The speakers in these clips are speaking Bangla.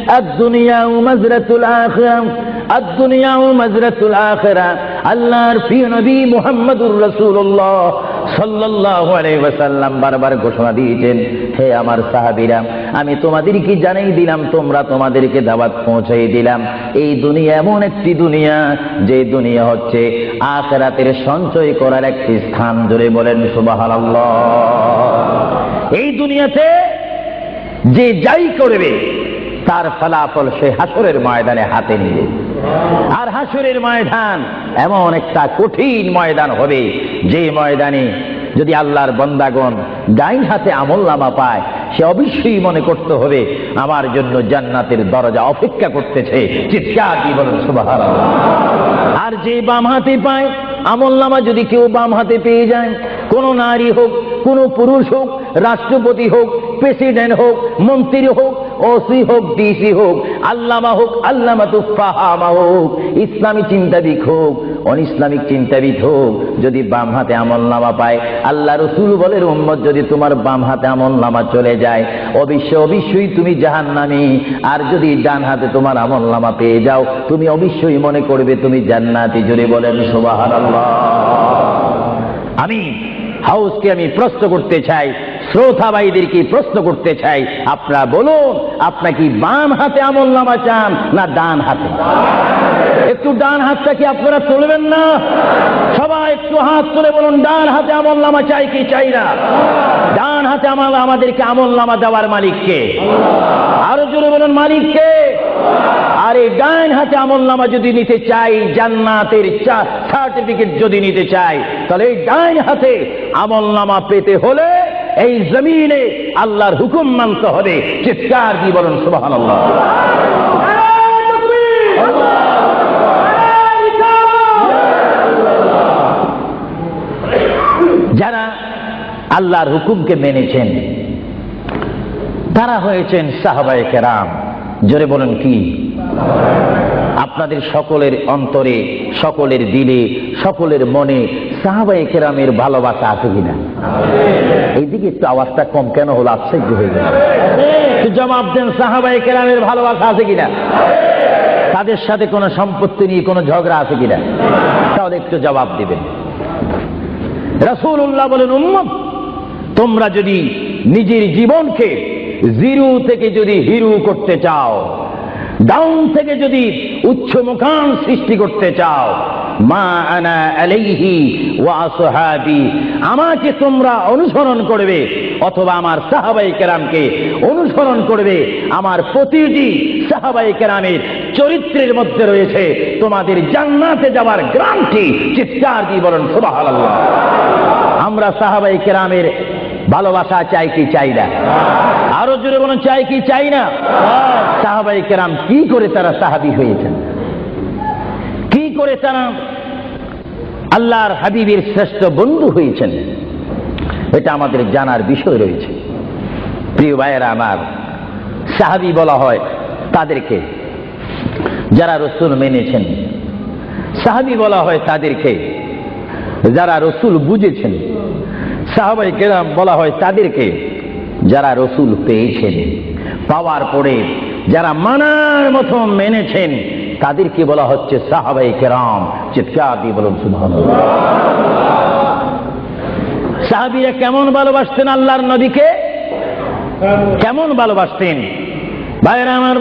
আদ-দুনিয়া মাজরাতুল আখিরা, আদ-দুনিয়া মাজরাতুল আখিরা। আল্লাহর প্রিয় নবী মুহাম্মদুর রাসূলুল্লাহ সাল্লাল্লাহু আলাইহি ওয়াসাল্লাম বারবার ঘোষণা দিয়েছেন, হে আমার সাহাবীরা, আমি তোমাদেরকে জানাই দিলাম, তোমরা তোমাদেরকে দাওয়াত পৌঁছাই দিলাম, এই দুনিয়া এমন একটি দুনিয়া, যে দুনিয়া হচ্ছে আখিরাতের সঞ্চয় করার একটি স্থান। জোরে বলেন সুবহানাল্লাহ। এই দুনিয়াতে যে যাই করবে তার ফলাফল সে হাসরের ময়দানে হাতে নিবে। আর হাসরের ময়দান এমন একটা কঠিন ময়দান হবে, যে ময়দানে যদি আল্লাহর বান্দাগণ ডাইন হাতে আমলনামা পায়, সে অবশ্যই মনে করতে হবে আমার জন্য জান্নাতের দরজা অপেক্ষা করতেছে। চিৎকার দিয়ে বলেন সুবহানাল্লাহ। আর যে বাম হাতে পায় আমলনামা, যদি কেউ বাম হাতে পেয়ে যায়, কোন নারী হোক, কোন পুরুষ হোক, রাষ্ট্রপতি হোক, প্রেসিডেন্ট হোক, মন্ত্রী হোক, ওসি হোক, ডিসি হোক, আল্লামা হোক, আল্লামাতুল ফাহামা হোক, ইসলামী চিন্তাবিদ হোক, অনিসলামিক চিন্তাবিদ হোক, যদি বাম হাতে আমলনামা পায়, আল্লাহ রাসূল বলেন উম্মত যদি তোমার বাম হাতে আমলনামা চলে যায়, অবশ্যই তুমি জাহান্নামী। আর যদি ডান হাতে তোমার আমলনামা পেয়ে যাও, তুমি অবশ্যই মনে করবে তুমি জান্নাতি। জোরে বলেন সুবহানাল্লাহ। আমি হাউসকে আমি প্রশ্ন করতে চাই, শ্রোতা ভাইদেরকে প্রশ্ন করতে চাই, আপনারা বলুন, আপনারা কি বাম হাতে আমলনামা চান না ডান হাতে? একটু ডান হাতটা কি আপনারা তুলবেন না? সবাই একটু হাত তুলে বলুন, ডান হাতে আমলনামা চাই কি চাই না? ডান হাতে আমাদেরকে আমলনামা দেওয়ার মালিক কে? আরো জোরে বলুন, মালিক কে? আর এই ডান হাতে আমলনামা যদি নিতে চাই, জান্নাতের সার্টিফিকেট যদি নিতে চাই, তাহলে এই ডান হাতে আমলনামা পেতে হলে এই জমিনে আল্লাহর হুকুম মানতে হবে। চিৎকার দিয়ে বলুন সুবহানাল্লাহ। যারা আল্লাহর হুকুমকে মেনেছেন তারা হয়েছেন সাহাবায়ে কেরাম। জোরে বলেন কি? আপনাদের সকলের অন্তরে, সকলের দিলে, সকলের মনে সাহাবায়ে কেরামের ভালোবাসা আছে কিনা? এইদিকে একটু আওয়াজটা কম কেন হলো? আশ্চর্য হয়ে গেল। জবাব দেন, সাহাবায়ে কেরামের ভালোবাসা আছে কিনা? তাদের সাথে কোনো সম্পত্তি নিয়ে কোনো ঝগড়া আছে কিনা? তাহলে একটু জবাব দিবেন। রাসূলুল্লাহ বলেন, উম্মত তোমরা যদি নিজের জীবনকে জিরো থেকে যদি হিরো করতে চাও, ডাউন থেকে যদি উচ্চ মুকাম সৃষ্টি করতে চাও, মা আনা আলাইহি ওয়া আসহাবি, আমাকে তোমরা অনুসরণ করবে অথবা আমার সাহাবায়ে কেরামকে অনুসরণ করবে। আমার প্রতিটি সাহাবায়ে কেরামের চরিত্রের মধ্যে রয়েছে তোমাদের জান্নাতে যাওয়ার গ্যারান্টি। চিৎকার দিয়ে বলেন সুবহানাল্লাহ। আমরা সাহাবায়ে কেরামের ভালোবাসা চাই কি চাই না? আরো জোরে বলেন, চাই কি চাই না? সাহাবায়ে কেরাম কি করে তারা সাহাবী হয়েছেন? কি করে তারা আল্লাহর হাবিবের শ্রেষ্ঠ বন্ধু হয়েছেন? এটা আমাদের জানার বিষয় রয়েছে। প্রিয় ভাইয়েরা আমার, সাহাবী বলা হয় তাদেরকে যারা রাসূল মেনেছেন, সাহাবী বলা হয় তাদেরকে যারা রাসূল বুঝেছেন, সাহাবায়ে কেরাম বলা হয় তাদেরকে যারা রাসূল পেয়েছেন, পাওয়ার পরে যারা মানার মতো মেনেছেন, তাদেরকে বলা হচ্ছে সাহাবায়ে কেরাম। চিৎকার দিয়ে বলুন সুবহানাল্লাহ। সাহাবীরা কেমন ভালোবাসতেন আল্লাহর নবীকে? কেমন ভালোবাসতেন? ভাইরা আমার,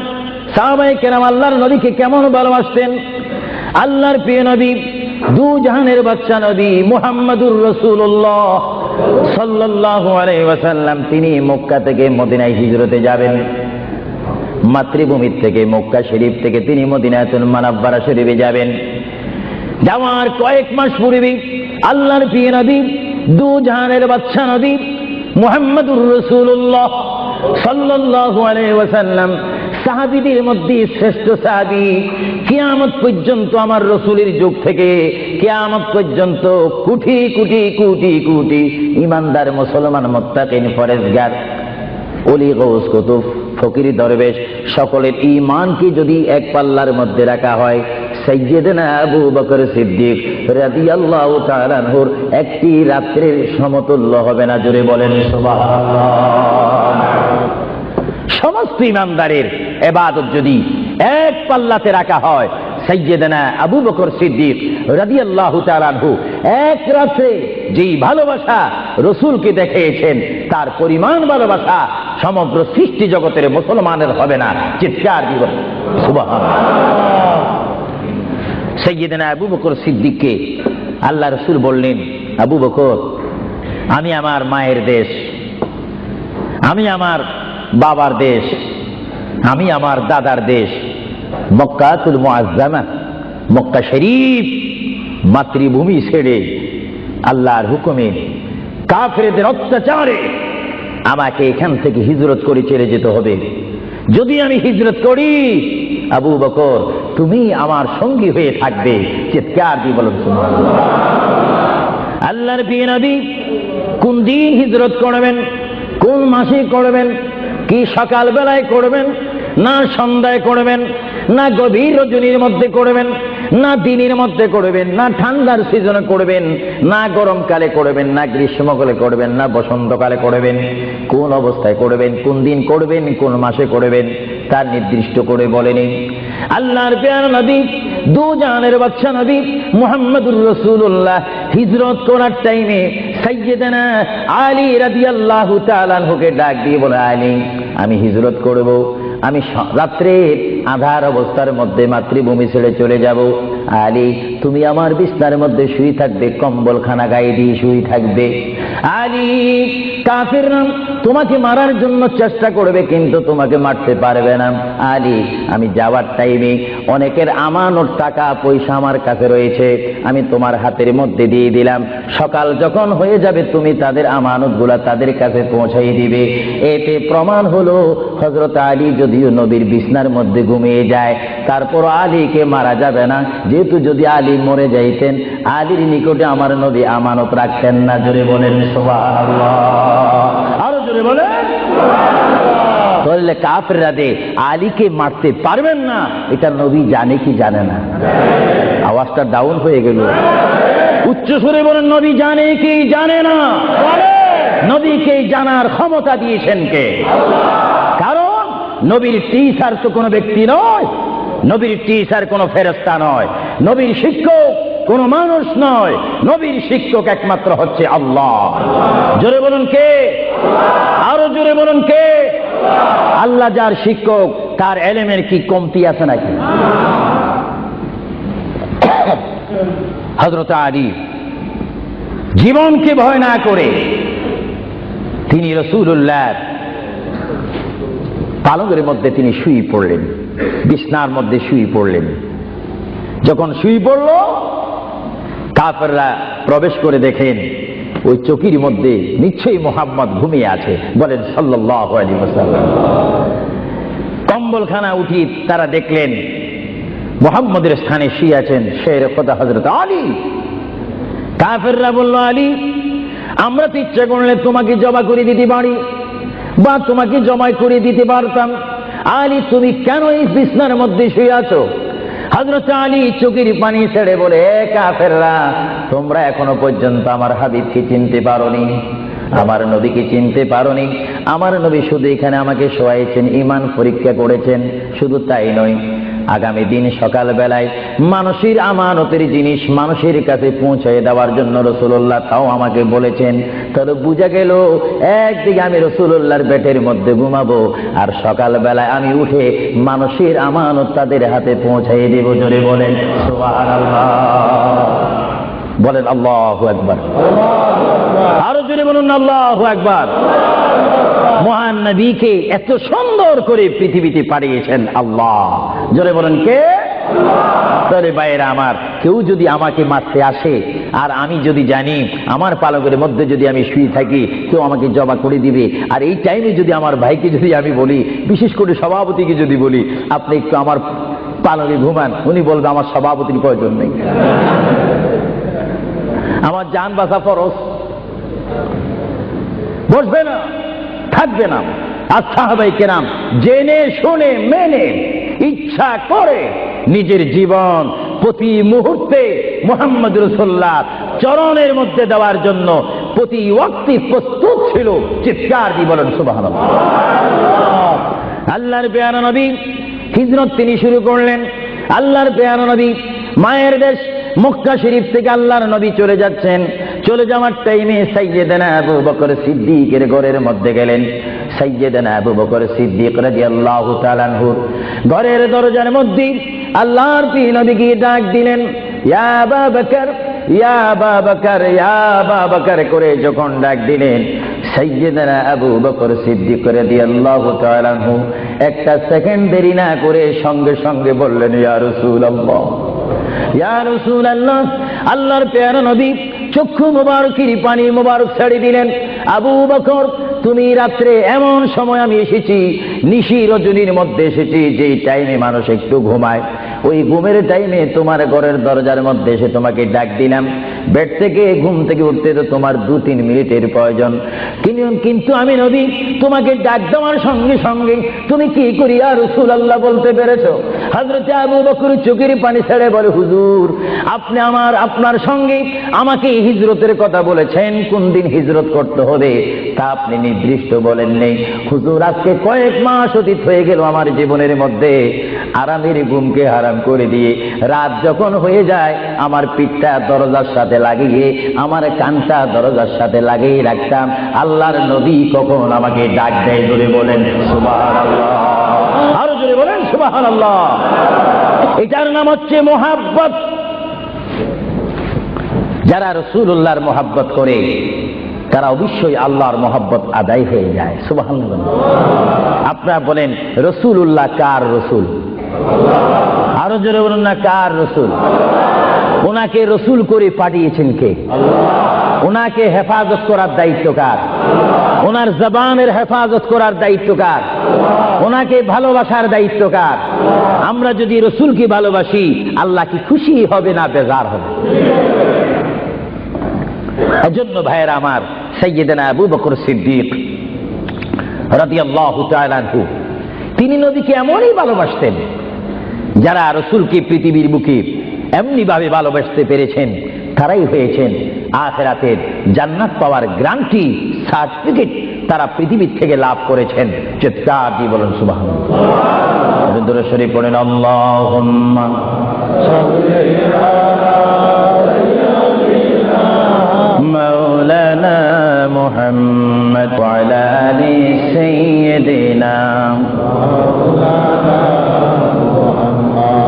সাহাবায়ে কেরাম আল্লাহর নবীকে কেমন ভালোবাসতেন? আল্লাহর প্রিয় নবী, দু জাহানের বাদশা নবী মুহাম্মদুর রাসূলুল্লাহ সাল্লাল্লাহু আলাইহি ওয়াসাল্লাম, তিনি মক্কা থেকে মদিনায় হিজরতে যাবেন। মাতৃভূমি থেকে, মক্কা শরীফ থেকে তিনি মদিনাতুল মুনাওয়ারা শরীফে যাবেন। যাওয়ার কয়েক মাস পূর্বে আল্লাহর প্রিয় নবী, দু জাহানের বাদশা নবী মুহাম্মদুর রাসূলুল্লাহ সাল্লাল্লাহু আলাইহি ওয়াসাল্লাম, সাহাবীদের মধ্যে শ্রেষ্ঠ সাহাবী, কিয়ামত পর্যন্ত আমার রাসূলের যুগ থেকে কিয়ামত পর্যন্ত কোটি কোটি কোটি কোটি ঈমানদার মুসলমান মুত্তাকিন পরেজগার ওলি গৌস কুতুব ফকির দরবেশ সকলের ঈমানকে যদি এক পাল্লার মধ্যে রাখা হয়, সাইয়্যিদনা আবু বকর সিদ্দিক রাদিয়াল্লাহু তাআলা আনহুর একটি রাত্রের সমতুল্য হবে না। জোরে বলেন সুবহানাল্লাহ। সমস্ত ইমানদারের ইবাদত যদি এক পাল্লাতে রাখা হয়, সাইয়্যিদানা আবু বকর সিদ্দিক রাদিয়াল্লাহু তাআলা আনহু এক রাতে যেই ভালোবাসা রাসূলকে দেখিয়েছেন, তার পরিমাণ ভালোবাসা সমগ্র সৃষ্টি জগতের মুসলমানের হবে না। চিৎকার দিবেন সুবহানাল্লাহ। সাইয়্যিদানা আবু বকর সিদ্দিককে আল্লাহ রাসূল বললেন, আবু বকর, আমি আমার মায়ের দেশ, আমি আমার বাবার দেশ, আমি আমার দাদার দেশ মক্কাতুল মুআজ্জামা, মক্কা শরীফ মাতৃভূমি ছেড়ে আল্লাহর হুকুমে কাফেরদের অত্যাচারে আমাকে এখান থেকে হিজরত করে চলে যেতে হবে। যদি আমি হিজরত করি, আবু বকর তুমি আমার সঙ্গী হয়ে থাকবে। চিৎকার দিয়ে বলুন সুবহানাল্লাহ। আল্লাহর প্রিয় নবী কোন দিন হিজরত করবেন, কোন মাসে করবেন, কি সকাল বেলায় করবেন, না সন্ধ্যায় করবেন, না গভীর রজনীর মধ্যে করবেন, না দিনের মধ্যে করবেন, না ঠান্ডার সিজনে করবেন, না গরমকালে করবেন, না গ্রীষ্মকালে করবেন, না বসন্তকালে করবেন, কোন অবস্থায় করবেন, কোন দিন করবেন, কোন মাসে করবেন, তার নির্দিষ্ট করে বলেনি। আল্লাহর প্রিয় নবী, দু জাহানের বাদশা নবী মুহাম্মদুর রাসূলুল্লাহ হিজরত করার টাইমে সাইয়্যিদানা আলী রাদিয়াল্লাহু তাআলা আনহুকে ডাক দিয়ে বলে, আলী আমি হিজরত করব, আমি রাত্রে আধার অবস্থার মধ্যে মাতৃভূমি ছেড়ে চলে যাব। আলী তুমি আমার বিছানার মধ্যে শুয়ে থাকবে, কম্বলখানা গায়ে দিয়ে শুয়ে থাকবে। আলী কাফিররা তোমাকে মারার জন্য চেষ্টা করবে, কিন্তু তোমাকে মারতে পারবে না। আলী আমি যাওয়ার টাইমে অনেকের আমানত টাকা পয়সা আমার কাছে রয়েছে, আমি তোমার হাতের মধ্যে দিয়ে দিলাম। সকাল যখন হয়ে যাবে তুমি তাদের আমানতগুলা তাদের কাছে পৌঁছাই দিবে। এতে প্রমাণ হলো হযরত আলী যদিও নবীর বিছানার মধ্যে ঘুমিয়ে যায়, তারপর আলীকে মারা যাবে না, যেহেতু যদি আলী মরে যাইতেন আলীর নিকটে আমার নবী আমানত রাখতেন না। জোরে বলেন সুবহানাল্লাহ, আরো জোরে বলেন সুবহানাল্লাহ। তাহলে কাফেররা দে আলীকে মারতে পারবেন না, এটা নবী জানে কি জানে না? আওয়াজটা ডাউন হয়ে গেল, উচ্চ সুরে বলেন নবী জানে কি জানে না? নবীকে জানার ক্ষমতা দিয়েছেন কে? কারণ নবীর টিচার তো কোনো ব্যক্তি নয়, নবীর টিচার কোনো ফেরেশতা নয়, নবীর শিক্ষক কোনো মানুষ নয়, নবীর শিক্ষক একমাত্র হচ্ছে আল্লাহ। জোরে বলুন কে? আরো জোরে বলুন কে? আল্লাহ যার শিক্ষক, তার এলেমের কি কমতি আছে নাকি? হযরত আলী জীবনকে ভয় না করে তিনি রাসূলুল্লাহ পালঙ্কের মধ্যে তিনি শুয়ে পড়লেন, বিছনার মধ্যে শুয়ে পড়লেন। যখন শুয়ে পড়ল, কাফেররা প্রবেশ করে দেখেন ওই চকির মধ্যে নিশ্চয়ই মুহাম্মদ ঘুমিয়ে আছে। বলেন সাল্লাল্লাহু আলাইহি ওয়াসাল্লাম। কম্বলখানা উঠিয়ে তারা দেখলেন মুহাম্মদের স্থানে শুয়ে আছেন শের খোদা হযরত আলী। কাফেররা বলল, আলী আমরা তো ইচ্ছা করলে তোমাকে জমা করে দিতে পারি বা তোমাকে জমা করে দিতে পারতাম, আলী তুমি কেন এই বিছনার মধ্যে শুয়ে আছো? হযরত আলী চোখের পানি ছেড়ে বলে, কাফেররা তোমরা এখনো পর্যন্ত আমার হাবিবকে চিনতে পারোনি, আমার নবীকে চিনতে পারোনি। আমার নবী শুধু এখানে আমাকে শোয়াইছেন, ঈমান পরীক্ষা করেছেন। শুধু তাই নয়, আগামী দিন সকাল বেলায় মানুষের আমানতের জিনিস মানুষের কাছে পৌঁছে দেওয়ার জন্য রাসূলুল্লাহ তাও আমাকে বলেছেন। তাহলে বুঝা গেল একদিকে আমি রাসূলুল্লাহর পেটের মধ্যে ঘুমাবো, আর সকাল বেলায় আমি উঠে মানুষের আমানত তাদের হাতে পৌঁছাই দেব। জোরে বলেন সুবহানাল্লাহ, বলেন আল্লাহু আকবার, আরো জোরে বলুন আল্লাহু আকবার। মহান নবীকে এত সুন্দর করে পৃথিবীতে পাঠিয়েছেন আল্লাহ। জোরে বলেন কে? তাহলে ভাইয়েরা আমার, কেউ যদি আমাকে মারতে আসে আর আমি যদি জানি আমার পালকের মধ্যে যদি আমি শুয়ে থাকি কেউ আমাকে জমা করে দিবে, আর এই টাইমে যদি আমার ভাইকে যদি আমি বলি, বিশেষ করে সভাপতিকে যদি বলি আপনি একটু আমার পালকে ঘুমান, উনি বলবে আমার সভাপতির প্রয়োজন নেই, আমার জান বাঁচা ফরজ, বসবে না, থাকবে না। আর সাহাবায়ে কেরাম জেনে শুনে মেনে ইচ্ছা করে নিজের জীবন প্রতি মুহূর্তে মুহাম্মদ রাসূলুল্লাহ চরণের মধ্যে দেওয়ার জন্য প্রতি ওয়াক্তে প্রস্তুত ছিল। চিৎকার দিয়ে বলেন সুবহানাল্লাহ। আল্লাহর পেয়ারা নবী হিজরত তিনি শুরু করলেন। আল্লাহর পেয়ারা নবী মায়ের দেশ মক্কা শরীফ থেকে আল্লাহর নবী চলে যাচ্ছেন। চলে যাওয়ার টাইমে সাইয়্যিদানা আবু বকর সিদ্দিকের ঘরের মধ্যে গেলেন। সাইয়্যিদানা আবু বকর সিদ্দিক রাদিয়াল্লাহু তাআলা আনহু ঘরের দরজার মধ্যে আল্লাহর প্রিয় নবীকে ডাক দিলেন, ইয়া আবু বকর, ইয়া আবু বকর, ইয়া আবু বকর করে যখন ডাক দিলেন, সাইয়্যিদানা আবু বকর সিদ্দিক রাদিয়াল্লাহু তাআলা আনহু একটা সেকেন্ড দেরি না করে সঙ্গে সঙ্গে বললেন, ইয়া রাসূলুল্লাহ, ইয়া রাসূলুল্লাহ। আল্লাহর প্যারা নবী চক্ষু মুবারকের পানি মুবারক ছেড়ে দিলেন, আবু বকর তুমি রাত্রে এমন সময় আমি এসেছি, নিশি রজনীর মধ্যে এসেছি, যে টাইমে মানুষ একটু ঘুমায়, ওই ঘুমের টাইমে তোমার ঘরের দরজার মধ্যে এসে তোমাকে ডাক দিলাম। বেড থেকে ঘুম থেকে উঠতে তো তোমার 2-3 মিনিটের প্রয়োজন, কিন্তু আমি নবী তোমাকে ডাক দেওয়ার সঙ্গে সঙ্গে তুমি কি করি ইয়া রাসূলুল্লাহ বলতে পেরেছো? হযরত আবু বকর চোখের পানি ছেড়ে বলে, হুজুর আপনি আপনার সঙ্গে আমাকে হিজরতের কথা বলেছেন, কোন দিন হিজরত করতে হবে তা আপনি নির্দিষ্ট বলেন নেই। হুজুর আজকে কয়েক মাস অতীত হয়ে গেল আমার জীবনের মধ্যে, আরামের ঘুমকে হারাম করে দিয়ে রাত যখন হয়ে যায় আমার পিঠটা দরজার সাথে লাগিয়ে, আমার কানটা দরজার সাথে লাগিয়ে রাখতাম, আল্লাহর নবী কখন আমাকে ডাক দেয়, জোরে বলেন সুবহানাল্লাহ, আরো জোরে বলেন সুবহানাল্লাহ। এটার নাম হচ্ছে মুহাব্বত। যারা রাসূলুল্লাহর মুহাব্বত করে তারা অবশ্যই আল্লাহর মুহাব্বত আদায় হয়ে যায়। সুবহানাল্লাহ। আপনারা বলেন রাসূলুল্লাহ কার রাসূল? আরো জোরে বলুন না, কার রাসূল? ওনাকে রাসূল করে পাঠিয়েছেন কে? ওনাকে হেফাজত করার দায়িত্ব কার? ওনার জবানের হেফাজত করার দায়িত্ব কার? ওনাকে ভালোবাসার দায়িত্ব কার? আমরা যদি রাসূলকে ভালোবাসি আল্লাহ কি খুশি হবে না বেজার হবে? এজন্য ভাইয়েরা আমার, সাইয়্যিদানা আবু বকর সিদ্দিক রাদিয়াল্লাহু তাআলা আনহু তিনি নবীকে এমনই ভালোবাসতেন, যারা রাসূলকে পৃথিবীর বুকে এমনি ভাবে ভালোবাসতে পেরেছেন তারাই হয়েছেন আখিরাতের জান্নাত পাওয়ার গ্যারান্টি সার্টিফিকেট তারা পৃথিবী থেকে লাভ করেছেন। চিৎকার দিয়ে বলেন সুবহানাল্লাহ। দরুদ শরীফ পড়েন, আল্লাহুম্মা সাল্লি আলা মাওলানা মুহাম্মদ ওয়া আলা আলি সাইয়্যিদিনা।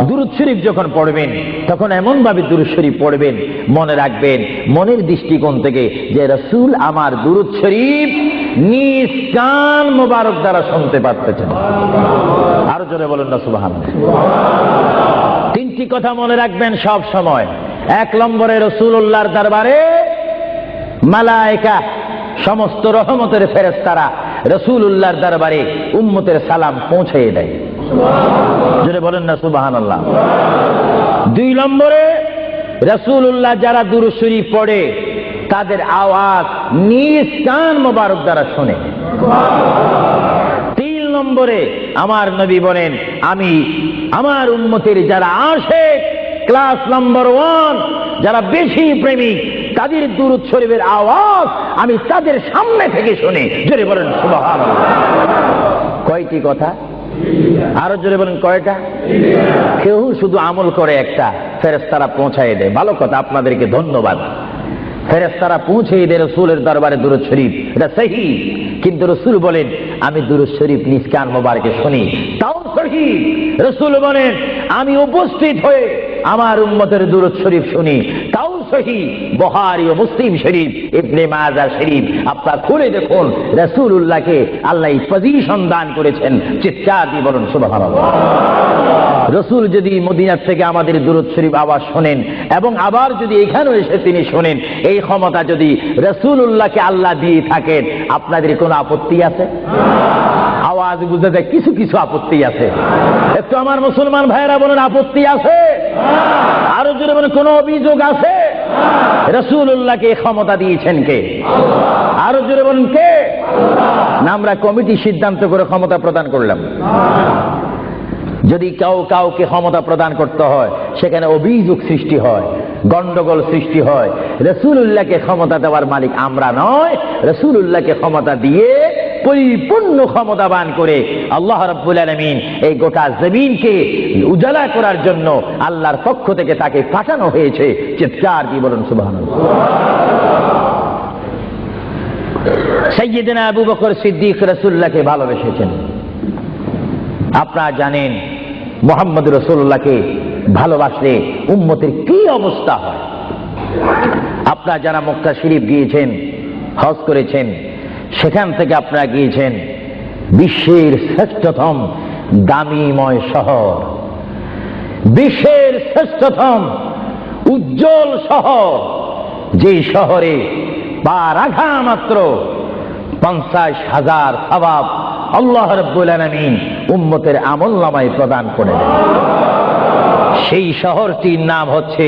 দুরূদ শরীফ যখন পড়বেন তখন এমন ভাবে দুরূদ শরীফ পড়বেন, মনে রাখবেন মনের দৃষ্টিকোণ থেকে যে রাসূল আমার দুরূদ শরীফ নিজ কান মোবারক দ্বারা শুনতে পারতেছেন। আরো জোরে বলেন না সুবহানাল্লাহ। তিনটি কথা মনে রাখবেন সব সময়। 1 নম্বরে রাসূলুল্লাহর দরবারে মালায়েকা সমস্ত রহমতের ফেরেশতারা রাসূলুল্লাহর দরবারে উম্মতের সালাম পৌঁছে দেয়। জোরে বলেন না সুবহানাল্লাহ। 2 নম্বরে রাসূলুল্লাহ যারা দুরূদ শরীফ পড়ে তাদের আওয়াজ নিজ কান মোবারক দ্বারা শোনে। 3 নম্বরে আমার নবী বলেন, আমি আমার উম্মতের যারা আশিক ক্লাস নাম্বার 1 যারা বেশি প্রেমিক তাদের দুরূদ শরীফের আওয়াজ আমি তাদের সামনে থেকে শুনি। জোরে বলেন সুবহানাল্লাহ। কয়টি কথা? আরো জোরে বলেন কয়টা? কেউ শুধু আমল করে একটা, ফেরেশতারা পৌঁছায় দেয়। ভালো কথা, আপনাদেরকে ধন্যবাদ। ফেরেশতারা পৌঁছে দেয় রাসূলের দরবারে দুরূদ শরীফ, এটা সহিহ। কিন্তু রাসূল বলেন আমি দুরূদ শরীফ নিজ কান মোবারকে শুনি, তাও সহিহ। রাসূল বলেন আমি উপস্থিত হয়ে আমার উম্মতের দুরূদ শরীফ শুনি, তাও সহিহ। বুখারী ও মুসলিম শরীফ, ইবনে মাজাহ শরীফ আপনারা খুলে দেখুন, রাসূলুল্লাহকে আল্লাহ পজিশন দান করেছেন। চিৎকার দিয়ে বলুন সুবহানাল্লাহ। রাসূল যদি মদিনা থেকে আমাদের দুরূদ শরীফ আওয়াজ শোনেন এবং আবার যদি এখানেও এসে তিনি শোনেন, এই ক্ষমতা যদি রাসূলুল্লাহকে আল্লাহ দিয়ে থাকেন, আপনাদের কোনো আপত্তি আছে? আওয়াজ বুঝতে যায় কিছু কিছু আপত্তি আছে। একটু আমার মুসলমান ভাইয়েরা বলেন আপত্তি আছে? আরো জোরে বলেন কোনো অভিযোগ আছে? রাসূলুল্লাহকে ক্ষমতা দিয়েছেন কে? আরো জোরে বলেন কে? না আমরা কমিটি সিদ্ধান্ত করে ক্ষমতা প্রদান করলাম? যদি কাউকে ক্ষমতা প্রদান করতে হয় সেখানে অভিযোগ সৃষ্টি হয়, গন্ডগোল সৃষ্টি হয়। রাসূলুল্লাহকে ক্ষমতা দেওয়ার মালিক আমরা নয়, রাসূলুল্লাহকে ক্ষমতা দিয়ে পরিপূর্ণ ক্ষমতাবান করে আল্লাহ রাব্বুল আলামিন এই গোটা জমিনকে উজালা করার জন্য আল্লাহর পক্ষ থেকে তাকে পাঠানো হয়েছে। চিৎকার দিয়ে বলুন সুবহানাল্লাহ। সাইয়্যিদনা আবু বকর সিদ্দিক রাসূলুল্লাহকে ভালোবেসেছেন। আপনারা জানেন মুহাম্মদ রাসূলুল্লাহকে ভালোবাসলে উম্মতের কি অবস্থা হয়। আপনারা যারা মক্কা শরীফ গিয়েছেন, হজ করেছেন, সেখান থেকে আপনারা গিয়েছেন বিশ্বের শ্রেষ্ঠতম দামিময় শহর, বিশ্বের শ্রেষ্ঠতম উজ্জ্বল শহর, যে শহরে পা রাখা মাত্র 50,000 সওয়াব আল্লাহ রাব্বুল আলামিন উম্মতের আমলনামায় প্রদান করে দেন। সেই শহরটির নাম হচ্ছে,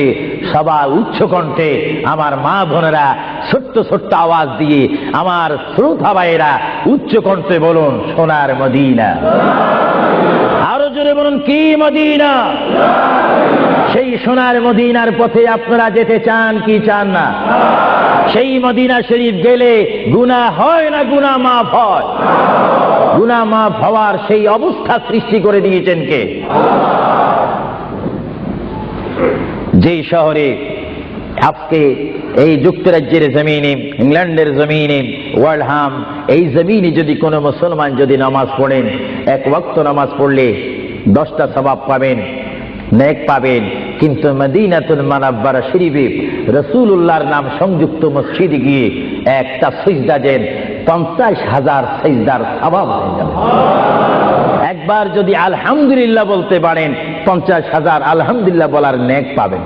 সবাই উচ্চ কণ্ঠে আমার মা বোনেরা ছোট্ট ছোট্ট আওয়াজ দিয়ে, আমার শ্রোতা ভাইয়েরা উচ্চ কণ্ঠে বলুন, সোনার মদিনা। আরো জোরে বলুন, কি মদিনা? সেই সোনার মদিনার পথে আপনারা যেতে চান কি চান না? সেই মদিনা শরীফ গেলে গুনাহ হয় না গুনাহ মাফ হয়? গুনাহ মাফ হওয়ার সেই অবস্থা সৃষ্টি করে দিয়েছেন কে? যেই শহরে আজকে এই যুক্তরাজ্যের জমিনে, ইংল্যান্ডের জমিনে, ওয়ার্ল্ডহাম, এই জমিনে যদি কোনো মুসলমান যদি নামাজ পড়েন, এক ওয়াক্ত নামাজ পড়লে 10টা সওয়াব পাবেন, নেক পাবেন। কিন্তু মদিনাতুল মুনাওয়ারা শরীফে রাসূলুল্লাহর নাম সংযুক্ত মসজিদে গিয়ে একটা সিজদা দেন, 50,000 সিজদার সওয়াব হয়ে যাবে। একবার যদি আলহামদুলিল্লাহ বলতে পারেন, 50,000 আলহামদুলিল্লাহ বলার নেক পাবেন।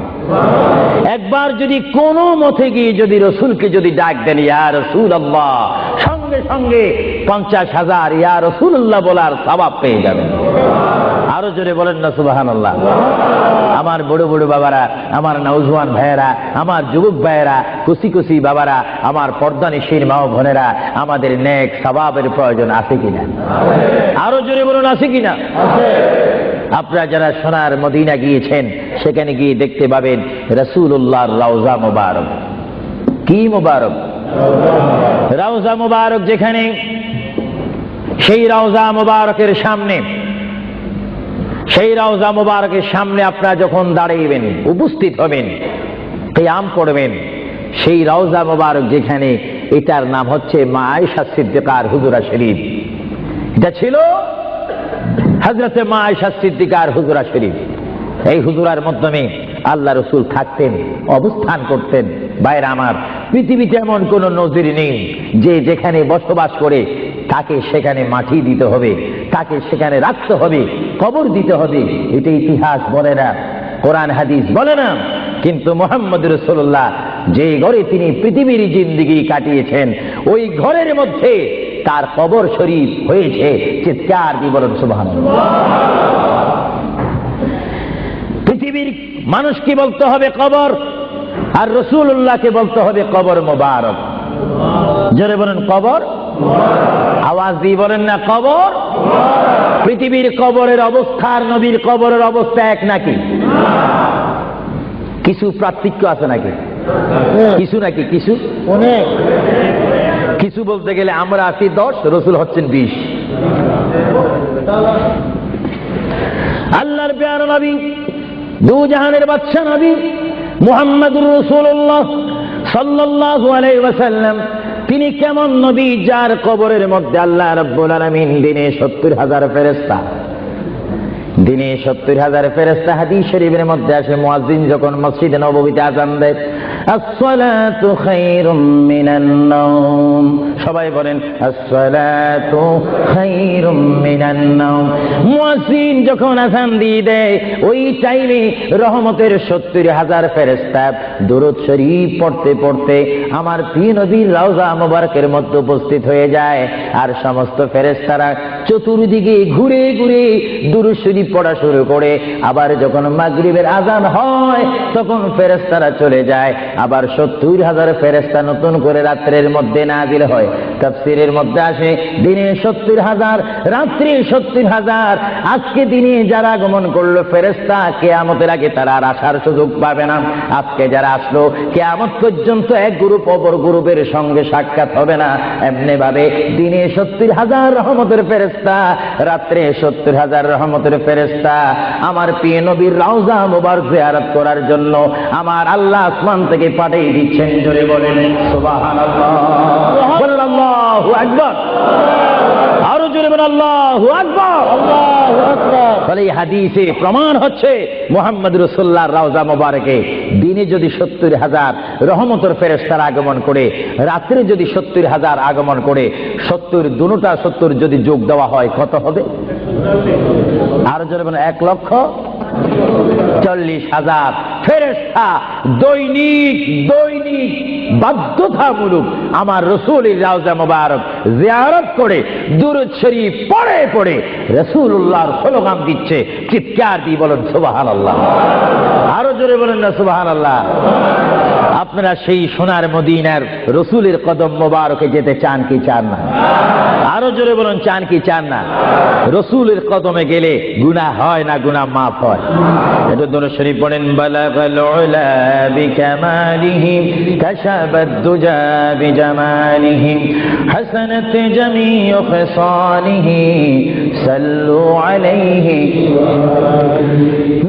একবার যদি কোনো মতে গিয়ে যদি রসুলকে যদি ডাক দেন, ইয়া রাসূলুল্লাহ, সঙ্গে সঙ্গে 50,000 ইয়া রাসূলুল্লাহ বলার সওয়াব পেয়ে যাবেন। আরো জোরে বলেন না সুবহানাল্লাহ। আমার বড় বড় বাবারা, আমার নওজোয়ান ভাইয়েরা, আমার যুবক ভাইয়েরা, কুচি কুচি বাবারা, আমার পর্দানিশীন মা ও বোনেরা, আমাদের নেক সওয়াবের প্রয়োজন আছে কিনা? আরো জোরে বলুন, আছে কিনা? আপনারা যারা সোনার মদিনা গিয়েছেন, সেখানে গিয়ে দেখতে পাবেন রাসূলুল্লাহর রওজা মুবারক। কি মুবারক? রওজা মুবারক। যেখানে সেই রওজা মুবারকের সামনে, সেই রওজা মুবারকের সামনে আপনারা যখন দাঁড়াইবেন, উপস্থিত হবেন, কিয়াম করবেন, সেই রওজা মুবারক যেখানে, এটার নাম হচ্ছে মা আয়েশা সিদ্দিকার হুজুরা শরীফ। এটা ছিল হযরতে মা আয়েশা সিদ্দিকার হুজুরা শরীফ। এই হুজুরার মাধ্যমে আল্লাহ রাসূল থাকতেন, অবস্থান করতেন। ভাইরা আমার, পৃথিবীতে এমন কোন নজির নেই যে যেখানে বসবাস করে তাকে সেখানে মাটি দিতে হবে, তাকে সেখানে রাখতে হবে, কবর দিতে হবে। এটা ইতিহাস বলে না, কোরআন হাদিস বলে না। কিন্তু মুহাম্মদ রাসূলুল্লাহ যে ঘরে তিনি পৃথিবীর জিন্দেগি কাটিয়েছেন, ওই ঘরের মধ্যে তার কবর শরীফ হয়েছে। চিৎকার দিয়ে বলুন সুবহানাল্লাহ। পৃথিবীর মানুষকে বলতে হবে কবর, আর রাসূলুল্লাহকে বলতে হবে কবর মোবারক। জোরে বলেন কবর। আওয়াজ দিয়ে বলেন না কবর। পৃথিবীর কবরের অবস্থা আর নবীর কবরের অবস্থা এক নাকি? কিছু পার্থক্য আছে নাকি? কিছু নাকি? কিছু অনেক। কিছু বলতে গেলে আমরা আছি 10, রাসূল হচ্ছেন 20। আল্লাহর প্যারা নবী, দু জাহানের বাদশা নবী মুহাম্মদুর রাসূলুল্লাহ সাল্লাল্লাহু আলাইহি ওয়াসাল্লাম, তিনি কেমন নবী যার কবরের মধ্যে আল্লাহ রাব্বুল আলামিন দিনে 70,000 ফেরেশতা, দিনে 70,000 ফেরেশতা। হাদিস শরীফের মধ্যে আসে, মুয়াজ্জিন যখন মসজিদে নববীতে আযান দেয়, আসসালাতু খায়রুম মিনান নাওম, সবাই বলেন আসসালাতু খায়রুম মিনান নাওম। মুয়াজ্জিন যখন আযান দিয়ে দেয়, ওই টাইমে রহমতের 70,000 ফেরেশতা দুরূদ শরীফ পড়তে পড়তে আমার প্রিয় নবীর রওজা মুবারকের মধ্যে উপস্থিত হয়ে যায়। আর সমস্ত ফেরেশতারা চতুর্দিকে ঘুরে ঘুরে দুরূদ শরীফ পড়া শুরু করে। আবার যখন মাগরিবের আযান হয়, তখন ফেরেশতারা চলে যায়, আবার 70,000 ফেরেশতা নতুন করে রাত্রের মধ্যে নাজিল হয়। তাফসীরের মধ্যে আসে দিনে 70,000, রাত্রে 70,000। আজকে দিনে যারা আগমন করলো ফেরেশতা, কিয়ামতের আগে তারা আর আসার সুযোগ পাবে না। আজকে যারা আসলো কিয়ামত পর্যন্ত এক গ্রুপ অপর গ্রুপের সঙ্গে সাক্ষাৎ হবে না। এমনি ভাবে দিনে 70,000 রহমতের ফেরেশতা, রাত্রে 70,000 রহমতের ফেরেশতা আমার প্রিয় নবীর রওজা মুবারক জিয়ারত করার জন্য আমার আল্লাহ আসমান থেকে পাঠিয়ে দিচ্ছেন। জোরে বলেন সুবহানাল্লাহ, বলেন আল্লাহু আকবার, আরো জোরে বলেন আল্লাহু আকবার, আল্লাহু আকবার। তাহলে এই হাদিসে প্রমাণ হচ্ছে মুহাম্মদ রাসূলুল্লাহর রওজা মুবারকে দিনে যদি 70,000 রহমতের ফেরেশতারা আগমন করে, রাত্রে যদি 70,000 আগমন করে, 70 দুটোটা 70 যদি যোগ দেওয়া হয় কত হবে? আরো জোরে বলেন 1,40,000 ফেরেশতা দৈনিক বাধ্যতামূলক আমার রাসূলের রওজা মুবারক জিয়ারত করে দুরূদ শরীফ পড়ে পড়ে রাসূলুল্লাহর স্লোগান দিচ্ছে। চিৎকার দিয়ে বলেন সুবহানাল্লাহ, আরো জোরে বলেন না সুবহানাল্লাহ। আপনারা সেই সোনার মদিনার রাসূলের কদম মোবারকে যেতে চান কি চান না? আরো জোরে বলুন, চান কি চান না? রাসূলের কদমে গেলে গুনাহ হয় না, গুনাহ মাফ হয়। এটা দরুদ শরীফ পড়েন, বালাগাল উলা বিকামালিহি কাশাবাদ দুজা বিজামালিহি হাসানাত জামিউ খিসালিহি সাল্লু আলাইহি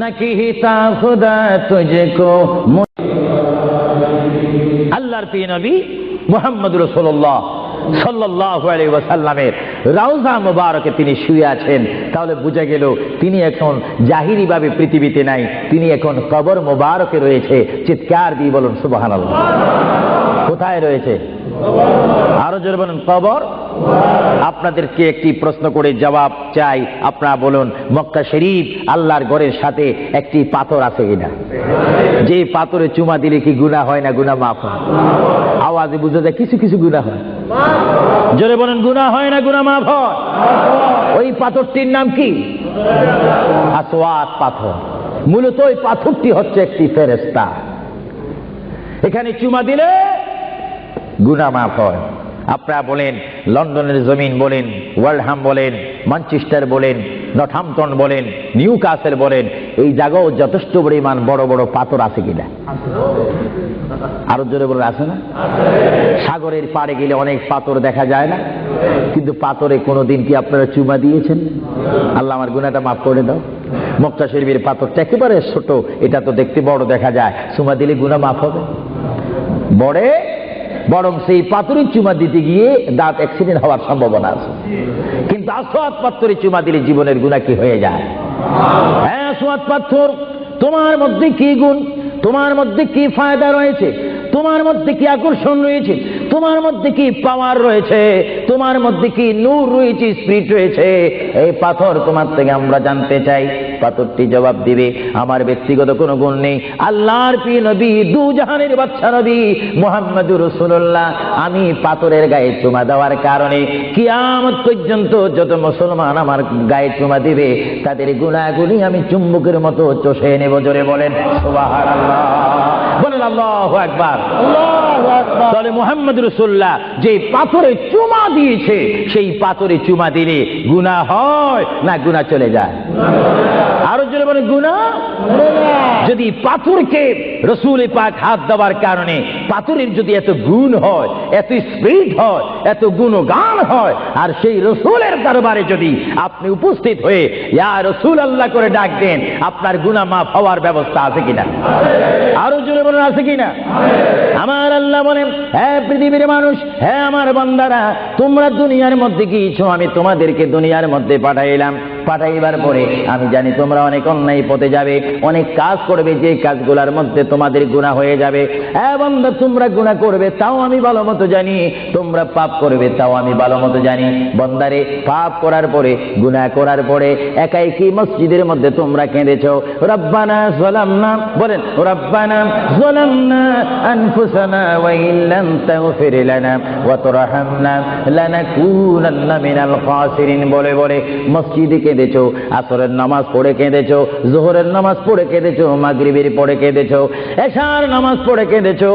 নাকিহিতা খুদা তুজকো। আল্লাহর প্রিয় নবী মুহাম্মদ রাসূলুল্লাহ সাল্লাল্লাহু আলাইহি ওয়াসাল্লামের রওজা মুবারকে তিনি শুয়ে আছেন। তাহলে বোঝা গেল তিনি এখন জাহিরি ভাবে পৃথিবীতে নাই, তিনি এখন কবর মুবারকে রয়েছে। চিৎকার দিয়ে বলুন সুবহানাল্লাহ। কোথায় রয়েছে? আরো জোরে বলুন, কবর। আপনাদেরকে একটি প্রশ্ন করে জবাব চাই, আপনারা বলুন, মক্কা শরীফ আল্লাহর ঘরের সাথে একটি পাথর আছে কিনা? যে পাথরে চুমা দিলে কি গুনাহ হয় না গুনাহ মাফ হয়? আওয়াজে বুঝা যায় কিছু কিছু গুনাহ হয়। জোরে বলেন, গুনাহ হয় না গুনাহ মাফ হয়? ওই পাথরটির নাম কি? আসওয়াদ পাথর। মূলত ওই পাথরটি হচ্ছে একটি ফেরেশতা। এখানে চুমা দিলে গুনাহ মাফ হয়। আপনারা বলেন, লন্ডনের জমিন বলেন, ওয়ালহাম বলেন, ম্যানচেস্টার বলেন, নর্থহ্যাম্পটন বলেন, নিউ কাসেল বলেন, এই জায়গাও যথেষ্ট পরিমাণ বড় বড় পাথর আছে কিনা? আরো জোরে বলে আছে না? সাগরের পাড়ে গেলে অনেক পাথর দেখা যায় না? কিন্তু পাথরে কোনোদিন কি আপনারা চুমা দিয়েছেন? আল্লাহ আমার গুনাহটা মাফ করে দাও। মক্কা শরীফের পাথরটা একেবারে ছোট, এটা তো দেখতে বড় দেখা যায়, চুমা দিলে গুনাহ মাফ হবে? বরং সেই পাথরের চুমা দিতে গিয়ে দাঁত অ্যাক্সিডেন্ট হওয়ার সম্ভাবনা আছে। কিন্তু আসওয়াদ পাথরে চুমা দিলে জীবনের গুনাহ কি হয়ে যায়? হ্যাঁ, আসওয়াদ পাথর, তোমার মধ্যে কি গুণ, তোমার মধ্যে কি ফায়দা রয়েছে, তোমার মধ্যে কি আকর্ষণ রয়েছে, তোমার মধ্যে কি পাওয়ার রয়েছে, তোমার মধ্যে কি নূর রয়েছে, স্পিরিট রয়েছে, এই পাথর তোমার থেকে আমরা জানতে চাই। পাথরটি জবাব দিবে, আমার ব্যক্তিগত কোনো গুণ নেই, আল্লাহর প্রিয় নবী, দু জাহানের বাদশা নবী মুহাম্মদুর রাসূলুল্লাহ, আমি পাথরের গায়ে চুমা দেওয়ার কারণে কিয়ামত পর্যন্ত যত মুসলমান আমার গায়ে চুমা দিবে তাদের গুনাহগুলি আমি চুম্বকের মতো চষে নেব। জোরে বলেন সুবহানাল্লাহ, বলেন আল্লাহু আকবার, আল্লাহু আকবার। তাহলে মুহাম্মদ রাসূলুল্লাহ যে পাথরে চুমা দিয়েছে, সেই পাথরে চুমা দিলে গুনাহ হয় না গুনাহ চলে যায়? আরো জোরে বলেন, গুনাহ। যদি পাথরকে রাসূল পাক হাত দেওয়ার কারণে পাথরের যদি এত গুণ হয়, এত স্পিরিট হয়, এত গুণগান হয়, আর সেই রাসূলের দরবারে যদি আপনি উপস্থিত হয়ে ইয়া রাসূলুল্লাহ করে ডাক দেন, আপনার গুনাহ মাফ হওয়ার ব্যবস্থা আছে কিনা? আরো জোরে বলেন, আছে কিনা? আমার আল্লাহ বলেন, হ্যাঁ পৃথিবীর মানুষ, হ্যাঁ আমার বান্দারা, তোমরা দুনিয়ার মধ্যে গিয়েছো, আমি তোমাদেরকে দুনিয়ার মধ্যে পাঠাইলাম। পাঠাইবার পরে আমি জানি তোমরা অনেক অন্যায় পথে যাবে, অনেক কাজ করবে, যে কাজগুলোর মধ্যে তোমাদের গুনাহ হয়ে যাবে। হ্যাঁ বান্দা, তোমরা গুনাহ করবে তাও আমি ভালো মতো জানি, তোমরা পাপ করবে তাও আমি ভালো মতো জানি। বান্দারে, পাপ করার পরে, গুনাহ করার পরে একাই কি মসজিদের মধ্যে তোমরা কেঁদেছো, রব্বানা যালামনা, বলেন রব্বানা যালামনা আনফুসানা ওয়া ইল্লাম তাগফির লানা ওয়া তুরহামনা লানাকুনান্না মিনাল খাসিরিন বলে বলে মসজিদে কেঁদেছো, আসরের নামাজ পড়ে কেঁদেছো, যোহরের নামাজ পড়ে কেঁদেছো, মাগরিবের পড়ে কেঁদেছো, এশার নামাজ পড়ে কেঁদেছো।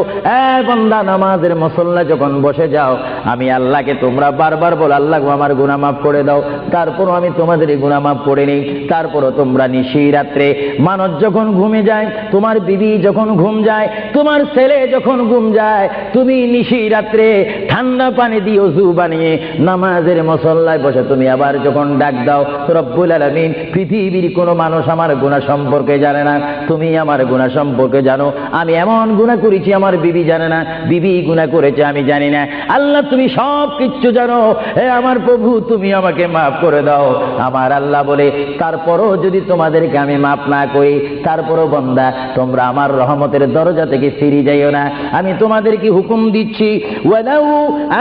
বান্দা, নামাজের মুসল্লা যখন বসে যাও, আমি আল্লাহকে তোমরা বারবার বলো, আল্লাহ আমার গুনাহ মাফ করে দাও। তারপরও আমি তোমাদের গুনাহ মাফ করে নিই। তারপরও তোমরা নিশি রাত্রে, মানুষ যখন ঘুমে যায়, তোমার বিবি যখন ঘুম যায়, তোমার ছেলে যখন ঘুম যায়, তুমি নিশি রাত্রে ঠান্ডা পানি দিয়ে ওযু বানিয়ে নামাজের মুসল্লায় বসে তুমি আবার যখন ডাক দাও, রব্বুল আলামিন, পৃথিবীর কোনো মানুষ আমার গুনাহ সম্পর্কে জানে না, তুমি আমার গুনাহ সম্পর্কে জানো। আমি এমন গুনাহ করেছি আমার বিবি জানে না, বিবি গুনাহ করেছে আমি জানি না। আল্লাহ, তুমি সব কিচ্ছু জানো। হে আমার প্রভু, তুমি আমাকে মাফ করে দাও। আমার আল্লাহ বলে, তারপরও যদি তোমাদেরকে আমি মাফ না করি, তারপরও বান্দা তোমরা আমার রহমতের দরজা থেকে ফিরে যাইও না। আমি তোমাদেরকে হুকুম দিচ্ছি, ওয়ালাউ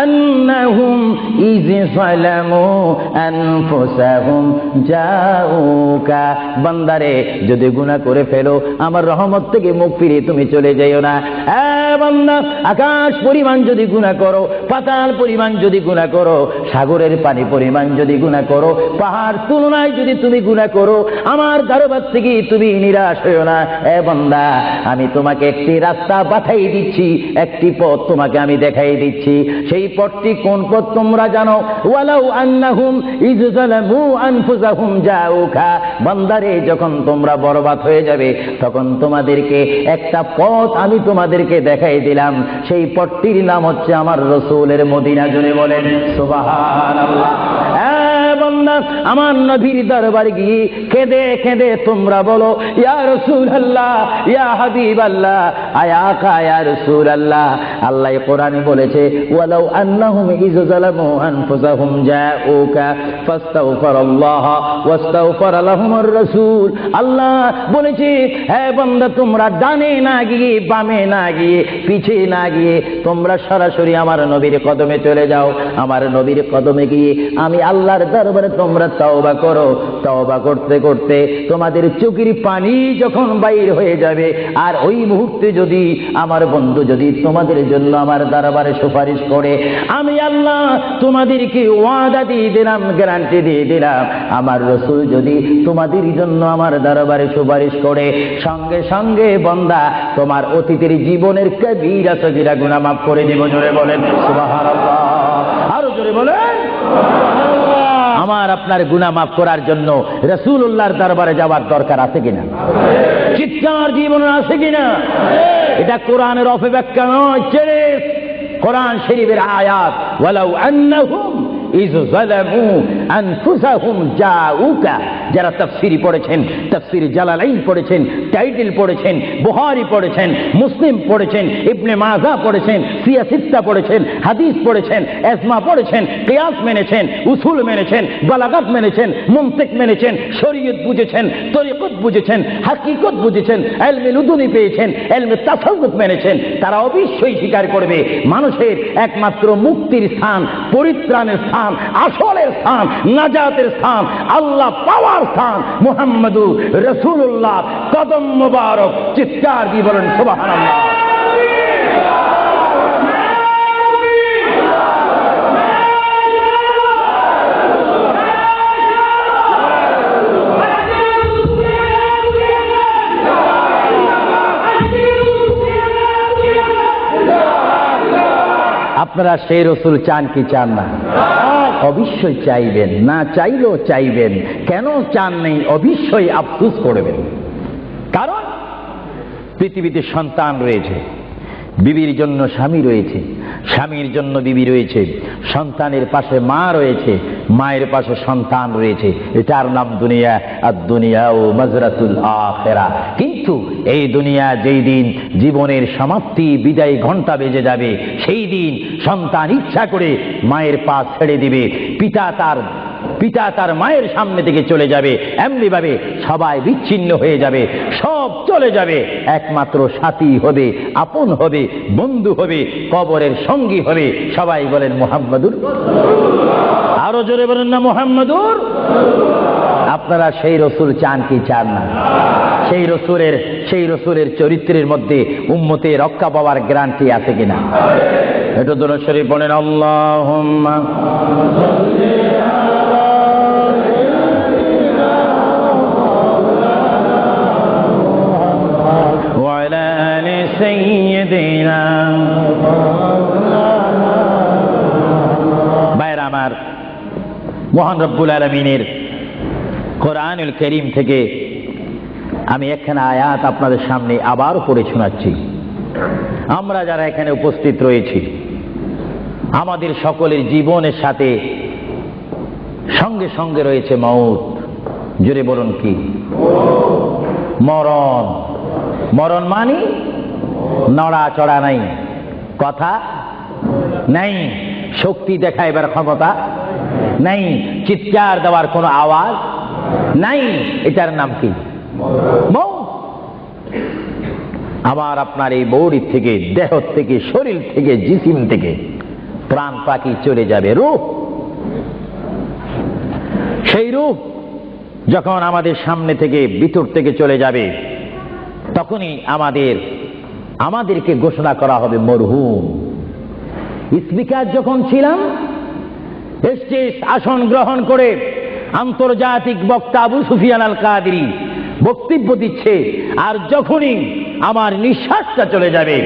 আন্নাহুম ইয যালামু আনফুসাহুম জাউকা, বান্দারে যদি গুনাহ করে ফেলো, আমার রহমত থেকে মুখ ফিরিয়ে তুমি চলে যাইও না। বান্দা, আকাশ পরিমাণ যদি গুনাহ করো, পাতাল পরিমাণ যদি গুনাহ করো, সাগরের পানি পরিমাণ যদি গুনাহ করো, পাহাড় তুলনায় যদি তুমি গুনাহ করো, আমার দরবার থেকে তুমি নিরাশ হইও না। বান্দা, আমি তোমাকে একটি রাস্তা পাঠাই দিচ্ছি, একটি পথ তোমাকে আমি দেখাই দিচ্ছি। সেই পথটি কোন পথ তোমরা জানো? ওয়ালাউ আন্নাহুম ইয যালামু আনফুসাহুম জাউকা, বান্দারে যখন তোমরা বরবাদ হয়ে যাবে, তখন তোমাদেরকে একটা পথ আমি তোমাদেরকে দেখাই দিলাম। সেই পথটির নাম হচ্ছে আমার রাসূলের মদিনা। জুড়ে বলেন সুবহানাল্লাহ। বান্দা, আমার নবীর দরবারে গিয়ে কেঁদে কেঁদে তোমরা বলো, ইয়া রাসূলুল্লাহ, ইয়া হাবিবাল্লাহ, আয়া আকা ইয়া রাসূলুল্লাহ। আল্লাহ কোরআনে বলেছে, ওয়ালাউ আন্নাহুম ইয যালামু আনফুসাহুম জাউকা ফাস্তাগফিরুল্লাহ ওয়াস্তাগফার লাহুমুর রাসূল। আল্লাহ বলেছে, হে বান্দা, তোমরা ডানে না গিয়ে, বামে না গিয়ে, পিছে না গিয়ে তোমরা সরাসরি আমার নবীর কদমে চলে যাও। আমার নবীর কদমে গিয়ে আমি আল্লাহর দরবারে তোমরা তওবা করো। তওবা করতে করতে তোমাদের চোখের পানি যখন বাইর হয়ে যাবে, আর ওই মুহূর্তে যদি আমার বন্ধু যদি তোমাদের জন্য আমার দরবারে সুপারিশ করে, আমি আল্লাহ তোমাদেরকে ওয়াদা দিয়ে দিলাম, গ্যারান্টি দিয়ে দিলাম, আমার রাসূল যদি তোমাদের জন্য আমার দরবারে সুপারিশ করে, সঙ্গে সঙ্গে বান্দা তোমার অতীতের জীবনের কবিরা সগীরা গুনাহ মাফ করে দেব। জোরে বলেন সুবহানাল্লাহ। আরো জোরে বলেন। আমার আপনার গুনাহ মাফ করার জন্য রাসূলুল্লাহর দরবারে যাওয়ার দরকার আছে কিনা? চিৎকার জীবন আছে কিনা? এটা কোরআনের অপব্যাখ্যা নয়, কোরআন শরীফের আয়াত। ওয়ালাউ আন্নাহুম ইয যালামু আনফুসাহুম জাউকা, যারা তাফসীরি পড়েছেন, তাফসীর জালালাইন পড়েছেন, টাইটেল পড়েছেন, বুখারী পড়েছেন, মুসলিম পড়েছেন, ইবনে মাজাহ পড়েছেন, সিয়াসিত্তা পড়েছেন, হাদিস পড়েছেন, ইজমা পড়েছেন, কিয়াস মেনেছেন, উসুল মেনেছেন, বালাগাত মেনেছেন, মুনতিক মেনেছেন, শরীয়ত বুঝেছেন, তরিকত বুঝেছেন, হাকিকত বুঝেছেন, ইলমে লুদুনি পেয়েছেন, ইলমে তাসাউফ মেনেছেন, তারা অবশ্যই স্বীকার করবে মানুষের একমাত্র মুক্তির স্থান, পরিত্রাণের স্থান, আসলের স্থান, নাজাতের স্থান, আল্লাহ পাওয়ার স্থান মুহাম্মদুর রাসূলুল্লাহ কদম মুবারক। চিৎকার দিয়ে বলেন সুবহানাল্লাহ। আপনারা সেই রাসূল চান কি চান না? অবশ্যই চাইবেন, না চাইলেও চাইবেন। কেন চান নেই? অবশ্যই আফসোস করবেন। কারণ পৃথিবীতে সন্তান রয়েছে, বিবির জন্য স্বামী রয়েছে, স্বামীর জন্য বিবি রয়েছে, সন্তানের পাশে মা রয়েছে, মায়ের পাশে সন্তান রয়েছে। এটার নাম দুনিয়া। আর দুনিয়াও মাজরাতুল আখিরা। কিন্তু এই দুনিয়া যেই দিন জীবনের সমাপ্তি, বিদায় ঘন্টা বেজে যাবে, সেই দিন সন্তান ইচ্ছা করে মায়ের পা ছেড়ে দিবে, পিতা তার মায়ের সামনে থেকে চলে যাবে, এমনি ভাবে সবাই বিচ্ছিন্ন হয়ে যাবে, সব চলে যাবে। একমাত্র সাথী হবে, আপন হবে, বন্ধু হবে, কবরের সঙ্গী হবে। সবাই বলেন মুহাম্মাদুর। আরো জোরে বলেন না মুহাম্মাদুর। আপনারা সেই রাসূল চান কি চান না? সেই রাসূলের চরিত্রের মধ্যে উম্মতে রক্ষা পাওয়ার গ্যারান্টি আছে কিনা? এটা দরুদ শরীফ পড়েন, আল্লাহুম্মা মহান রব্বুল আলামিনের কোরআনুল কারীম থেকে আমি একখানা আয়াত আপনাদের সামনে আবার পড়ে শোনাচ্ছি। আমরা যারা এখানে উপস্থিত রয়েছি, আমাদের সকলের জীবনের সাথে সঙ্গে সঙ্গে রয়েছে মওত। জোরে বলুন কি? মরণ। মরণ মানে নড়াচড়া নাই, কথা নাই, শক্তি দেখাইবার ক্ষমতা নাই, চিৎকার দেওয়ার কোনো আওয়াজ নাই। এটার নাম কি? মওত। আমার আপনার এই বডি থেকে, দেহ থেকে, শরীর থেকে, জিসিম থেকে প্রাণ পাখি চলে যাবে, রূহ। সেই রূহ যখন আমাদের সামনে থেকে, ভিতর থেকে চলে যাবে, তখনই আমাদেরকে ঘোষণা করা হবে মরহুম। স্পিকার যখন ছিলাম, স্টেজ আসন গ্রহণ করে আন্তর্জাতিক বক্তা আবু সুফিয়ান আল কাদেরী বক্তব্য দিচ্ছে, আর যখনই আমার নিঃশ্বাসটা চলে যাবে,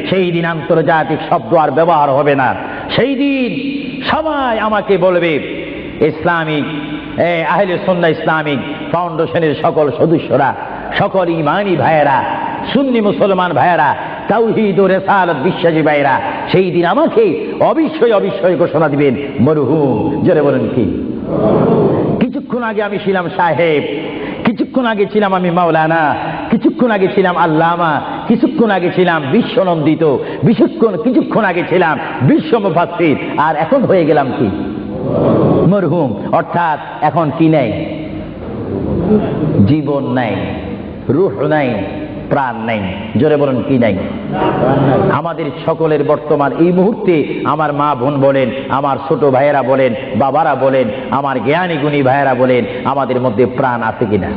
সেই দিন আন্তর্জাতিক শব্দ আর ব্যবহার হবে না। সেই দিন সবাই আমাকে বলবে, ইসলামিক আহলে সুন্নাহ ইসলামিক ফাউন্ডেশনের সকল সদস্যরা, সকল ইমানি ভাইয়েরা, সুন্নি মুসলমান ভাইয়েরা, তাওহীদ ও রিসালাত বিশ্বাসী ভাইয়েরা, সেই দিন আমাকে অবশ্যই ঘোষণা দিবেন মরহুম। জোরে বলেন কি? কিছুক্ষণ আগে আমি ছিলাম সাহেব, কিছুক্ষণ আগে ছিলাম আমি মাওলানা, কিছুক্ষণ আগে ছিলাম আল্লামা, কিছুক্ষণ আগে ছিলাম বিশ্বনন্দিত, কিছুক্ষণ আগে ছিলাম বিশ্ব মুফাসসির, আর এখন হয়ে গেলাম কি? মরহুম। অর্থাৎ এখন কি নাই? জীবন নাই, রূহ নাই, প্রাণ নাই। জোরে বলেন কি নাই? আমাদের সকলের বর্তমান এই মুহূর্তে আমার মা বোন বলেন, আমার ছোট ভাইয়েরা বলেন, বাবারা বলেন, আমার জ্ঞানী গুণী ভাইয়েরা বলেন, আমাদের মধ্যে প্রাণ আছে কিনা?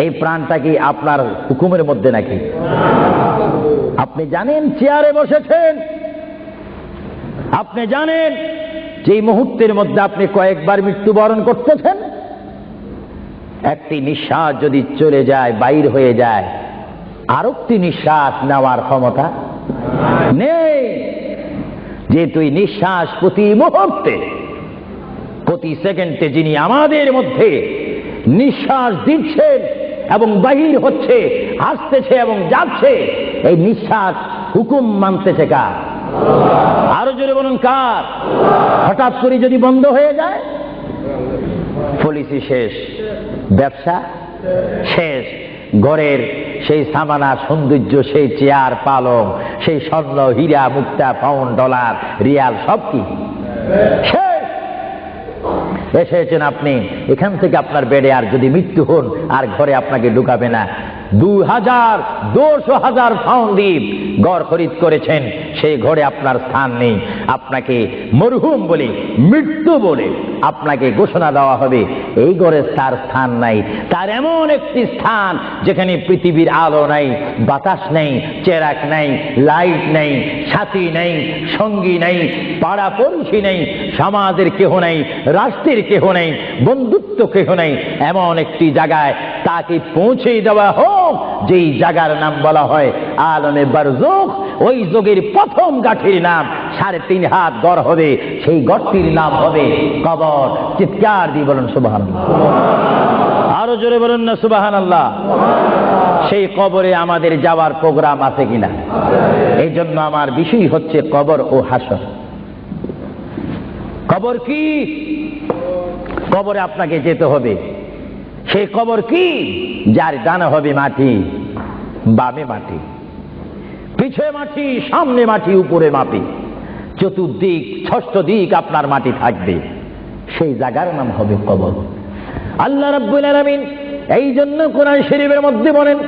এই প্রাণটা কি আপনার হুকুমের মধ্যে নাকি? আপনি জানেন চেয়ারে বসেছেন, আপনি জানেন যে মুহূর্তের মধ্যে আপনি কয়েকবার মৃত্যুবরণ করতেছেন। একটি নিঃশ্বাস যদি চলে যায়, বাইর হয়ে যায়, আরেকটি নিঃশ্বাস নেওয়ার ক্ষমতা নেই। যে তুই নিঃশ্বাস প্রতি মুহূর্তে, প্রতি সেকেন্ডে যিনি আমাদের মধ্যে নিঃশ্বাস দিচ্ছেন এবং বাহির হচ্ছে, আসতেছে এবং যাচ্ছে, এই নিঃশ্বাস হুকুম মানতেছে কার? আরো জোরে বলুন কার? হঠাৎ করে যদি বন্ধ হয়ে যায়, পলিসি শেষ, ব্যবসা শেষ, ঘরের সেই সামানা সৌন্দর্য, সেই চেয়ার পালং, সেই স্বর্ণ হীরা মুক্তা পাউন্ড ডলার রিয়াল সব কি শেষ। এসেছেন আপনি, এখান থেকে আপনার বেডে আর যদি মৃত্যু হন, আর ঘরে আপনাকে ঢুকাবে না। 2,000 পাউন্ড দিয়ে ঘর খরিদ করেছেন, সেই ঘরে আপনার স্থান নেই। আপনাকে মরহুম বলে, মৃত্যু বলে আপনাকে ঘোষণা দেওয়া হবে, এই ঘরে তার স্থান নাই। তার এমন একটি স্থান যেখানে পৃথিবীর আলো নাই, বাতাস নেই, চেরাক নাই, লাইট নেই, সাথী নেই, সঙ্গী নেই, পাড়া পড়শি নেই, সমাজের কেহ নেই, রাষ্ট্রের কেহ নেই, বন্ধুত্ব কেহ নেই। এমন একটি জায়গায় তাকে পৌঁছে দেওয়া হোক, যেই জায়গার নাম বলা হয় আলমে বারজুখ। ওই যোগের প্রথম গাঠির নাম 3.5 হাত গড় হবে, সেই গড়টির নাম হবে কবর। চিৎকার দিয়ে বলুন সুবহানাল্লাহ। আরো জোরে বলুন না সুবহানাল্লাহ। সেই কবরে আমাদের যাওয়ার প্রোগ্রাম আছে কিনা? এই জন্য আমার বিষয় হচ্ছে কবর ও হাসর। কবর কি? কবরে আপনাকে যেতে হবে। সেই কবর কি? যার ডানে হবে মাটি, বামে মাটি, পিছে মাটি, সামনে মাটি, উপরে মাটি, চতুর্দিক 6 দিক আপনার মাটি থাকবে। সেই জায়গার নাম হবে কবর। আল্লাহ রাব্বুল আলামিন এই জন্য কোরআন শরীফের মধ্যে বলেন,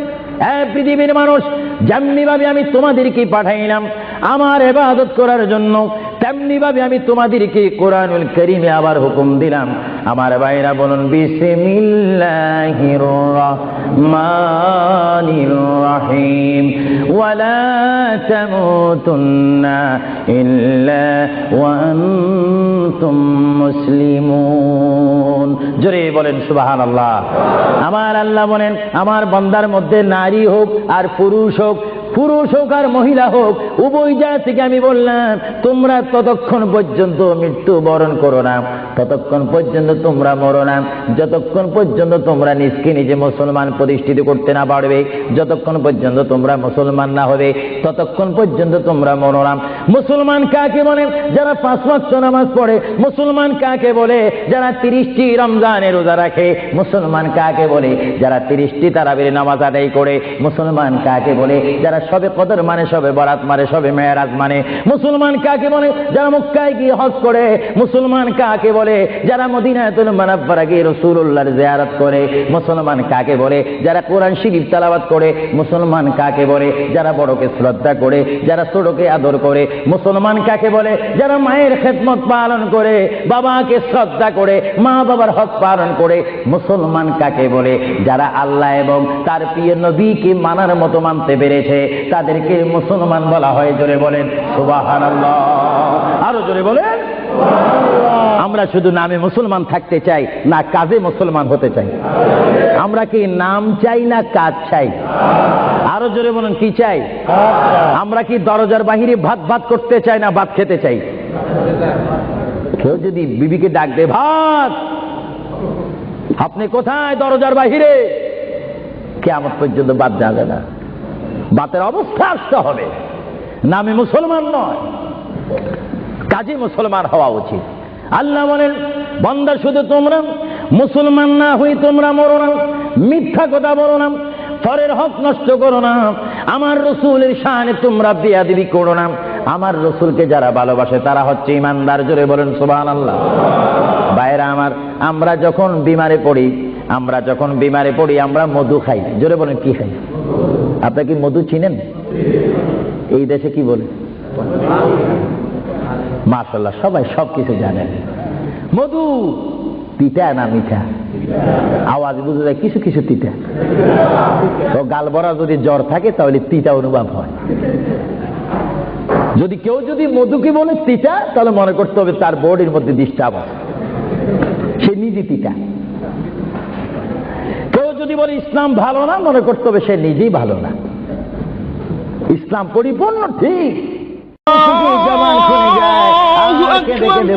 পৃথিবীর মানুষ, যেমনি ভাবে আমি তোমাদেরকে পাঠাইলাম আমার ইবাদত করার জন্য, তেমনি ভাবে আমি তোমাদেরকে কোরআনুল কারীমে আবার হুকুম দিলাম। আমার ভাইরা বলুন বিসমিল্লাহির রাহমানির রাহিম, ওয়ালা তামুতুন্না ইল্লা ওয়া আনতুম মুসলিমুন। জোরে বলেন সুবহানাল্লাহ। আমার আল্লাহ বলেন, আমার বান্দার মধ্যে নারী হোক আর পুরুষ হোক, পুরুষ হোক আর মহিলা হোক, উভয় জাতিকে আমি বললাম তোমরা ততক্ষণ পর্যন্ত মৃত্যুবরণ করো না, ততক্ষণ পর্যন্ত তোমরা মরো না, যতক্ষণ পর্যন্ত তোমরা নিজকে নিজে মুসলমান প্রতিষ্ঠিত করতে না পারবে, যতক্ষণ পর্যন্ত তোমরা মুসলমান না হবে ততক্ষণ পর্যন্ত তোমরা মরো না। মুসলমান কাকে বলে? যারা 5 ওয়াক্ত নামাজ পড়ে। মুসলমান কাকে বলে? যারা 30টি রমজানের রোজা রাখে। মুসলমান কাকে বলে? যারা 30টি তারাবির নামাজ আদায় করে। মুসলমান কাকে বলে? যারা সবে কদর মানে, সবে বরাত মানে, সবে মেরাজ মানে। মুসলমান কাকে বলে? যারা মক্কায় গিয়ে হজ করে। মুসলমান কাকে বলে? যারা মদিনাতুল মুনাওয়ারা গিয়ে রাসূলুল্লাহর জিয়ারত করে। মুসলমান কাকে বলে? যারা কোরআন শরীফ তেলাওয়াত করে। মুসলমান কাকে বলে? যারা বড়কে শ্রদ্ধা করে, যারা ছোটকে আদর করে। মুসলমান কাকে বলে? যারা মায়ের খেদমত পালন করে, বাবাকে শ্রদ্ধা করে, মা বাবার হক পালন করে। মুসলমান কাকে বলে? যারা আল্লাহ এবং তার প্রিয় নবীকে মানার মতো মানতে পেরেছে, তাদেরকে মুসলমান বলা হয়। জোরে বলেন সুবহানাল্লাহ, আরো জোরে বলেন। আমরা শুধু নামে মুসলমান থাকতে চাই না কাজে মুসলমান হতে চাই? আমরা কি নাম চাই না কাজ চাই? আরো জোরে বলেন কি চাই? আমরা কি দরজার বাহিরে ভাত ভাত করতে চাই না ভাত খেতে চাই? কেউ যদি বিবিকে ডাক দে, ভাত, আপনি কোথায়? দরজার বাহিরে। কিয়ামত পর্যন্ত ভাত যাবে না, ভাতের অবস্থা আসতে হবে। নামে মুসলমান নয়, কাজে মুসলমান হওয়া উচিত। আল্লাহ বলেন, বান্দা শুধু তোমরা মুসলমান না হই তোমরা মরো না, মিথ্যা কথা বলো না, পরের হক নষ্ট করো না, আমার রসুলের শানে তোমরা বেয়াদবি করো না। আমার রসুলকে যারা ভালোবাসে তারা হচ্ছে ইমানদার। জোরে বলেন সুবহানাল্লাহ। ভাইরা আমার, আমরা যখন বিমারে পড়ি আমরা মধু খাই। জোরে বলেন কি খাই? আপনি কি মধু চিনেন? এই দেশে কি বলে? মাশাআল্লাহ, সবাই সবকিছু জানেন। মধু তিতা না মিঠা? আওয়াজ বুঝে যায় কিছু কিছু তিতা। তো গাল ভরা যদি জ্বর থাকে তাহলে তিতা অনুভব হয়। যদি কেউ মধুকে বলে তিতা, তাহলে মনে করতে হবে তার বডির মধ্যে ডিস্টার্ব আছে, সে নিজে তিতা। কেউ যদি বলে ইসলাম ভালো না, মনে করতে হবে সে নিজেই ভালো না। ইসলাম পরিপূর্ণ ঠিক।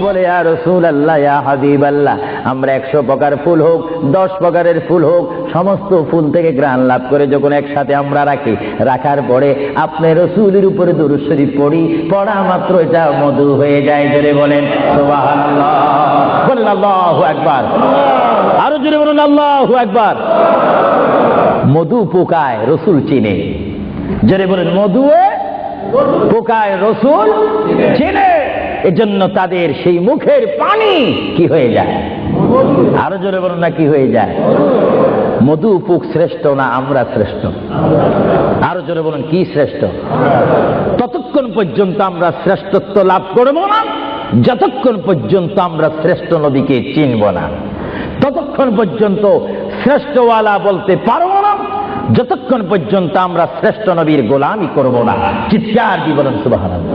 বলে ইয়া রাসূলুল্লাহ, ইয়া হাবিবাল্লাহ, আমরা 100 প্রকার ফুল হোক, 10 প্রকারের ফুল হোক, সমস্ত ফুল থেকে ঘ্রাণ লাভ করে যখন একসাথে আমরা রাখি, রাখার পরে আপনি রাসূলের উপরে দুরূদ শরীফ পড়ি, পড়া মাত্র এটা মধু হয়ে যায়। জোরে বলেন সুবহানাল্লাহ, বলেন আল্লাহু আকবার, আরো জোরে বলুন আল্লাহু আকবার। মধু পোকায় রাসূল চিনে। জোরে বলেন মধু পোকায় রাসূল চিনে। এজন্য তাদের সেই মুখের পানি কি হয়ে যায়? আরো জোরে বলুন না কি হয়ে যায়? মধু পোক শ্রেষ্ঠ না আমরা শ্রেষ্ঠ? আরো জোরে বলুন কি শ্রেষ্ঠ? ততক্ষণ পর্যন্ত আমরা শ্রেষ্ঠত্ব লাভ করব না যতক্ষণ পর্যন্ত আমরা শ্রেষ্ঠ নবীকে চিনব না, ততক্ষণ পর্যন্ত শ্রেষ্ঠওয়ালা বলতে পারবো না যতক্ষণ পর্যন্ত আমরা শ্রেষ্ঠ নবীর গোলামি করব না। চিৎকার দিয়ে বলুন সুবহানাল্লাহ।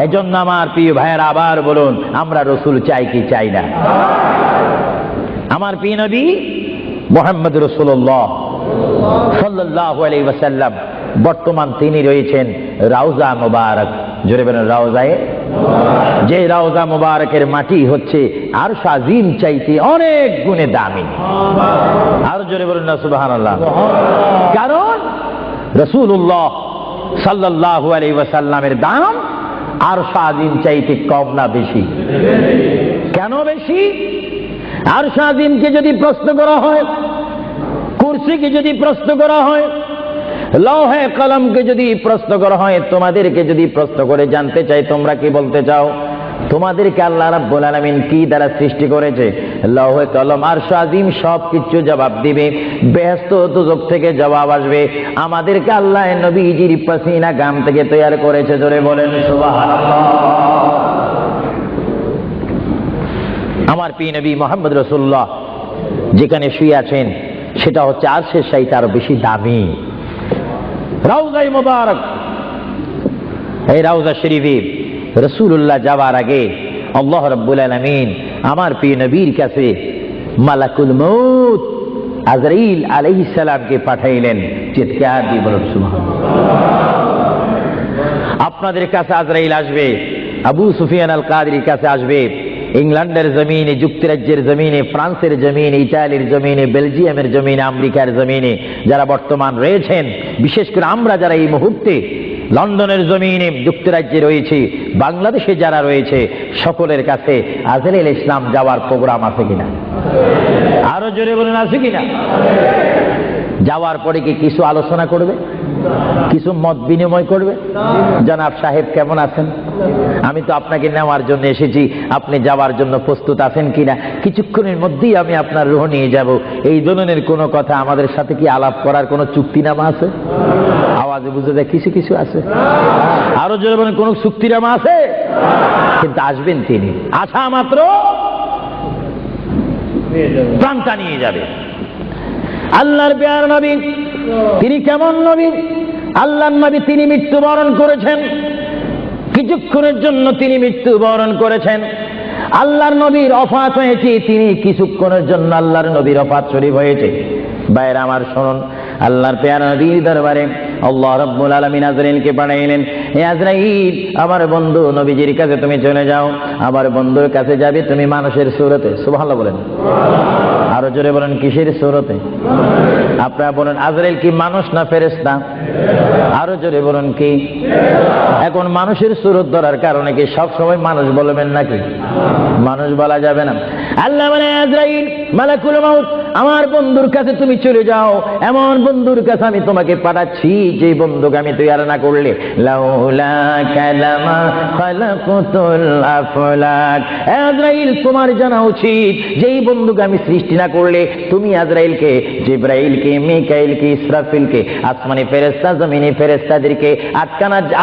এজন্য আমার প্রিয় ভাইয়েরা আবার বলুন, আমরা রসুল চাই কি চাই না? আমার প্রিয় নবী মুহাম্মদ রাসূলুল্লাহ সাল্লাল্লাহু আলাইহি ওয়াসাল্লাম, বর্তমান তিনি রয়েছেন রাউজা মুবারক। জোরে বলেন রাউজায়ে। যে রাউজা মুবারকের মাটি হচ্ছে আরশ আজিম চাইতে অনেক গুণে দামি। আর জোরে বলুন না সুবহানাল্লাহ। কারণ রাসূলুল্লাহ সাল্লাল্লাহু আলাইহি ওয়াসাল্লামের দাম আরশ আজিম চাইতে কম না বেশি? কেন বেশি? আরশ আজিমকে যদি প্রশ্ন করা হয়, কুরসিকে যদি প্রশ্ন করা হয়, লৌহে কলমকে যদি প্রশ্ন করা হয়, তোমাদেরকে যদি প্রশ্ন করে জানতে চাই তোমরা কি বলতে চাও? তোমাদেরকে আল্লাহ রাব্বুল আলামিন কি দ্বারা সৃষ্টি করেছে? লৌহে কলম আরশ আজিম সবকিছু জবাব দিবে। বেহেশত দোজখ থেকে জবাব আসবে। আমাদেরকে আল্লাহ নবীজির পাসিনা গাম থেকে তৈরি করেছে। জোরে বলেন সুবহানাল্লাহ। আমার প্রিয় নবী মুহাম্মদ রাসূলুল্লাহ যেখানে শুয়ে আছেন সেটা হচ্ছে আরশের চাইতে আরো বেশি দামি রাউজায়ে মুবারক। এই রাউজা শরীফে রাসূলুল্লাহ যাওয়ার আগে আল্লাহ রাব্বুল আলামিন আমার প্রিয় নবীর কাছে মালাকুল মউত আজরাইল আলাইহিস সালামকে পাঠাইলেন। চিৎকার দিয়ে বলুন সুবহানাল্লাহ। আপনাদের কাছে আজরাইল আসবে, আবু সুফিয়ান আল কাদরির কাছে আসবে, ইংল্যান্ডের জমিনে, যুক্তরাজ্যের জমিনে, ফ্রান্সের জমিনে, ইতালির জমিনে, বেলজিয়ামের জমিনে, আমেরিকার জমিনে যারা বর্তমান রয়েছেন, বিশেষ করে আমরা যারা এই মুহূর্তে লন্ডনের জমিনে, যুক্তরাজ্যে রয়েছে, বাংলাদেশে যারা রয়েছে, সকলের কাছে আজরাইল ইসলাম যাওয়ার প্রোগ্রাম আছে কিনা? আরো জোরে বলুন, আছে কিনা? যাওয়ার পরে কি কিছু আলোচনা করবে, কিছু মত বিনিময় করবে? জনাব সাহেব কেমন আছেন? আমি তো আপনাকে নেওয়ার জন্য এসেছি, আপনি যাওয়ার জন্য প্রস্তুত আছেন কিনা? কিছুক্ষণের মধ্যেই আমি আপনার রুহ নিয়ে যাব, এই ধরনের কোনো কথা আমাদের সাথে কি আলাপ করার কোনো চুক্তিনামা আছে? আওয়াজে বুঝে যায় কিছু কিছু আছে। আরো জোরে বলেন, কোন চুক্তিনামা আছে? কিন্তু আসবেন তিনি, আসা মাত্র প্রাণটা নিয়ে যাবে। আল্লাহর প্যার নবী, তিনি কেমন নবী? আল্লাহর নবী, তিনি মৃত্যুবরণ করেছেন, কিছুক্ষণের জন্য তিনি মৃত্যুবরণ করেছেন। আল্লাহর নবীর ওফাত হয়েছে, তিনি কিছুক্ষণের জন্য আল্লাহর নবীর ওফাত শরীফ হয়েছে। ভাইরা আমার শুনুন, আল্লাহর প্যার নবীর দরবারে আল্লাহ রাব্বুল আলামিন আজরাইলকে পাঠাইলেন। হে আজরাইল, আমার বন্ধু নবীজির কাছে তুমি চলে যাও। আমার বন্ধুর কাছে যাবে তুমি মানুষের সুরতে। সুবহানাল্লাহ বলেন। আরো জোরে বলেন, কিসের সুরতে? আপনারা বলেন, আজরাইল কি মানুষ না ফেরেশতা? আরো জোরে বলেন, কি? এখন মানুষের সুরত ধরার কারণে কি সব সময় মানুষ বলবেন নাকি? মানুষ বলা যাবে না। আল্লাহ বলে, আজরাইল মালাকুল মাউত, আমার বন্ধুর কাছে তুমি চলে যাও। এমন বন্ধুর কাছে আমি তোমাকে পাঠাচ্ছি যে বন্ধুকে আমি তৈরি না করলে লাউলা কালামা খালাকুতুল আফলাক। আজরাইল, তোমার জানা উচিত যেই বন্ধুকে আমি সৃষ্টি না করলে তুমি আজরাইলকে, জিবরাইলকে, মিকাইলকে, ইসরাফিলকে, আসমানি ফেরেশতা, জমিনি ফেরেশতাদেরকে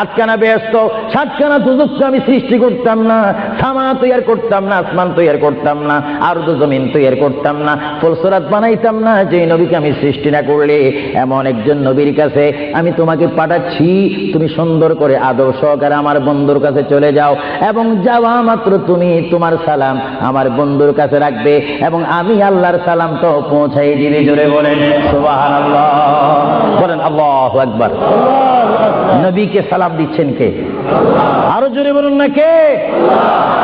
আটকানা ব্যস্ত 7খানা দুজককে আমি সৃষ্টি করতাম না, সামা তৈরি করতাম না, আসমান তৈরি করতাম না, আরদ জমিন তৈরি করতাম না, ফুলসরাত বানাইতাম না যে নবীকে আমি সৃষ্টি না করলে। এমন একজন নবীর কাছে আমি তোমাকে পাঠাচ্ছি, তুমি সুন্দর করে আদর সহকারে আমার বন্ধুর কাছে চলে যাও, এবং যাওয়া মাত্র তুমি তোমার সালাম আমার বন্ধুর কাছে রাখবে, এবং আমি আল্লাহর সালাম তো পৌঁছাই দিবে। জোরে বলেন সুবহানাল্লাহ, বলেন আল্লাহু আকবার। নবীকে সালাম দিচ্ছেন কে? আরো জোরে বলুন না, কে?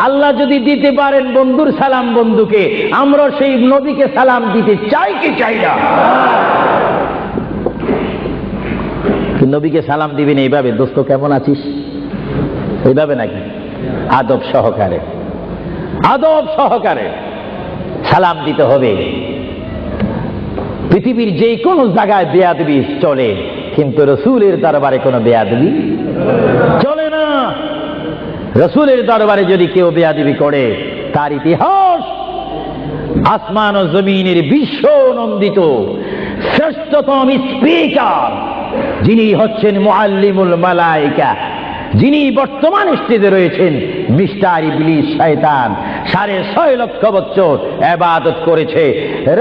আল্লাহ যদি দিতে পারেন বন্ধুর সালাম বন্ধুকে, আমরা সেই নবীকে সালাম দিতে চাই কি চাই না? নবীকে সালাম দিবেন এইভাবে, দোস্ত কেমন আছিস, এইভাবে নাকি? আদব সহকারে, আদব সহকারে সালাম দিতে হবে। পৃথিবীর যে কোনো জায়গায় বেয়াদবি চলে, কিন্তু রসুলের দরবারে কোনো বেয়াদবি চলে না। রসুলের দরবারে যদি কেউ বেয়াদবি করে, তার ইতিহাস আসমান ও জমিনের বিশ্ব নন্দিত শ্রেষ্ঠতম স্পিকার, যিনি হচ্ছেন মুআল্লিমুল মালায়েকা, যিনি বর্তমান স্টেজে রয়েছেন, মিস্টার ইবলিস শয়তান 6.5 লক্ষ বছর ইবাদত করেছে।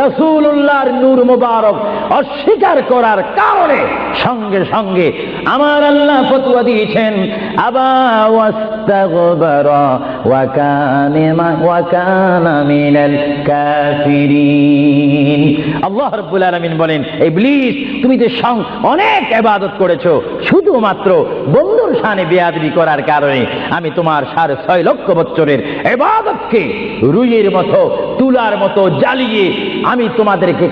রাসূলুল্লাহর নূর মুবারক অস্বীকার করার কারণে সঙ্গে সঙ্গে আমার আল্লাহ ফতোয়া দিয়েছেন, আবা ওয়াস্তাগবারা ওয়া কানা মিনাল কাফিরিন। আল্লাহ রাব্বুল আলামিন বলেন, ইবলিস তুমি যে অনেক ইবাদত করেছো, শুধুমাত্র বন্ধুর শানে বেয়াদবি করার কারণে আমি তোমার 6.5 লক্ষ বছরের ইবাদতকে রুইয়ের মতো, তুলার মতো জ্বালিয়ে আমি তোমাদেরকে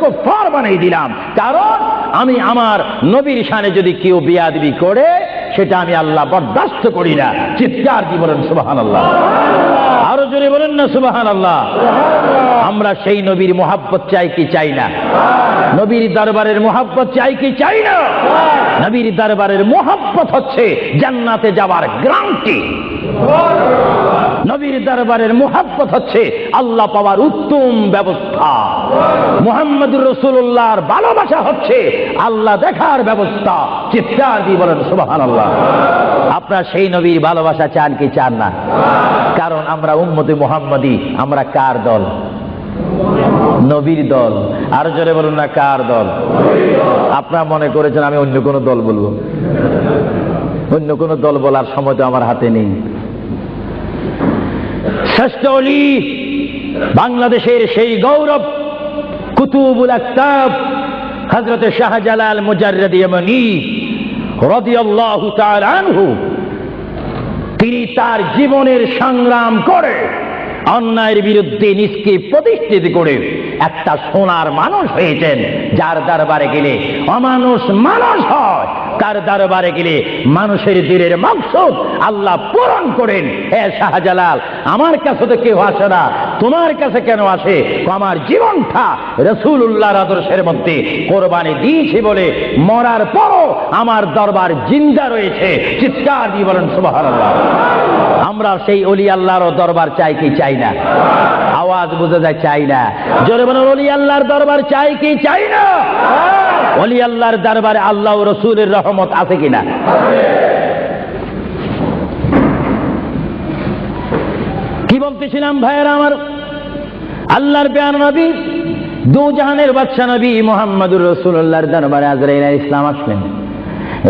কুফার বানিয়ে দিলাম। কারণ আমি আমার নবীর শানে যদি কেউ বেয়াদবি করে, সেটা আমি আল্লাহ বরদাস্ত করি না। চিৎকার দিয়ে বলেন সুবহানাল্লাহ। আরো জোরে বলেন না সুবহানাল্লাহ। আমরা সেই নবীর মুহাব্বত চাই কি চাই না? নবীর দরবারের মুহাব্বত চাই কি চাই না? নবীর দরবারের মুহাব্বত হচ্ছে জান্নাতে যাওয়ার গ্যারান্টি। নবীর দরবারের মুহাব্বত হচ্ছে আল্লাহ পাওয়ার উত্তম ব্যবস্থা। মুহাম্মদুর রাসূলুল্লাহর ভালোবাসা হচ্ছে আল্লাহ দেখার ব্যবস্থা। চিৎকার দিয়ে বলেন সুবহানাল্লাহ। আপনারা সেই নবীর ভালোবাসা চান কি চান না? কারণ আমরা উম্মতে মুহাম্মদী, আমরা কার দল? নবীর দল। আর জোরে বলুন না, কার দল? আপনারা মনে করেছেন আমি অন্য কোন দল বলবো? অন্য কোন দল বলার সময় তো আমার হাতে নেই। শ্রেষ্ঠ ওলি, বাংলাদেশের সেই গৌরব কুতুবুল আকতাব হযরত শাহজালাল মুজাররদ ইয়ামানি রাদিয়াল্লাহু তাআলা আনহু, তিনি তার জীবনের সংগ্রাম করে অন্যায়ের বিরুদ্ধে নিজকে প্রতিষ্ঠিত করে একটা সোনার মানুষ হয়েছেন, যার দরবারে গেলে অমানুষ মানুষ হয়, তার দরবারে গেলে মানুষের দিলের মকসদ আল্লাহ পূরণ করেন। হে শাহজালাল, আমার কাছে তো কেউ আসে না, তোমার কাছে কেন আসে? আমার জীবনটা রাসূলুল্লাহর আদর্শের মধ্যে কোরবানি দিয়েছি বলে মরার পরও আমার দরবার জিন্দা রয়েছে। চিৎকার দিয়ে বলেন সুবহানাল্লাহ। আমরা সেই ওলি আল্লাহর দরবার চাই কি চাই না? আওয়াজ বুঝে যায়, চাই না। জোরে বলেন, ওলি আল্লাহর দরবার চাই কি চাই না? ওলি আল্লাহর দরবারে আল্লাহ ও রাসূলের রহমত আছে কিনা? কি বলতেছিলাম ভাইয়েরা আমার? আল্লাহর প্যার নবী, দু জাহানের বাদশা নবী মুহাম্মদুর রাসূলুল্লাহর দরবারে আজরাইল আলাইহিস সালাম আসলেন।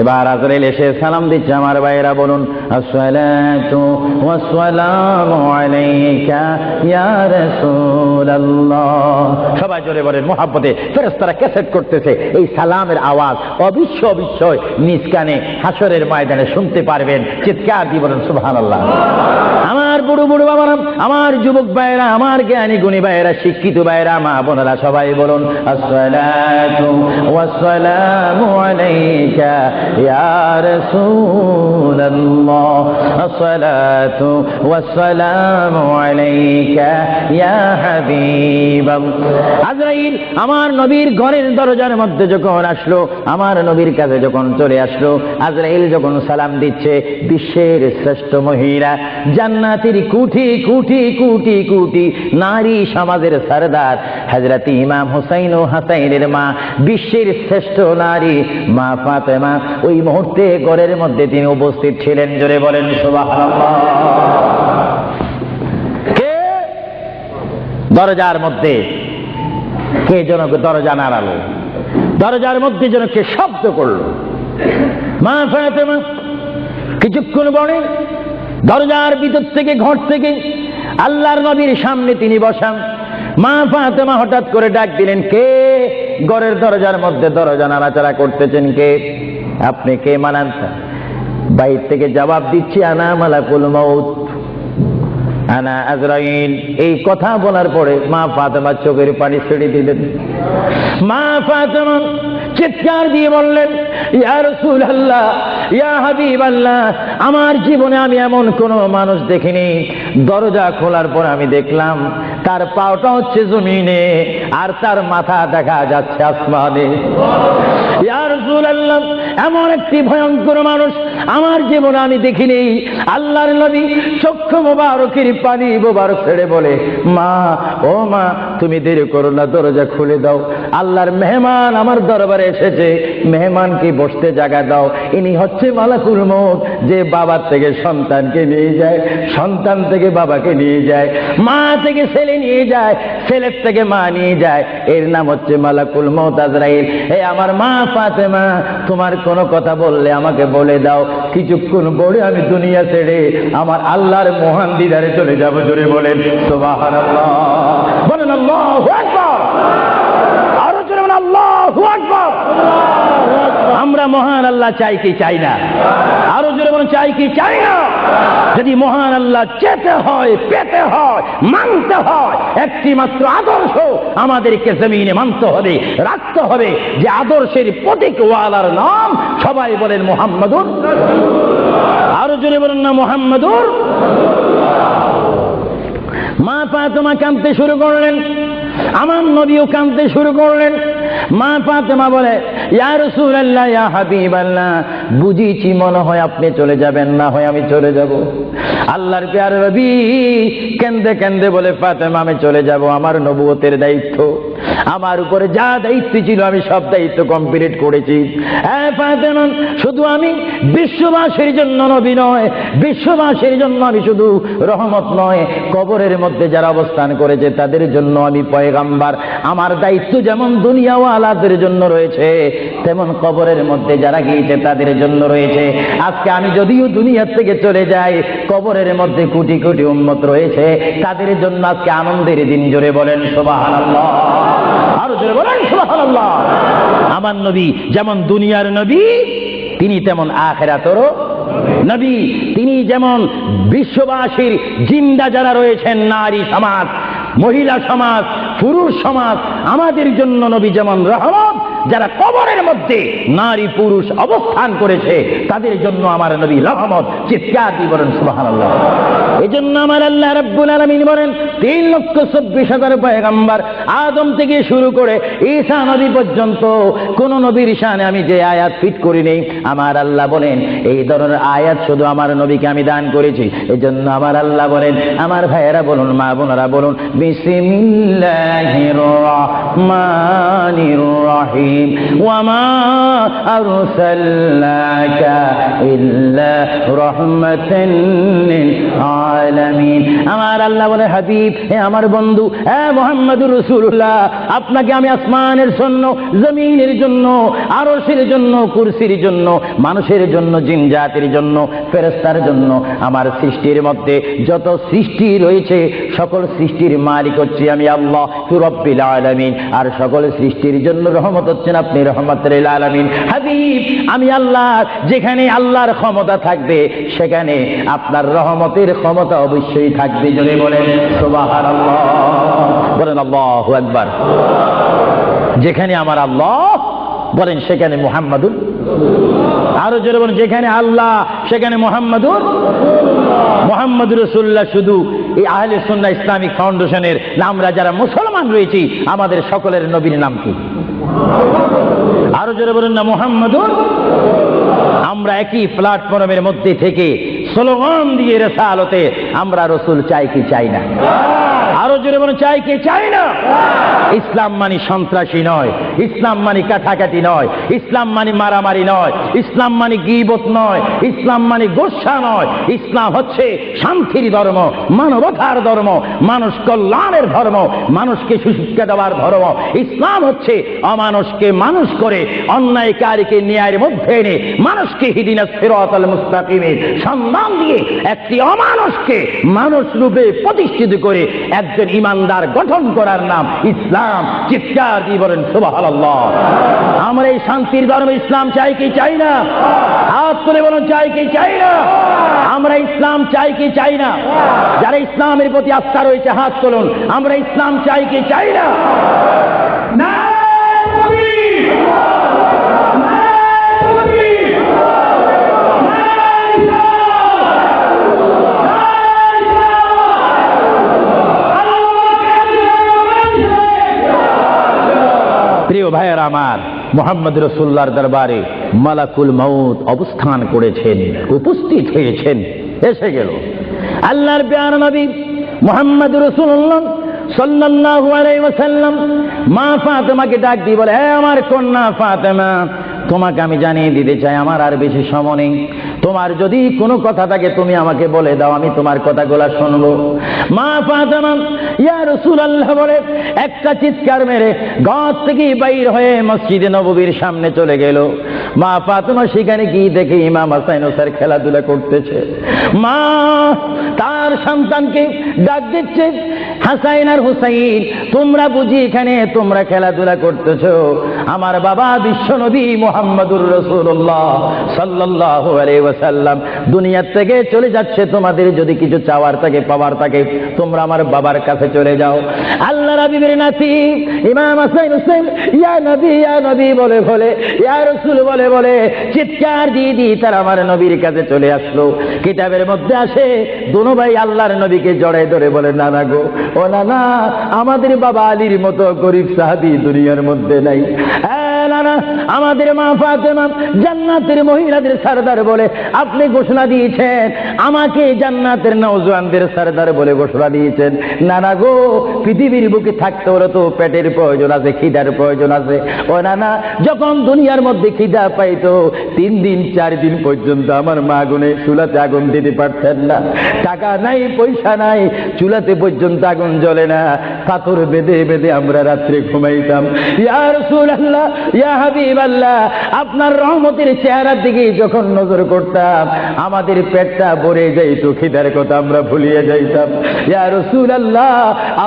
এবার আজরাইল এসে সালাম দিচ্ছে। আমার ভাইয়েরা বলুন, আসসালাতু ওয়াসসালামু আলাইকা ইয়া রাসূলুল্লাহ। সবাই জোরে বলেন মুহাব্বতে। ফেরেশতারা ক্যাসেট করতেছে, এই সালামের আওয়াজ অবিশ্বয় নিজ কানে হাসরের ময়দানে শুনতে পারবেন। চিৎকার দিয়ে বলেন সুবহানাল্লাহ। আমার বুড়ো বুড়ো বাবারা, আমার যুবক ভাইয়েরা, আমার জ্ঞানী গুণী ভাইয়েরা, শিক্ষিত ভাইয়েরা, মা বোনেরা, সবাই বলুন আসসালাতু ওয়াসসালামু আলাইকা ইয়া রাসূলুল্লাহ, আসসালাতু ওয়াসসালামু আলাইকা ইয়া হাবিবাল্লাহ। আজরাইল আমার নবীর ঘরের দরজার মধ্যে যখন আসলো, আমার নবীর কাছে যখন চলে আসলো, আজরাইল যখন সালাম দিচ্ছে, বিশ্বের শ্রেষ্ঠ মহিলা, জান্নাতের কোটি কোটি কোটি কোটি নারী সমাজের সরদার হযরত ইমাম হুসাইন ও হাসাইনের মা, বিশ্বের শ্রেষ্ঠ নারী মা ফাতেমা ওই মুহূর্তে ঘরের মধ্যে তিনি উপস্থিত ছিলেন। জোরে বলেন সুবহানাল্লাহ। কে দরজার মধ্যে? কে যেন দরজা নাড়ালো, দরজার মধ্যে যেন কে শব্দ করলো। মা ফাতেমা কিছুক্ষণ পরে দরজার ভিতর থেকে, ঘর থেকে আল্লাহর নবীর সামনে তিনি বসান। মা ফাতেমা হঠাৎ করে ডাক দিলেন, কে ঘরের দরজার মধ্যে দরজা নাড়াচাড়া করতেছেন? কে আপনি? কে মানান? বাইর থেকে জবাব দিচ্ছি, আনা মালাকুল মউত, আনা আজরাইল। এই কথা বলার পরে মা ফাতেমা চোখের পানি ছেড়ে দিলেন। মা ফাতেমা চিৎকার দিয়ে বললেন, ইয়া রাসূলুল্লাহ, ইয়া হাবিবাল্লাহ, আমার জীবনে আমি এমন কোন মানুষ দেখিনি, দরজা খোলার পর আমি দেখলাম তার পাওটা হচ্ছে জমিনে আর তার মাথা দেখা যাচ্ছে আসমানে। ইয়া রাসূলুল্লাহ, এমন একটি ভয়ঙ্কর মানুষ আমার জীবনে আমি দেখিনি। আল্লাহর নবী চক্ষু মোবারকের পানি মোবারক ছেড়ে বলে, মা, ও মা, তুমি দেরি করো না, দরজা খুলে দাও। আল্লাহর মেহমান আমার দরবারে এসেছে, মেহমানকে বসতে জায়গা দাও। ইনি হচ্ছে মালাকুল মউত, যে বাবার থেকে সন্তানকে নিয়ে যায়, সন্তান থেকে বাবাকে নিয়ে যায়, মা থেকে ছেলে নিয়ে যায়, ছেলের থেকে মা নিয়ে যায়। এর নাম হচ্ছে মালাকুল মউত আজরাইল। এই আমার মা ফাতেমা, তোমার কোনো কথা বললে আমাকে বলে দাও, কিছুক্ষণ পরে আমি দুনিয়া ছেড়ে আমার আল্লাহর মহান দিদারে চলে যাব। জোরে বলেন সুবহানাল্লাহ। বলেন আল্লাহু আকবার। আরো জোরে বলেন আল্লাহু আকবার। আমরা মহান আল্লাহ চাই কি চাই না? আরো জোরে বলেন চাই কি চাই না? যদি মহান আল্লাহ চেতে হয়, পেতে হয়, মানতে হয়, একটি মাত্র আদর্শ আমাদেরকে জমিনে মানতে হবে, রাখতে হবে। যে আদর্শের প্রতীক ওয়ালার নাম সবাই বলেন মুহাম্মাদুর। আরো জোরে বলেন না মুহাম্মাদুর। মা ফাতেমা কাঁদতে শুরু করলেন, আমার নবীও কাঁদতে শুরু করলেন। মা ফাতেমা বলে, ইয়া রাসূলুল্লাহ, ইয়া হাবিবাল্লাহ, বুঝিছি মনে হয় আপনি চলে যাবেন, না হয় আমি চলে যাব। আল্লাহর প্যারে নবী কেন্দে কেন্দে বলে, ফাতেমা, আমি চলে যাব। আমার নবুয়তের দায়িত্ব, আমার উপরে যা দায়িত্ব ছিল আমি সব দায়িত্ব কমপ্লিট করেছি। হ্যাঁ ফাতেমা, শুধু আমি বিশ্ববাসীর জন্য নবী নয়, বিশ্ববাসীর জন্য আমি শুধু রহমত নয়, কবরের মধ্যে যারা অবস্থান করেছে তাদের জন্য আমি পয়গাম্বার। আমার দায়িত্ব যেমন দুনিয়াওয়ালাদের জন্য রয়েছে, তেমন কবরের মধ্যে যারা গিয়েছে তাদের জন্য রয়েছে। আজকে আমি যদিও দুনিয়ার থেকে চলে যাই, কবরের মধ্যে কোটি কোটি উম্মত রয়েছে, তাদের জন্য আজকে আনন্দের দিন। জোরে বলেন সুবহানাল্লাহ, আরো জোরে বলেন সুবহানাল্লাহ। আমার নবী যেমন দুনিয়ার নবী, তিনি তেমন আখিরাতেরও নবী। তিনি যেমন বিশ্ববাসীর জিন্দা যারা রয়েছেন, নারী সমাজ, মহিলা সমাজ, পুরুষ সমাজ, আমাদের জন্য নবী যেমন রহমত, যারা কবরের মধ্যে নারী পুরুষ অবস্থান করেছে তাদের জন্য আমার নবী রহমত। চিৎকার দিয়ে বলেন সুবহানাল্লাহ। এজন্য আমার আল্লাহ রাব্বুল আলামিন বলেন 3,24,000 পয়গম্বর আদম থেকে শুরু করে ঈসা নবী পর্যন্ত কোন নবীর শানে আমি যে আয়াত ফিট করি নেই, আমার আল্লাহ বলেন এই ধরনের আয়াত শুধু আমার নবীকে আমি দান করেছি। এজন্য আমার আল্লাহ বলেন, আমার ভাইয়েরা বলুন, মা বোনেরা বলুন, বিসমিল্লাহির রহমানির রহিম ওয়ামা আরসালনাকা ইল্লা রাহমাতান লিল আলামিন। আমার আল্লাহ বলে, হাবিব, হে আমার বন্ধু, হে মুহাম্মদুর রাসূলুল্লাহ, আপনাকে আমি আসমানের জন্য, জমিনের জন্য, আরশের জন্য, কুরসির জন্য, মানুষের জন্য, জিন জাতির জন্য, ফেরেশতার জন্য, আমার সৃষ্টির মধ্যে যত সৃষ্টি রয়েছে সকল সৃষ্টির মালিক হচ্ছে আমি আল্লাহ রব্বুল আলামিন। আর সকল সৃষ্টির জন্য রহমত হচ্ছেন আপনি রহমাতুল লিল আলামিন। হাবিব, আমি আল্লাহ, যেখানে আল্লাহর ক্ষমতা থাকবে সেখানে আপনার রহমতের ক্ষমতা অবশ্যই থাকবে। জোরে বলেন সুবহানাল্লাহ, বলেন আল্লাহু আকবার। যেখানে আমার আল্লাহ বলেন সেখানে মুহাম্মাদুর, আরো জোরে বলেন, যেখানে আল্লাহ সেখানে মুহাম্মাদুর রাসূলুল্লাহ। শুধু এই আহলে সুন্নাহ ইসলামিক ফাউন্ডেশনের আমরা যারা মুসলমান রয়েছি, আমাদের সকলের নবীর নাম কি? আরো জোরে বলেন না, মুহাম্মাদুর। আমরা একই প্ল্যাটফর্মের মধ্যে থেকে স্লোগান দিয়ে রিসালাতে আমরা রাসূল চাই কি চাই না? আরো জোরে বলেন, চাই কি চাই না? ইসলাম মানে সন্ত্রাসী নয়, ইসলাম মানে কাটাকাটি নয়, ইসলাম মানে মারামারি নয়, ইসলাম মানে গীবত নয়, ইসলাম মানে গোসা নয়। ইসলাম হচ্ছে শান্তির ধর্ম, মানবতার ধর্ম, মানুষ কল্যাণের ধর্ম, মানুষকে সুশিক্ষা দেওয়ার ধর্ম। ইসলাম হচ্ছে অমানুষকে মানুষ করে, অন্যায়কারীকে ন্যায়ের মধ্যে এনে মানুষকে হিদিনাস সিরাতাল মুস্তাকিমের সন্ধান দিয়ে একটি অমানুষকে মানুষ রূপে প্রতিষ্ঠিত করে একজন ইমানদার গঠন করার নাম ইসলাম। চিৎকার দিয়ে বলেন সুবহানাল্লাহ। আমরা এই শান্তির ধর্ম ইসলাম চাই কি চাই না? হাত তুলে বলুন, চাই কি চাই না? আমরা ইসলাম চাই কি চাই না? যারা ইসলামের প্রতি আস্থা রয়েছে হাত তুলুন, আমরা ইসলাম চাই কি চাই না? প্রিয় ভাইয়েরা আমার, মুহাম্মদ রাসূলুল্লাহর দরবারে মালাকুল মউত অবস্থান করেছেন, উপস্থিত হয়েছেন, এসে গেল আল্লাহর প্যারা নবী মুহাম্মদ রাসূলুল্লাহ সাল্লাল্লাহু আলাইহি ওয়াসাল্লাম। মা ফাতেমাকে ডাক দিয়ে বলে, হে আমার কন্যা ফাতেমা, তোমাকে আমি জানিয়ে দিতে চাই আমার আর বেশি সময় নেই। তোমার যদি কোনো কথা থাকে তুমি আমাকে বলে দাও, আমি তোমার কথাগুলো শুনবো। মা ফাতেমা ইয়া রাসূলুল্লাহ বলে একটা চিৎকার মেরে ঘর থেকে বাইর হয়ে মসজিদে নববীর সামনে চলে গেল। মা ফাতেমা সেখানে গিয়ে দেখে ইমাম হাসান হোসেন খেলাধুলা করতেছে। মা তার সন্তানকে ডাক দিচ্ছে, হাসান আর হুসাইন, তোমরা বুঝি এখানে তোমরা খেলাধুলা করতেছো? আমার বাবা বিশ্বনবী মুহাম্মদুর রাসূলুল্লাহ সাল্লাল্লাহু আলাইহি ওয়াসাল্লাম দুনিয়ার থেকে চলে যাচ্ছে। তোমাদের যদি কিছু চাওয়ার থাকে, পাওয়ার থাকে, তোমরা আমার বাবার কাছে চলে যাও। আল্লাহ রাব্বির নাতি ইমাম হাসান হোসেন ইয়া নবী বলে বলে, ইয়া রাসূল বলে বলে চিৎকার দিয়ে দিয়ে তারা আমার নবীর কাছে চলে আসলো। কিতাবের মধ্যে আসে দুনো ভাই আল্লাহর নবীকে জড়াই ধরে বলে, নানা গো, ও নানা, আমাদের বাবা আলীর মতো গরিব সাহাবী দুনিয়ার মধ্যে নাই। নানা, আমাদের মা ফাতেমা জান্নাতের মহিলাদের সরদার বলে আপনি ঘোষণা দিয়েছেন, আমাকে জান্নাতের নওজওয়ানদের সরদার বলে ঘোষণা দিয়েছেন। নানা গো, পৃথিবীর বুকে থাকতে হলে তো পেটের প্রয়োজন আছে, খিদার প্রয়োজন আছে। ও নানা, যখন দুনিয়ার মধ্যে খিদা পাইতো 3 দিন 4 দিন পর্যন্ত আমার মা গুনে চুলাতে আগুন দিতে পারতেন না। টাকা নাই, পয়সা নাই, চুলাতে পর্যন্ত আগুন জ্বলে না, পাথর বেঁধে বেঁধে আমরা রাত্রে ঘুমাইতাম। ইয়া রাসূলুল্লাহ, ইয়া হাবিবাল্লাহ, আপনার রহমতের চেহারার দিকে যখন নজর করতাম আমাদের পেটটা ভরে যাইত, খিদার কথা আমরা ভুলিয়ে যাইতাম। ইয়া রাসূলুল্লাহ,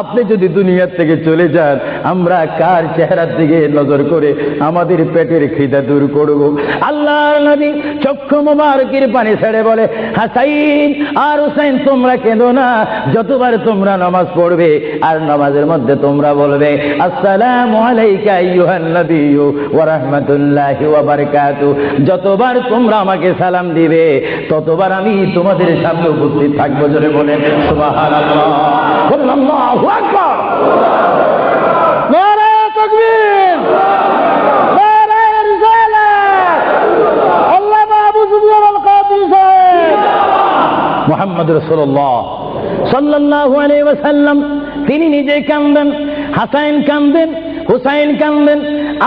আপনি যদি দুনিয়ার থেকে চলে যান আমরা কার চেহারার দিকে নজর করে আমাদের পেটের খিদা দূর করব? আল্লাহর নবী চক্ষু মোবারকের পানি ছেড়ে বলে, হাসাইন আর হুসাইন তোমরা কেঁদো না, যতবার তোমরা নামাজ পড়বে আর নামাজের মধ্যে তোমরা বলবে আসসালামু আলাইকা আইয়ুহান নাবিয়্যু ওয়া রাহমাতুল্লাহি ওয়া বারাকাতুহু, যতবার তোমরা আমাকে সালাম দিবে ততবার আমি তোমাদের সামনে উপস্থিত থাকবো। জোরে বলেন সুবহানাল্লাহ, আল্লাহু আকবার, নারে তাকবীর, নারে রিসালাত, আল্লাহু আবু সুফিয়ান আল কাদি সাহেব, মুহাম্মদ রাসূলুল্লাহ সাল্লাল্লাহু আলাইহি ওয়াসাল্লাম তিনি নিজে কাঁদেন, হাসান কাঁদেন, হুসাইন কাঁদেন,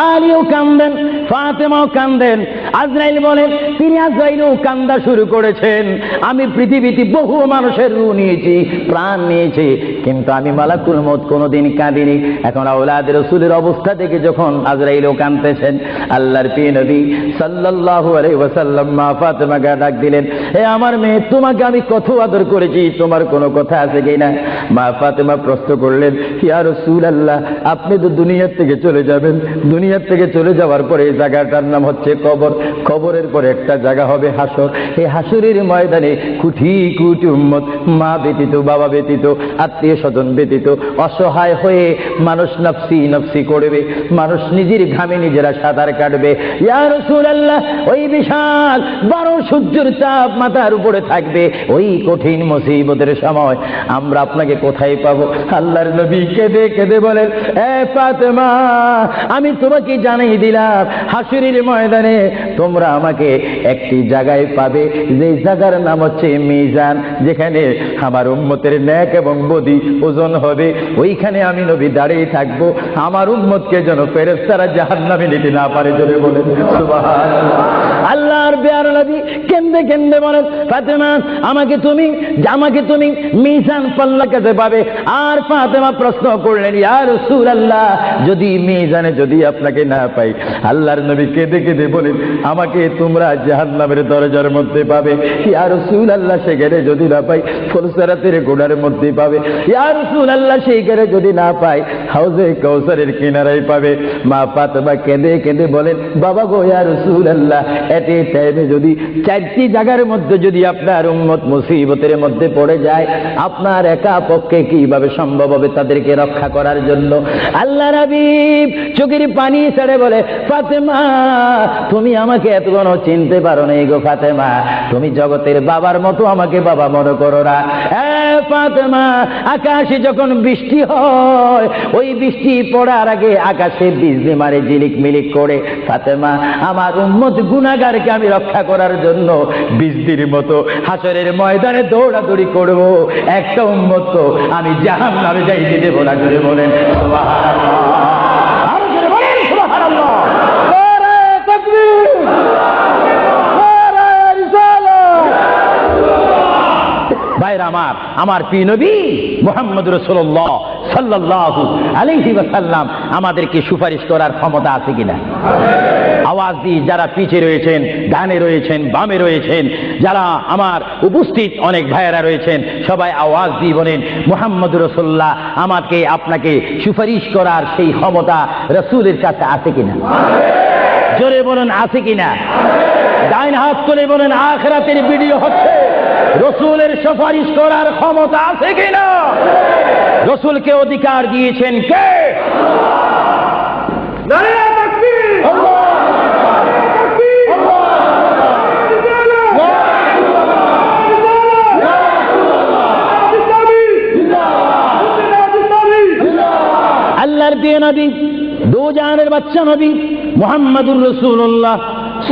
আলীও কাঁদেন, ফাতেমাও কাঁদেন। আজরাইল বলেন তিনি আজরাইলও কান্দা শুরু করেছেন। আমি পৃথিবীতে বহু মানুষের রূহ নিয়েছি, প্রাণ নিয়েছি, কিন্তু আমি মালাকুল মউত কোনোদিন কাঁদিনি। এখন আওলাদ রাসূলের অবস্থা দেখে যখন আজরাইলও কাঁদতেছেন, আল্লাহর প্রিয় নবী সাল্লাল্লাহু আলাইহি ওয়াসাল্লাম মা ফাতেমাকে ডাক দিলেন, হে আমার মেয়ে, তোমাকে আমি কত আদর করেছি, তোমার কোনো কথা আছে কিনা? মা ফাতেমা প্রশ্ন করলেন, ইয়া রাসূলুল্লাহ, আপনি তো দুনিয়ার থেকে চলে যাবেন, দুনিয়ার থেকে চলে যাওয়ার পরে এই জায়গাটার নাম হচ্ছে কবর, কবরের পরে একটা জায়গা হবে হাসর। এই হাসরের ময়দানে কোটি কোটি উম্মত, মা ব্যতীত, বাবা ব্যতীত, আত্মীয় স্বজন ব্যতীত অসহায় হয়ে মানুষ নফসি নফসি করবে, মানুষ নিজের ঘামে নিজেরা সাঁতার কাটবে। ইয়া রাসূলুল্লাহ, ওই বিশাল 12 সূর্যের তাপ মাথার উপরে থাকবে, ওই কঠিন মুসিবতের সময় আমরা আপনাকে কোথায় পাবো? আল্লাহর নবী কেঁদে কেঁদে বলেন, এ ফাতেমা, আমি তোমাকে জানিয়ে দিলাম হাসরের ময়দানে তোমরা আমাকে একটি জায়গায় পাবে, যে জায়গার নাম হচ্ছে মিজান, যেখানে আমার উম্মতের নেক এবং বদি ওজন হবে। ওইখানে আমি নবী দাঁড়িয়ে থাকবো, আমার উম্মতকে যেন ফেরেশতারা জাহান্নামে নিতে না পারে। জোরে বলেন সুবহানাল্লাহ। আল্লাহর প্যারা নবী কেঁদে কেঁদে বলেন, ফাতেমা, আমাকে তুমি মিজান পাল্লা কাছে পাবে। আর ফাতেমা প্রশ্ন করলেন, ইয়া রাসূলুল্লাহ, যদি মিজানে যদি আপনাকে না পাই? আল্লাহর নবী কেঁদে কেঁদে বলেন, আমাকে তোমরা জাহান্নামের দরজার মধ্যে পাবে। ইয়া রাসূলুল্লাহ, সেখানে যদি না পাই ফুলসিরাতের গোড়ার মধ্যে পাবে। ইয়া রাসূলুল্লাহ, সেইখানে যদি না পাই হাউজে কাউসারের কিনারায় পাবে। মা ফাতেমা কেঁদে কেঁদে বলেন, বাবা গো, ইয়া রাসূলুল্লাহ, এতে টাইমে যদি 4টি জায়গার মধ্যে যদি আপনার উম্মত মুসিবতের মধ্যে পড়ে যায়, আপনার একা পক্ষে কিভাবে সম্ভব হবে তাদেরকে রক্ষা করার জন্য? আল্লাহর হাবিব চোখের পানি ছেড়ে বলে, ফাতেমা, তুমি আমাকে এতক্ষণ চিনতে পারো নাই গো ফাতেমা, তুমি জগতের বাবার মতো আমাকে বাবা মনে করো না। ফাতেমা, আকাশে যখন বৃষ্টি হয়, ওই বৃষ্টি পড়ার আগে আকাশে বিজলি মারে ঝিলিক মিলিক করে। ফাতেমা, আমার উম্মত গুনাহগারকে আমি রক্ষা করার জন্য বিজলির মতো হাসরের ময়দানে দৌড়াদৌড়ি করব, একটা উম্মত তো আমি জাহান্নামে যাইতে দেব না। জোরে বলেন সুবহানাল্লাহ, আর জোরে বলেন সুবহানাল্লাহ, নারে তাকবীর, নারে রিসালাত। ভাইরা আমার প্রিয় নবী মুহাম্মদ রাসূলুল্লাহ সাল্লাল্লাহু আলাইহি ওয়াসাল্লাম আমাদেরকে সুপারিশ করার ক্ষমতা আছে কিনা? আওয়াজ দিয়ে যারা পিছে রয়েছেন, ডানে রয়েছেন, বামে রয়েছেন, যারা আমার উপস্থিত অনেক ভাইয়েরা রয়েছেন, সবাই আওয়াজ দিয়ে বলেন, মুহাম্মদ রাসূলুল্লাহ আমাকে আপনাকে সুপারিশ করার সেই ক্ষমতা রাসূলের কাছে আছে কিনা? জোরে বলেন আছে কিনা? ডাইন হাত তুলে বলেন, আখিরাতের ভিডিও হচ্ছে, রাসূলের সুপারিশ করার ক্ষমতা আছে কিনা? রাসূলকে অধিকার দিয়েছেন কে? নারে তাকবীর, আল্লাহু আল্লাহর প্রিয় নবী, দু জাহানের বাদশা নবী মুহাম্মদুর রাসূলুল্লাহ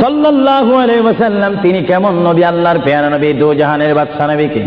সাল্লাল্লাহু আলাইহি ওয়াসাল্লাম, তিনি কেমন নবী? আল্লাহর প্রিয় নবী, দু জাহানের বাদশা নবীকে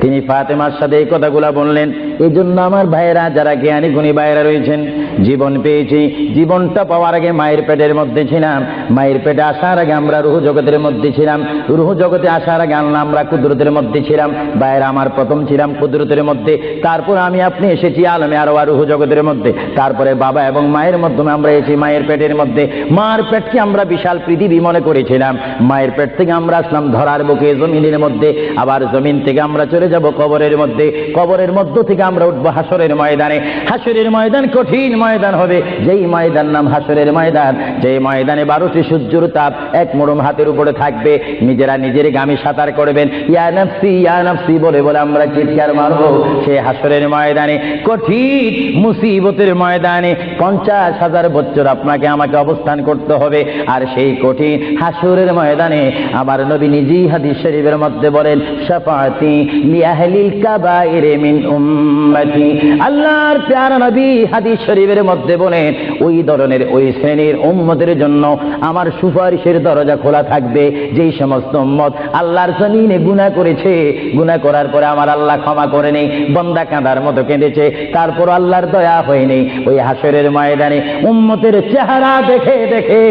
তিনি ফাতেমার সাথে এই কথাগুলা বললেন। এই জন্য আমার ভাইয়েরা, যারা জ্ঞানী গুণী ভাইয়েরা রয়েছেন, জীবন পেয়েছি। জীবনটা পাওয়ার আগে মায়ের পেটের মধ্যে ছিলাম, মায়ের পেটে আসার আগে আমরা রুহ জগতের মধ্যে ছিলাম, রুহ জগতে আসার আগে আল্লাহ আমরা কুদরতের মধ্যে ছিলাম। বাইরে আমার প্রথম ছিলাম কুদরতের মধ্যে, তারপর আমি আপনি এসেছি আলমে আরওয়া রুহ জগতের মধ্যে, তারপরে বাবা এবং মায়ের মাধ্যমে আমরা এসেছি মায়ের পেটের মধ্যে। মার পেটকে আমরা বিশাল পৃথিবী মনে করেছিলাম। মায়ের পেট থেকে আমরা আসলাম ধরার বুকে জমিনের মধ্যে, আবার জমিন থেকে আমরা চলে যাব কবরের মধ্যে, কবরের মধ্য থেকে আমরা উঠবো হাসরের ময়দানে। হাসরের ময়দান কঠিন ময়দান হবে, যেই ময়দান নাম হাসরের ময়দান, যেই ময়দানে 12টি সূর্যের তাপ এক মোড়ম হাতের উপরে থাকবে। নিজেরা নিজের গামী সাঁতার করবেন, ইয়া নাফসি বলে বলে আমরা চিৎকার মারবো সেই হাসরের ময়দানে, কঠিন মুসিবতের ময়দানে 50,000 বছর আপনাকে আমাকে অবস্থান করতে হবে। আর সেই কঠিন হাসরের ময়দানে আমার নবী নিজেই হাদিস শরীফের মধ্যে বলেন, শাফাআতি লিআহলিল কাবাইর মিন উম্মতি। আল্লাহর প্যারা নবী হাদিস শরীফের মধ্যে বলেন, ওই ধরনের ওই শ্রেণীর উম্মতের জন্য আমার সুপারিশের দরজা খোলা থাকবে যেই সমস্ত উম্মত আল্লাহর জমিনে গুনাহ করেছে, গুনাহ করার পরে আমার আল্লাহ ক্ষমা করে নেই, বান্দা কাঁদার মতো কেঁদেছে, তারপর আল্লাহর দয়া হয়নি। ওই হাসরের ময়দানে উম্মতের চেহারা দেখে দেখে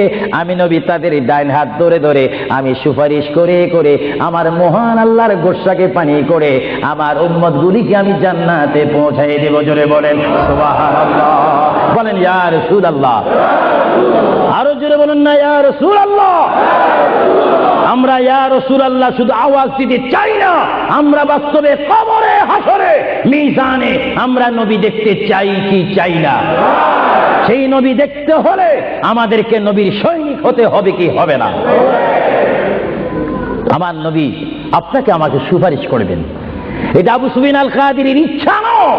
আমি নবী তাদের ডাইন হাত ধরে ধরে আমি সুপারিশ করে করে আমার মহান আল্লাহর গোসাকে পানি করে আমার উম্মতগুলিকে আমি জান্নাতে পৌঁছাই দেব। জোরে বলেন সুবহানাল্লাহ, বলেন ইয়া রাসূলুল্লাহ, আরো জোরে বলুন না ইয়া রাসূলুল্লাহ। আমরা ইয়া রাসূলুল্লাহ শুধু আওয়াজ দিতে চাই না, আমরা বাস্তবে কবরে হাসরে মিজানে আমরা নবী দেখতে চাই কি চাই না? সেই নবী দেখতে হলে আমাদেরকে নবীর সৈনিক হতে হবে কি হবে না? আমার নবী আপনাকে আমাকে সুপারিশ করবেন, এটা আবু সুফিয়ান আল কাদিরের ইচ্ছা নয়।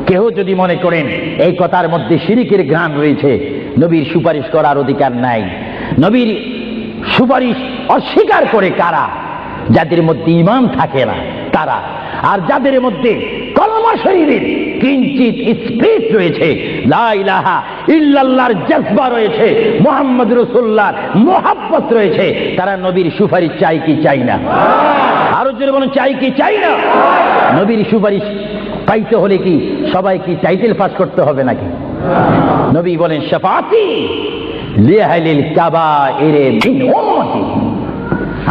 কেউ যদি মনে করেন এই কথার মধ্যে শিরকের ঘ্রাণ রয়েছে, নবীর সুপারিশ করার অধিকার নাই। নবীর সুপারিশ অস্বীকার করে কারা? যাদের মধ্যে ঈমান থাকে না তারা, আর যাদের মধ্যে কলমা শরীফের কিঞ্চিত স্পিরিট রয়েছে, লা ইলাহা ইল্লাল্লাহর জজবা রয়েছে, মুহাম্মদ রাসূলুল্লাহর মুহাব্বত রয়েছে, তারা নবীর সুপারিশ চাই কি চাই না? আরো জোরে বলুন, চাই কি চাই না? নবীর সুপারিশ পাইতে হলে কি সবাই কি টাইটেল পাস করতে হবে নাকি? নবী বলেন, শাফাআতি লিআহলিল কাবাইর মিন উম্মতি।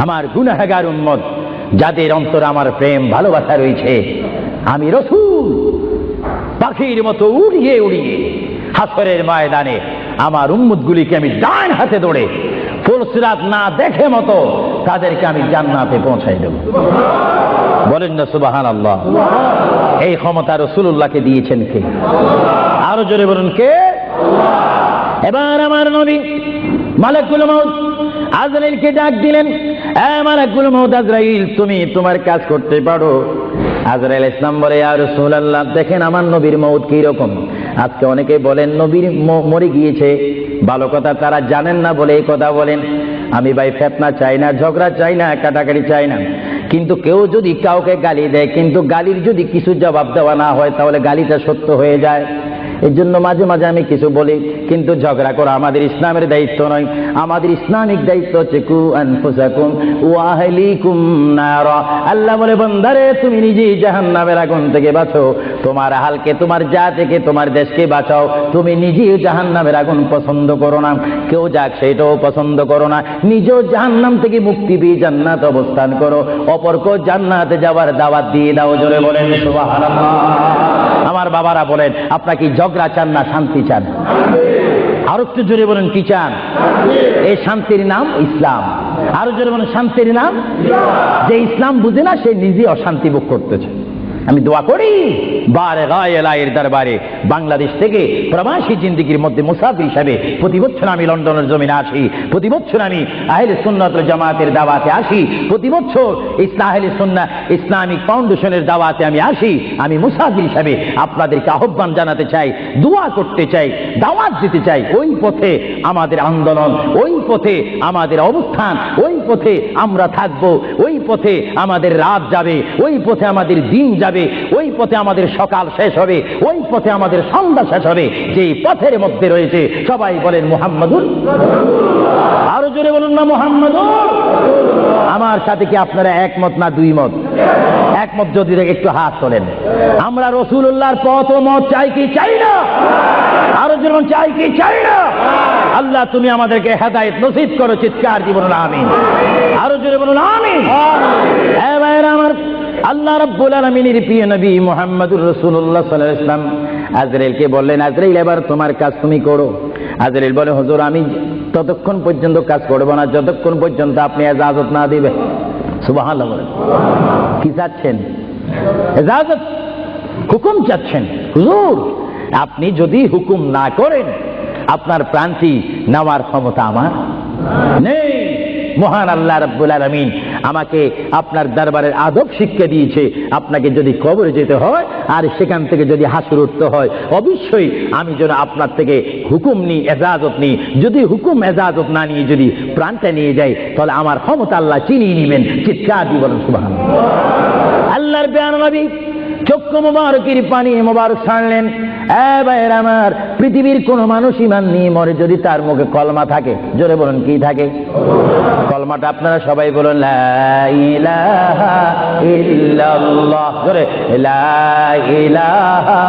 আমার গুনাহগার উম্মত যাদের অন্তরে আমার প্রেম ভালোবাসা রয়েছে, আমি রাসূল পাখির মতো উড়িয়ে উড়িয়ে হাসরের ময়দানে আমার উম্মতগুলিকে আমি ডান হাতে ধরে ফুলসিরাত না দেখে মতো তাদেরকে আমি জান্নাতে পৌঁছাই দেব। বলেন না সুবহানাল্লাহ। এই ক্ষমতা রাসূলুল্লাহকে দিয়েছেন কে? আরো জোরে বলুন কে? এবার আমার নবী মালাকুল মউত আজরাইলকে ডাক দিলেন, এ মালাকুল মউত আজরাইল, তুমি তোমার কাজ করতে পারো। আজরাইল ইসলাম বলে, ইয়া রাসূলুল্লাহ, দেখেন আমার নবীর মউত কি রকম। আজকে অনেকে বলেন নবীর মরে গিয়েছে, ভালো কথা তারা জানেন না বলে এই কথা বলেন। আমি ভাই ফিতনা চাই না, ঝগড়া চাই না, কাটাকাটি চাই না, কিন্তু কেউ যদি কাউকে গালি দেয়, কিন্তু গালির যদি কিছু জবাব দেওয়া না হয় তাহলে গালিটা সত্য হয়ে যায়। এর জন্য মাঝে মাঝে আমি কিছু বলি, কিন্তু ঝগড়া করা আমাদের ইসলামের দায়িত্ব নয়। আমাদের ইসলামিক দায়িত্ব হচ্ছে কু আনফুসাকুম ওয়া আহলিকুম নারা। আল্লাহ বলে, বান্দারে তুমি নিজেই জাহান্নামের আগুন থেকে বাঁচো, তোমার আহলকে, তোমার জাতিকে, তোমার দেশকে বাঁচাও। তুমি নিজেই জাহান্নামের আগুন পছন্দ করো না, কেউ যাক সেটাও পছন্দ করো না, নিজেও জাহান্নাম থেকে মুক্তি পেয়ে জান্নাত অবস্থান করো, অপরকেও জান্নাতে যাওয়ার দাওয়াত দিয়ে দাও। জোরে বলেন সুবহানাল্লাহ। আমার বাবারা বলেন, আপনারা কি ঝগড়া চান না শান্তি চান? আরো একটু জোরে বলেন, কি চান? এই শান্তির নাম ইসলাম। আরো জোরে বলেন, শান্তির নাম। যে ইসলাম বুঝে না সে নিজে অশান্তি ভোগ করতেছে। আমি দোয়া করি বারে গায়ের দরবারে বাংলাদেশ থেকে প্রবাসী জিন্দেগির মধ্যে মুসাফির হিসাবে প্রতি বছর আমি লন্ডনের জমিনে আসি, প্রতি বছর আমি আহলে সুন্নাত ওয়াল জামাতের দাওয়াতে আসি, প্রতি বছর আহলে সুন্নাহ ইসলামিক ফাউন্ডেশনের দাওয়াতে আমি আসি। আমি মুসাফির হিসাবে আপনাদেরকে আহ্বান জানাতে চাই, দোয়া করতে চাই, দাওয়াত দিতে চাই। ওই পথে আমাদের আন্দোলন, ওই পথে আমাদের অবস্থান, ওই পথে আমরা থাকবো, ওই পথে আমাদের রাত যাবে, ওই পথে আমাদের দিন যাবে, ওই পথে আমাদের সকাল শেষ হবে, ওই পথে আমাদের সন্ধ্যা শেষ হবে। যেই পথের মধ্যে রয়েছে সবাই বলেন মুহাম্মাদুর। আরো জোরে বলুন না মুহাম্মাদুর। আমার সাথে কি আপনারা একমত না দুই মত? একমত যদি একটু হাত তোলেন। আমরা রাসূলুল্লাহর পথ ও মত চাই কি চাই না? আরো যেমন চাই কি চাই না? আল্লাহ তুমি আমাদেরকে হেদায়েত নসিব করো, চিৎকার দিয়ে বলুন আমিন। আরো জোরে বলুন আমিন। হ্যাঁ ভাইরা আমার, আল্লাহ রাব্বুল আলামিনের প্রিয় নবী মুহাম্মদুর রাসূলুল্লাহ সাল্লাল্লাহু আলাইহি ওয়াসাল্লাম আজরাইলকে বললেন, আজরাইল এবার তোমার কাজ তুমি করো। আজরাইল বলে, হুজুর আমি ততক্ষণ পর্যন্ত কাজ করব না যতক্ষণ পর্যন্ত আপনি ইজাজত না দিবেন। সুবহানাল্লাহ বলেন। কি চাচ্ছেন? ইজাজত, হুকুম চাচ্ছেন। হুজুর আপনি যদি হুকুম না করেন আপনার প্রাণটি নেওয়ার ক্ষমতা আমার নেই। মহান আল্লাহ রাব্বুল আলামিন আমাকে আপনার দরবারের আদব শিক্ষা দিয়েছে, আপনাকে যদি কবরে যেতে হয় আর সেখান থেকে যদি হাসর উঠতে হয় অবশ্যই আমি যেন আপনার থেকে হুকুম নিই, এজাজত নিই। যদি হুকুম এজাজত না নিয়ে যদি প্রাণটা নিয়ে যাই তাহলে আমার ক্ষমতা আল্লাহ চিনিয়ে নেবেন। চিৎকার দিয়ে বলেন সুবহানাল্লাহ। আল্লাহর প্রিয় নবী চক্ষু মোবারকের পানি মোবারক ছাড়লেন। ভাইয়েরা আমার, পৃথিবীর কোন মানুষ ঈমান নিয়ে মরে যদি তার মুখে কলমা থাকে, জোরে বলুন কি থাকে? কলমাটা আপনারা সবাই বলুন, লা ইলাহা ইল্লাল্লাহ। জোরে, লা ইলাহা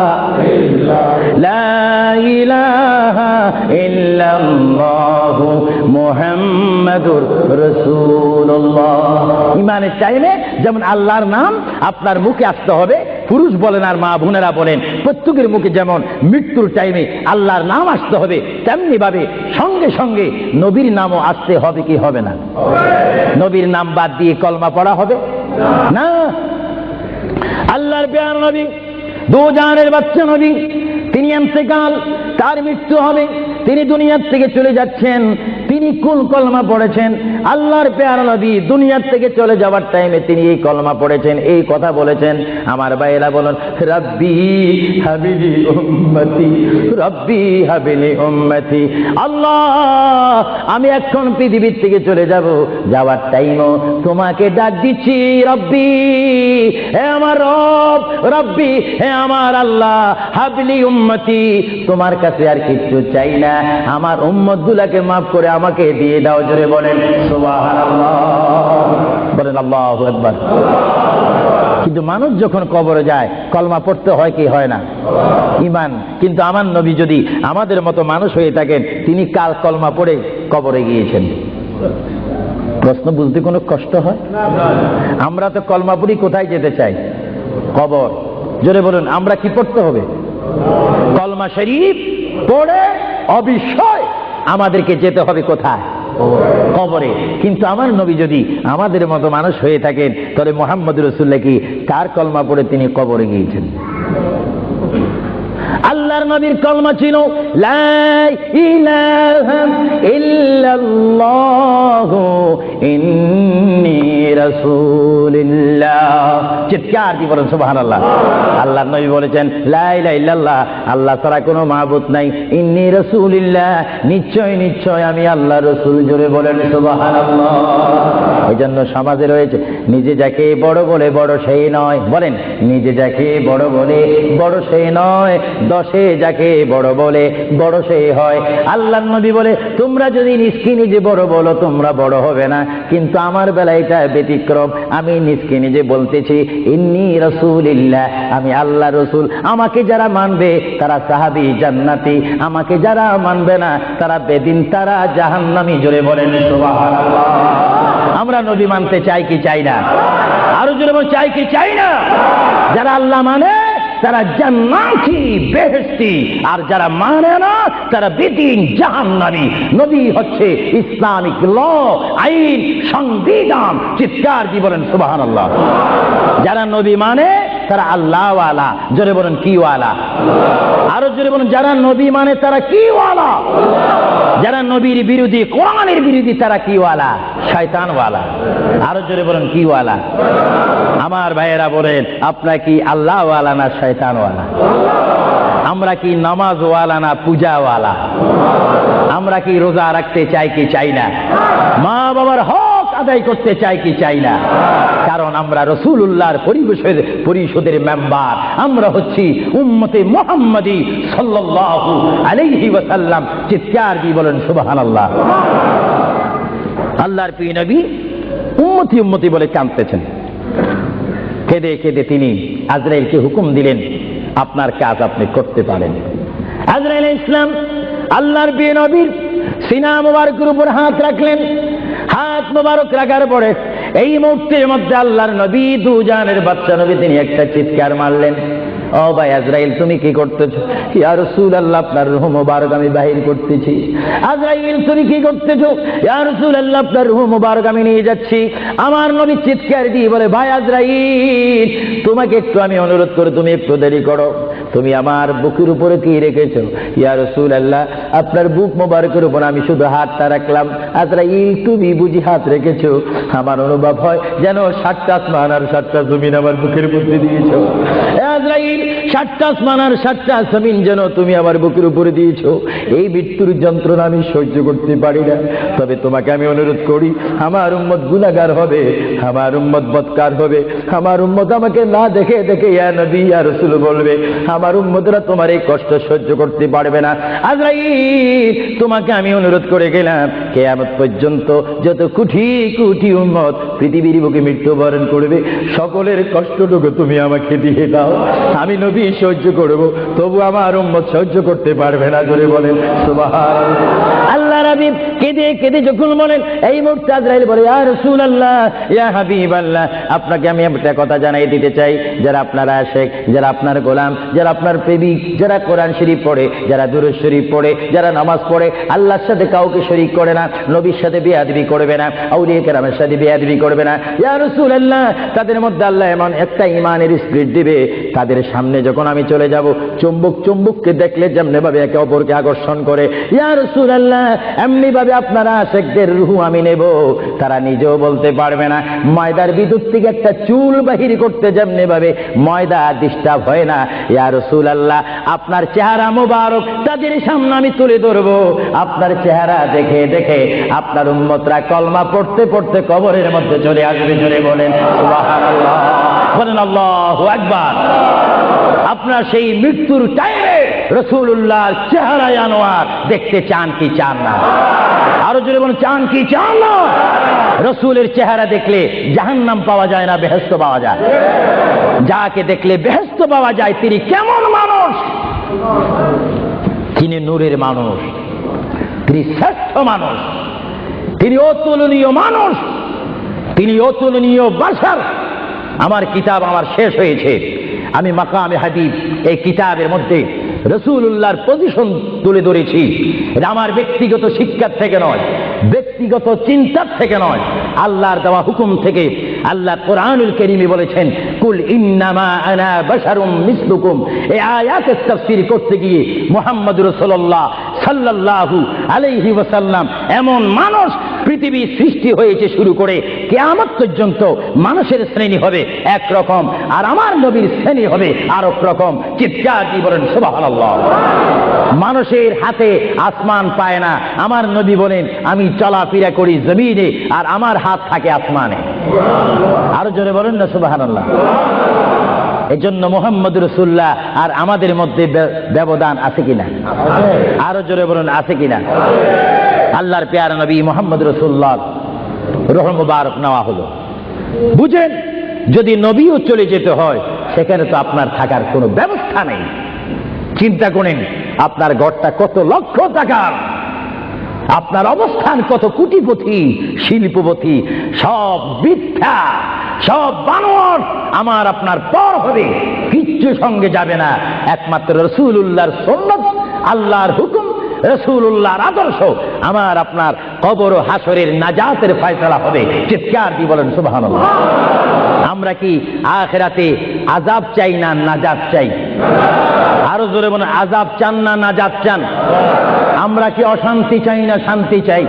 ইল্লাল্লাহ, লা ইলাহা ইল্লাল্লাহু মুহাম্মাদুর রাসূলুল্লাহ। ঈমানের টাইমে যেমন আল্লাহর নাম আপনার মুখে আসতে হবে, পুরুষ বলেন আর মা বোনেরা বলেন প্রত্যেকের মুখে যেমন মৃত্যুর টাইমে আল্লাহর নাম আসতে হবে, তেমনি ভাবে সঙ্গে সঙ্গে নবীর নামও আসতে হবে কি হবে না? নবীর নাম বাদ দিয়ে কলমা পড়া হবে না। আল্লাহর প্রিয় নবী, দু জাহানের বাচ্চা নবী, তিনি ইন্তেকাল, তার মৃত্যু হবে, তিনি দুনিয়ার থেকে চলে যাচ্ছেন। তিনি কোন কলমা পড়েছেন? আল্লাহর প্যারা নবী দুনিয়ার থেকে চলে যাওয়ার টাইমে তিনি এই কলমা পড়েছেন, এই কথা বলেছেন। আমার ভাইয়েরা বলেন, রব্বি হাবিলি উম্মতি, রব্বি হাবিলি উম্মতি। আল্লাহ আমি এখন পৃথিবীর থেকে চলে যাব, যাওয়ার টাইমও তোমাকে ডাক দিচ্ছি, রব্বি হে আমার রব, রব্বি হে আমার আল্লাহ, হাবিলি উম্মতি। তোমার কাছে আর কিচ্ছু চাই না, আমার উম্মতগুলোকে মাফ করে আমাকে দিয়ে দাও। জোরে বলেন সুবহানাল্লাহ, বলেন আল্লাহু আকবার। কিন্তু মানুষ যখন কবরে যায় কলমা পড়তে হয় কি হয় না? ঈমান। কিন্তু আমার নবী যদি আমাদের মতো মানুষ হয়ে থাকেন, তিনি কাল কলমা পড়ে কবরে গিয়েছেন। প্রশ্ন বুঝতে কোনো কষ্ট হয়? আমরা তো কলমা পড়ি কোথায় যেতে চাই? কবর। জোরে বলুন, আমরা কি পড়তে হবে? কলমা শরীফ পড়ে অবশ্যই আমাদেরকে যেতে হবে কোথায়? কবরে। কিন্তু আমার নবী যদি আমাদের মতো মানুষ হয়ে থাকেন তাহলে মুহাম্মদ রাসূলুল্লাহ কি কার কলমা পড়ে তিনি কবরে গিয়েছেন? আল্লাহর নবীর কলমা ছিল লা ইলাহা ইল্লাল্লাহু ইন্নী রাসূলুল্লাহ। চিৎকার দিয়ে বলেন সুবহানাল্লাহ। আল্লাহর নবী বলেছেন লা ইলাহা ইল্লাল্লাহ, আল্লাহ ছাড়া কোনো মাবুদ নাই, ইন্নী রাসূলুল্লাহ, নিশ্চয় নিশ্চয় আমি আল্লাহর রাসূল। জোরে বলেন সুবহানাল্লাহ। এই জন্য সমাজে রয়েছে নিজে যাকে বড় বলে বড় সেই নয়। বলেন, নিজে যাকে বড় বলে বড় সেই নয়, দশে যাকে বড় বলে বড় সেই হয়। আল্লাহর নবী বলে তোমরা যদি নিজকে নিজে বড় বলো তোমরা বড় হবে না, কিন্তু আমার বেলায় এটা ব্যতিক্রম। আমি নিজকে নিজে বলতেছি ইন্নী রাসূলুল্লাহ, আমি আল্লাহ রসুল। আমাকে যারা মানবে তারা সাহাবী জান্নাতি, আমাকে যারা মানবে না তারা বেদিন, তারা জাহান্নামী। জোরে বলেন সুবহানাল্লাহ। আমরা নবী মানতে চাই কি চাই না? আরো জোরে বল, চাই কি চাই না? যারা আল্লাহ মানে তারা জান্নাতি, বেহেশতি, আর যারা মানে না তারা বেদিন, জাহান্নামী। নবী হচ্ছে ইসলামিক ল, আইন, সংবিধান। চিৎকার দিয়ে বলেন সুবহানাল্লাহ। যারা নবী মানে তারা আল্লাহ ওয়ালা। জোরে বলেন কি ওয়ালা? আরো জোরে বলেন, যারা নবী মানে তারা কি ওয়ালা? যারা নবীর বিরোধী, কোরআনের বিরোধী, তারা কি ওয়ালা? শয়তান ওয়ালা। আরো জোরে বলেন কি ওয়ালা? আমার ভাইয়েরা বলেন, আপনারা কি আল্লাহ ওয়ালা না শয়তান ওয়ালা? আমরা কি নামাজ ওয়ালা না পূজা ওয়ালা? আমরা কি রোজা রাখতে চাই কি চাই না? মা বাবার হক আদায় করতে চাই কি চাই না? কারণ আমরা রাসূলুল্লাহর পরিষদের মেম্বার, আমরা হচ্ছি উম্মতে মুহাম্মাদি সাল্লাল্লাহু আলাইহি ওয়াসাল্লাম। চিৎকার দিয়ে বলেন সুবহানাল্লাহ। আল্লাহর প্রিয় নবী উম্মতি উম্মতি বলে কাঁদতেছেন। কেঁদে কেঁদে তিনি আজরাইলকে হুকুম দিলেন, আপনার কাজ আপনি করতে পারেন। আজরাইল ইসলাম আল্লাহর প্রিয় নবীর সিনা মুবারকের উপর হাত রাখলেন। হাত মুবারক রাখার পরে এই মুহূর্তের মধ্যে আল্লাহর নবী দুজানের বাদশা নবী তিনি একটা চিৎকার মারলেন, ও ভাই আজরাইল তুমি কি করতেছো? ইয়া রাসূলুল্লাহ আপনার রূহ মুবারক আমি বাহির করতেছি। আজরাইল তুমি কি করতেছো? ইয়া রাসূলুল্লাহ আপনার রূহ মুবারক আমি নিয়ে যাচ্ছি। আমার নবী চিৎকার দিয়ে বলে, ভাই আজরাইল তোমাকে একটু আমি অনুরোধ করে তুমি একটু দেরি করো, তুমি আমার বুকের উপরে কি রেখেছো? ইয়া রাসূলুল্লাহ আপনার বুক মুবারকের উপর আমি শুধু হাতটা রাখলাম। আজরাইল তুমি বুঝি হাত রেখেছো? আমার অনুভব হয় যেন 7টা আসমান আর 7টা জমিন আমার বুকের মধ্যে দিয়েছো। আজরাইল 7টা আসমান আর 7টা জমিন যেন তুমি আমার বুকের উপরে দিয়েছো। এই মৃত্যুর যন্ত্রণা আমি সহ্য করতে পারি না। তবে তোমাকে আমি অনুরোধ করি, আমার উম্মত গুনাহগার হবে, আমার উম্মত বদকার হবে, আমার উম্মত আমাকে না দেখে দেখে ইয়া নবী ইয়া রাসূল বলবে, আমার উম্মতরা তোমার এই কষ্ট সহ্য করতে পারবে না। আজরাইল তোমাকে আমি অনুরোধ করে গেলাম, কিয়ামত পর্যন্ত যত কোটি কোটি উম্মত পৃথিবীর বুকে মৃত্যুবরণ করবে, সকলের কষ্টটুকু তুমি আমাকে দিয়ে দাও, আমি নবী সহ্য করব, তবু আমার উম্মত সহ্য করতে পারবে না। জোরে বলেন সুবহানাল্লাহ। আল্লাহ নবী কেঁদে কেঁদে যখন বলেন, এই মুহূর্তে আজরাইল বলে, ইয়া রাসূলুল্লাহ ইয়া হাবিবাল্লাহ আপনাকে আমি একটা কথা জানাই দিতে চাই, যারা আপনার আশিক, যারা আপনার গোলাম, যারা আপনার প্রেমিক, যারা কোরআন শরীফ পড়ে, যারা দুরূদ শরীফ পড়ে, যারা নামাজ পড়ে, আল্লাহর সাথে কাউকে শরীক করে না, নবীর সাথে বেয়াদবি করবে না, আউলিয়া কেরামের সাথে বেয়াদবি করবে না, ইয়া রাসূলুল্লাহ তাদের মধ্যে আল্লাহ এমন একটা ঈমানের স্পিরিট দিবে, তাদের সামনে যখন আমি চলে যাব, চুম্বক চুম্বককে দেখলে যেমনি ভাবে একে অপরকে আকর্ষণ করে, ইয়া রাসূলুল্লাহ এমনি ভাবে আপনারা আশিকদের রূহ আমি নেব, তারা নিজেও বলতে পারবে না। ময়দার বিদ্যুৎ থেকে একটা চুল বাহির করতে যেমনি ভাবে ময়দা ডিস্টার্ব হয় না, ইয়া রাসূলুল্লাহ আপনার চেহারা মোবারক তাদের সামনে আমি তুলে ধরবো, আপনার চেহারা দেখে দেখে আপনার উম্মতরা কলমা পড়তে পড়তে কবরের মধ্যে চলে আসবে। জোরে বলেন সুবহানাল্লাহ, বলেন আল্লাহু আকবার। আপনার সেই মৃত্যুর টাইমে রাসূলুল্লাহর চেহারায় আনোয়ার দেখতে চান কি চান না? আরো জোরে বলেন, চান কি চান না? রাসূলের চেহারা দেখলে জাহান্নাম পাওয়া যায় না, বেহেশত পাওয়া যায়। যাকে দেখলে বেহেশত পাওয়া যায় তিনি কেমন মানুষ? তিনি নূরের মানুষ, তিনি শ্রেষ্ঠ মানুষ, তিনি অতুলনীয় মানুষ, তিনি অতুলনীয় বাশার। আমার কিতাব আমার শেষ হয়েছে, আমি মাকামে হাবিব এই কিতাবের মধ্যে রাসূলুল্লাহর পজিশন তুলে ধরেছি। এটা আমার ব্যক্তিগত শিক্ষার থেকে নয়, ব্যক্তিগত চিন্তার থেকে নয়, আল্লাহর দেওয়া হুকুম থেকে। আল্লাহ কোরআনুল কারীমে বলেছেন, কুল ইন্নামা আনা বাশারুম মিসলুকুম। এই আয়াতের তাফসীর করতে গিয়ে মুহাম্মদুর রাসূলুল্লাহ সাল্লাল্লাহু আলাইহি ওয়াসাল্লাম এমন মানুষ পৃথিবী সৃষ্টি হয়েছে শুরু করে কিয়ামত পর্যন্ত মানুষের শ্রেণী হবে একরকম, আর আমার নবীর শ্রেণী হবে আরেক রকম। চিৎকার দিয়ে বলেন সুবহানাল্লাহ। মানুষের হাতে আসমান পায় না, আমার নবী বলেন আমি চলাফেরা করি জমিনে আর আমার হাত থাকে আসমানে। আরো জোরে বলেন না সুবহানাল্লাহ। এজন্য মুহাম্মদ রাসূলুল্লাহ আর আমাদের মধ্যে ব্যবধান আছে কিনা? আরো জোরে বলুন, আছে কিনা? আল্লাহর প্যারা নবী মুহাম্মদ রাসূলুল্লাহ রূহ মুবারক নেওয়া হলো। বুঝেন, যদি নবীও চলে যেতে হয় সেখানে তো আপনার থাকার কোনো ব্যবস্থা নেই। চিন্তা করেন, আপনার ঘরটা কত লক্ষ টাকার, আপনার অবস্থান কত কোটিপতি শিল্পপতি, সব মিথ্যা, সব বানোয়াট আমার আপনার পর হবে, কিচ্ছু সঙ্গে যাবে না। একমাত্র রাসূলুল্লাহর সুন্নাত, আল্লাহর হুকুম, রাসূলুল্লাহর আদর্শ আমার আপনার কবর ও হাসরের নাজাতের ফয়সালা হবে। চিৎকার দিয়ে বলেন সুবহানাল্লাহ। আমরা কি আখিরাতে আযাব চাই না নাজাত চাই? আরো জোরে বলেন, আযাব চান না নাজাত চান? আমরা কি অশান্তি চাই না শান্তি চাই?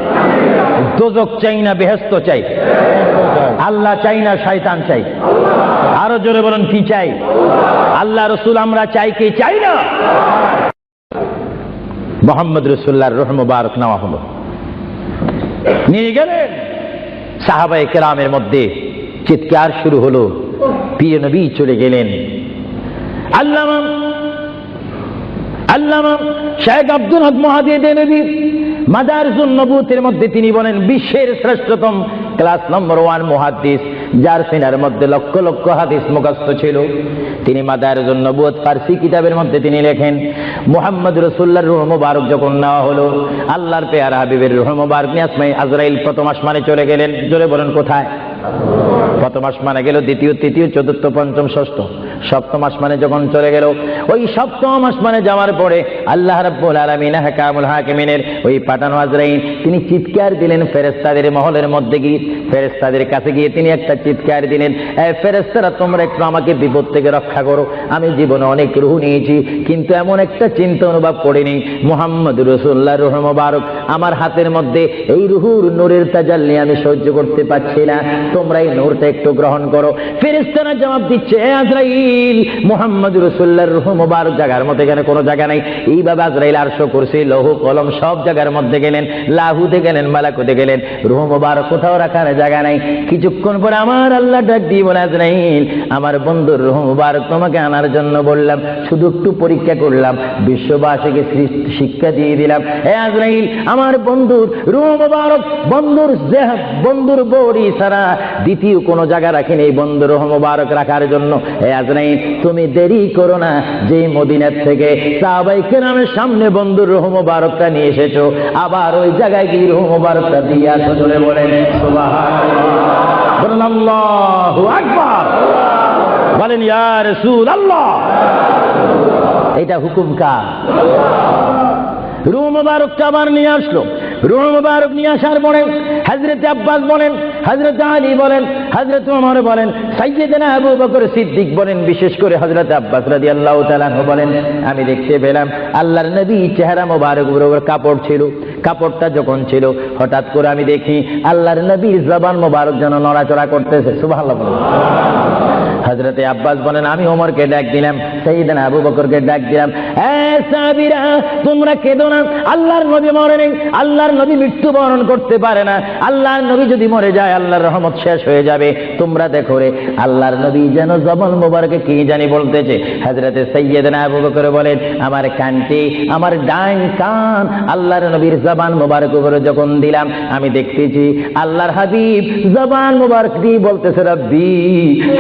দোজখ চাই না বেহেশত চাই? আল্লাহ চাই না শয়তান চাই? আরো জোরে বলেন, কি চাই? আল্লাহ রাসূল আমরা চাই কি চাই না? মুহাম্মদ রাসূলুল্লাহর রূহ মুবারক নেওয়া হলো, নিয়ে গেলেন। সাহাবায়ে কেরামের মধ্যে চিৎকার শুরু হলো, প্রিয় নবী চলে গেলেন। আল্লামা শেখ আব্দুল হক মুহাদ্দিদ নবী মাদারিসুন নবুওয়াতের মধ্যে তিনি বলেন, বিশ্বের শ্রেষ্ঠতম ক্লাস নম্বর 1 মুহাদ্দিস, যার সিনার মধ্যে লক্ষ লক্ষ হাদিস মুখস্থ ছিল। তিনি মাদারিজুন নবুওয়াত ফারসি কিতাবের মধ্যে তিনি লেখেন, মুহাম্মদ রাসূলুল্লাহর রূহ মুবারক যখন নেওয়া হলো, আল্লাহর পেয়ারা হাবিবের রূহ মুবারক নিয়ে আসমানে আজরাইল প্রথম আসমানে চলে গেলেন। জোরে বলেন কোথায়? প্রথম আসমানে গেল, দ্বিতীয়, তৃতীয়, চতুর্থ, পঞ্চম, ষষ্ঠ, সপ্তম আসমানে যখন চলে গেল, ওই সপ্তম আসমানে যাওয়ার পরে আল্লাহ রাব্বুল আলামিন হাকামুল হাকিমিনের ওই পাঠানো আজরাইল তিনি চিৎকার দিলেন ফেরেশতাদের মহলের মধ্যে গিয়ে, ফেরেশতাদের কাছে গিয়ে তিনি একটা চিৎকার দিলেন, এ ফেরেশতারা তোমরা একটু আমাকে বিপদ থেকে রক্ষা করো। আমি জীবনে অনেক রূহ নিয়েছি, কিন্তু এমন একটা চিন্তা অনুভব করিনি মুহাম্মদ রাসূলুল্লাহর রূহ মুবারক আমার হাতের মধ্যে, এই রূহুর নূরের তাজাল্লি আমি সহ্য করতে পারছি না, তোমরা এই নূরটা একটু গ্রহণ করো। ফেরেশতারা জবাব দিচ্ছে, এ আজরাইল, মুহাম্মদ রাসূলুল্লাহর রূহ মুবারক জায়গার মধ্যে এখানে কোনো জায়গা নাই। এইভাবে আজরাইল আরশ, কুরসি, লৌহ কলম সব জায়গার মধ্যে গেলেন, লাহুতে গেলেন, মালাকুতে গেলেন, রূহ মুবারক কোথাও রাখার জায়গা নাই। কিছুক্ষণ পরে আমার আল্লাহ ডাক দিয়ে বলে, আজরাইল, আমার বন্ধুর রূহ মুবারক তোমাকে আনার জন্য বললাম, শুধু একটু পরীক্ষা করলাম, বিশ্ববাসীকে শিক্ষা দিয়ে দিলাম। হে আজরাইল, আমার বন্ধুর রূহ মুবারক বন্ধুর বডি ছাড়া দ্বিতীয় কোনো জায়গা রাখেনি এই বন্ধুর রূহ মুবারক রাখার জন্য। হে আজরাইল, তুমি দেরি করো না, যে মদিনার থেকে সাহাবায়ে কেরামের সামনে বন্ধুর রূহ মুবারকটা নিয়ে এসেছো, আবার ওই জায়গায় গিয়ে রূহ মুবারকটা দিয়ে আসো। জোরে বলেন সুবহানাল্লাহ, বলেন আল্লাহু আকবার, বলেন ইয়া রাসূলুল্লাহ। এটা হুকুম কার? রূহ মুবারকটা আবার নিয়ে আসলো। রূহ মুবারক নিয়ে আসার পরে হযরত আব্বাস বলেন, হযরত আলী বলেন, হযরত ওমর বলেন, সাইয়্যিদনা আবু বকর সিদ্দিক বলেন, বিশেষ করে হযরত আব্বাস রাদিয়াল্লাহু তাআলা আনহু বলেন, আমি দেখতে পেলাম আল্লাহর নবী চেহারা মোবারক উপর কাপড় ছিল। কাপড়টা যখন ছিল, হঠাৎ করে আমি দেখি আল্লাহর নবীর জবান মোবারক যেন নড়াচড়া করতেছে। সুবহানাল্লাহ। হযরত আব্বাস বলেন, আমি ওমরকে ডাক দিলাম, সাইয়্যিদনা আবু বকরকে ডাক দিলাম, এ সাহাবীরা, তোমরা কেঁদো না, আল্লাহর নবী মরে নেই, আল্লাহর নবী মৃত্যুবরণ করতে পারে না। আল্লাহর নবী যদি মরে যায় আল্লাহর রহমত শেষ হয়ে যাবে। তোমরা দেখো রে, আল্লাহর নবী যেন জবান মোবারকে কি জানি বলতেছে। হযরত সাইয়্যিদনা আবু বকর বলেন, আমার কানটি, আমার ডান কান আল্লাহর নবীর জবান মোবারক উপরে যখন দিলাম, আমি দেখতেছি আল্লাহর হাবিব জবান মোবারক দিয়ে বলতেছে, রব্বি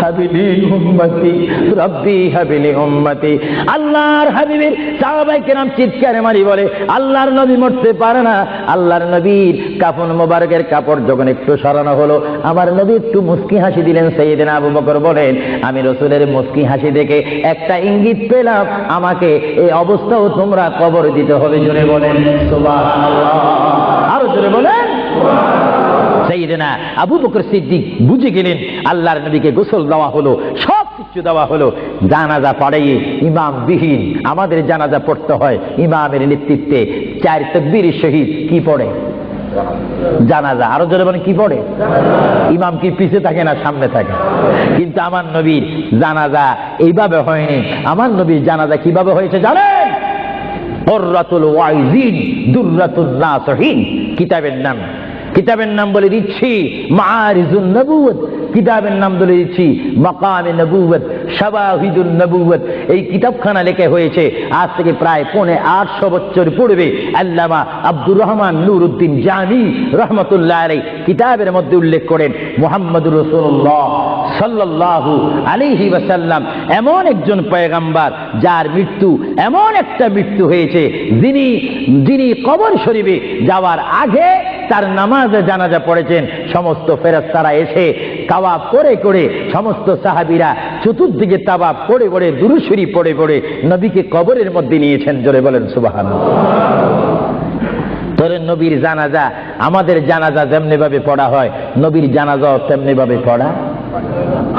হাবিলি উম্মতি, রব্বি হাবিলি উম্মতি। আল্লাহর হাবিবের সাহাবায়ে কেরাম চিৎকারে মারি বলে, আল্লাহর নবী মরতে পারে না। আল্লাহর নবীর কাফন মোবারকের কাপড় যখন একটু সরানো হলো, আমার নবী একটু মুস্কি হাসি দিলেন। সাইয়্যিদনা আবু বকর বলেন, আমি রাসূলের মুস্কি হাসি দেখে একটা ইঙ্গিত পেলাম, আমাকে এই অবস্থাও তোমরা কবর দিতে হবে। জোরে বলেন সুবহানাল্লাহ, আরো জোরে বলেন সুবহানাল্লাহ। সাইয়্যিদনা আবু বকর সিদ্দিক বুঝে গেলেন, আল্লাহর নবীকে গোসল দেওয়া হলো, সব কিছু দেওয়া হলো, জানাজা পড়াইয়ে ইমাম বিহীন আমাদের জানাজা পড়তে হয় ইমামের নেতৃত্বে। 4 তাকবীর শহীদ কি পড়ে? জানাজা। আরো জোরে বলেন কি পড়ে? ইমাম কি পিছে থাকে না সামনে থাকে? কিন্তু আমার নবীর জানাজা এইভাবে হয়নি। আমার নবীর জানাজা কিভাবে হয়েছে জানেন? কুররাতুল ওয়াইজিন দুররাতুন নাসিহিন কিতাবের নাম বলে দিচ্ছি মাআরিজুন নবুওয়াত, কিতাবের নাম বলে দিচ্ছি মাকামে নবুওয়াত, শাওয়াহিদুন নবুওয়াত। এই কিতাবখানা লেখা হয়েছে আজ থেকে প্রায় 850 বছর পূর্বে। আল্লামা আব্দুর রহমান নুরউদ্দিন জামি রাহমাতুল্লাহ আলাইহি কিতাবের মধ্যে উল্লেখ করেন, মুহাম্মদুর রাসূলুল্লাহ সাল্লাল্লাহু আলাইহি ওয়াসাল্লাম এমন একজন পয়গম্বর যার মৃত্যু এমন একটা মৃত্যু হয়েছে, যিনি কবর শরীফে যাওয়ার আগে তার নামাজে জানাজা পড়েছেন। সমস্ত ফেরেশতারা এসে তাওয়াফ করে করে, সমস্ত সাহাবীরা চতুর্দিকে তাওয়াফ করে করে, দুরূদ শরীফ পড়ে পড়ে নবীকে কবরের মধ্যে নিয়েছেন। জোরে বলেন সুবহানাল্লাহ। তোর নবীর জানাজা, আমাদের জানাজা যেমনি ভাবে পড়া হয়, নবীর জানাজাও তেমনি ভাবে পড়া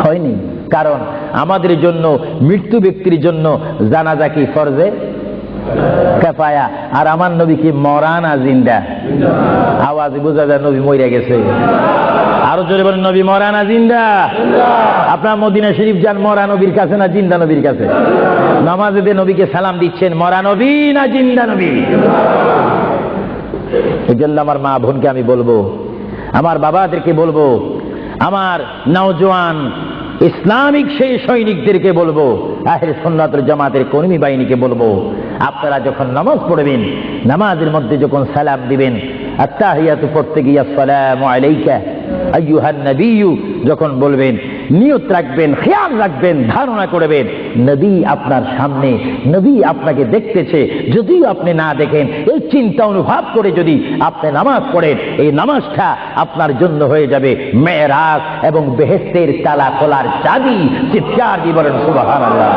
হয়নি। কারণ আমাদের জন্য, মৃত্যু ব্যক্তির জন্য জানাজা কি ফরজে কিফায়া, আর আমার নবী কি মরা না জিন্দা? আওয়াজ বোঝা যায় নবী মরে গেছে। আরো জোরে বলেন নবী মরা না জিন্দা? আপনার মদিনা শরীফ যান, মরা নবীর কাছে না জিন্দা নবীর কাছে? নামাজে দিয়ে নবীকে সালাম দিচ্ছেন, মরা নবী না জিন্দা নবী? এজন্য আমার মা বোনকে আমি বলবো, আমার বাবাদেরকে বলবো, আমার নওজোয়ান ইসলামিক সেই সৈনিকদেরকে বলবো, আহলে সুন্নাত ওয়াল জামাতের কর্মী বাহিনীকে বলবো, আপনারা যখন নামাজ পড়বেন, নামাজের মধ্যে যখন সালাম দিবেন, আত্তাহিয়াতু পড়তে গিয়ে আসসালামু আলাইকা আইয়ুহান নবিয়্যু যখন বলবেন নিয়ত রাখবেন, খেয়াল রাখবেন, ধারণা করবেন নবী আপনার সামনে, নবী আপনাকে দেখতেছে। যদিও আপনি না দেখেন, এই চিন্তা অনুভব করে যদি আপনি নামাজ পড়েন, এই নামাজটা আপনার জন্য হয়ে যাবে মেরাজ এবং বেহেশতের তালা খোলার চাবি। চিৎকার দিয়ে বলেন সুবহানাল্লাহ।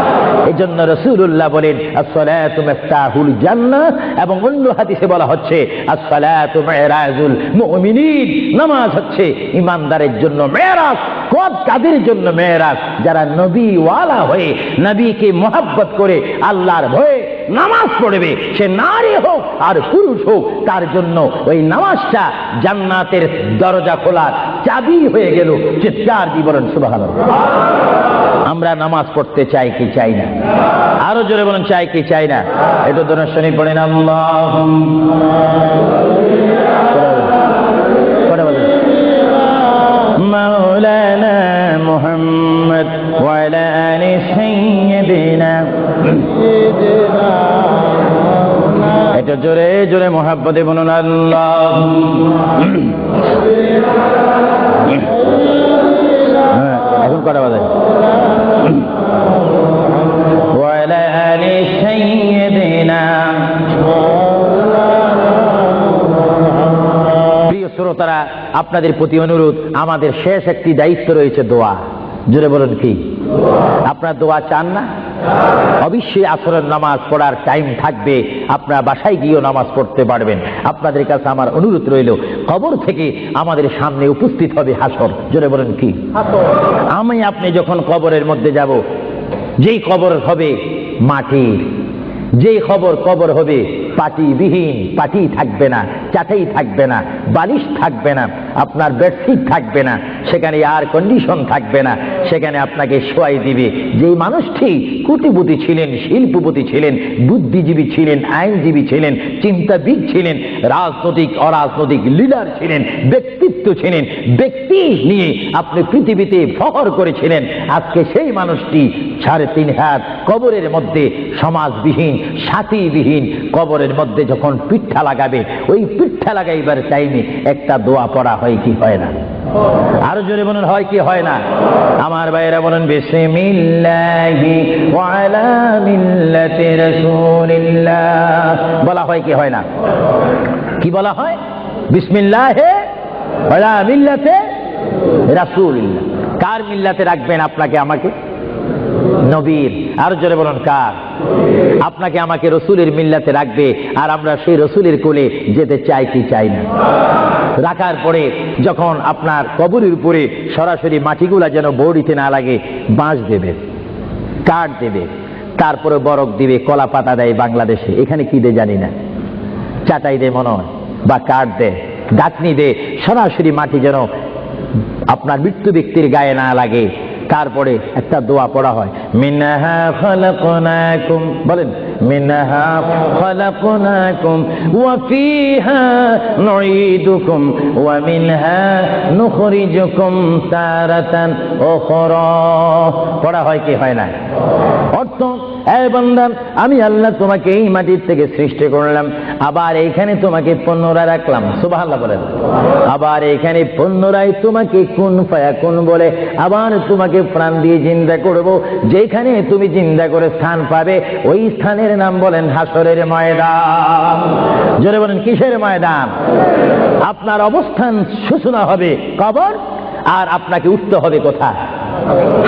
এই জন্য রাসূলুল্লাহ বলেন আসসালাতু মিফতাহুল জান্নাহ, এবং অন্য হাদিসে বলা হচ্ছে আসসালাতু মিরাজুল মুমিনিন। নামাজ হচ্ছে ইমানদারের জন্য মেরাজ। কাদের জন্য মেরাজ? যারা নবী ওয়ালা হয়ে, নবীকে মহব্বত করে, আল্লাহর ভয়ে নামাজ পড়বে, সে নারী হোক আর পুরুষ হোক, তার জন্য ওই নামাজটা জান্নাতের দরজা খোলার চাবি হয়ে গেল। চিৎকার দিয়ে বলেন সুবহানাল্লাহ। আমরা নামাজ পড়তে চাই কি চাই না? আরো জোরে বলেন চাই কি চাই না? এটা দোনো শুনি পড়েন মাওলানা মুহাম্মদ ওয়া আলা আলি সাইয়্যিদিনা। এটা জোরে জোরে মুহাব্বতে বলুন আল্লাহ। এখন কটা বাজে? ওয়া আলা আলি সাইয়্যিদিনা। প্রিয় শ্রোতারা, আপনাদের প্রতি অনুরোধ, আমাদের শেষ একটি দায়িত্ব রয়েছে দোয়া। জোরে বলুন কি? আপনারা দোয়া চান না? অবশ্যই আসরের নামাজ পড়ার টাইম থাকবে, আপনারা বাসায় গিয়েও নামাজ পড়তে পারবেন। আপনাদের কাছে আমার অনুরোধ রইল, কবর থেকে আমাদের সামনে উপস্থিত হবে হাসর। জোরে বলেন কি? আমি আপনি যখন কবরের মধ্যে যাব, যেই কবর হবে মাটির, যেই কবর হবে পাটিবিহীন, পাটি থাকবে না, চাটাই থাকবে না, বালিশ থাকবে না, আপনার বেডশিট থাকবে না, সেখানে এয়ার কন্ডিশন থাকবে না, সেখানে আপনাকে শোয়াই দিবে যেই মানুষটি কোটিপতি ছিলেন, শিল্পপতি ছিলেন, বুদ্ধিজীবী ছিলেন, আইনজীবী ছিলেন, চিন্তাবিদ ছিলেন, রাজনৈতিক অরাজনৈতিক লিডার ছিলেন, ব্যক্তিত্ব ছিলেন, ব্যক্তি নিয়ে আপনি পৃথিবীতে ফখর করেছিলেন। আজকে সেই মানুষটি 3.5 হাত কবরের মধ্যে সমাজবিহীন, সাথীবিহীন কবরের মধ্যে যখন পিঠা লাগাবে, ওই পিঠা লাগাইবার টাইমে একটা দোয়া পড়া হয় কি হয় না? আরো জোরে বলুন হয় কি হয় না? আমার ভাইয়েরা বলেন বিসমিল্লাহি ওয়া আলা মিল্লাতি রাসূলিল্লাহ বলা হয় কি হয় না? কি বলা হয়? বিসমিল্লাহি ওয়া আলা মিল্লাতি রাসূলিল্লাহ। কার মিল্লাতে রাখবেন আপনাকে আমাকে? নবীর। আরো জোরে বলুন কার? আপনাকে আমাকে রসুলের মিল্লাতে রাখবে, আর আমরা সেই রসুলের কোলে যেতে চাই কি চাই না? রাখার পরে যখন আপনার কবরের উপরে সরাসরি মাটিগুলা যেন বড়িতে না লাগে, বাঁশ দেবে, কাঠ দেবে, তারপরে বরফ দিবে, কলা পাতা দেয় বাংলাদেশে, এখানে কি দেয় জানি না, চাটাই দেয় মনে হয়, বা কাঠ দেয়, গাঁথনি দেয়, সরাসরি মাটি যেন আপনার মৃত্যু ব্যক্তির গায়ে না লাগে। তারপরে একটা দোয়া পড়া হয়, মিনহা খালাকনাকুম, বলেন মিনহা খালাকনাকুম ওয়া ফিহা নুঈদুকুম ওয়া মিনহা নুখরিজুকুম তারাতান উখরা। পড়া হয় কি হয় না? অর্থ, এ বান্দা, আমি আল্লাহ তোমাকে এই মাটির থেকে সৃষ্টি করলাম, আবার এইখানে তোমাকে পুনরায় রাখলাম। সুবহানাল্লাহ বলেন। আবার এইখানে পুনরায় তোমাকে কুন ফায়াকুন বলে আবার তোমাকে প্রাণ দিয়ে জিন্দা করব। যেখানে তুমি জিন্দা করে স্থান পাবে, ওই স্থানের নাম বলেন হাসরের ময়দান। জোরে বলেন কিসের ময়দান? আপনার অবস্থান সূচনা হবে কবর, আর আপনাকে উঠতে হবে কোথায়?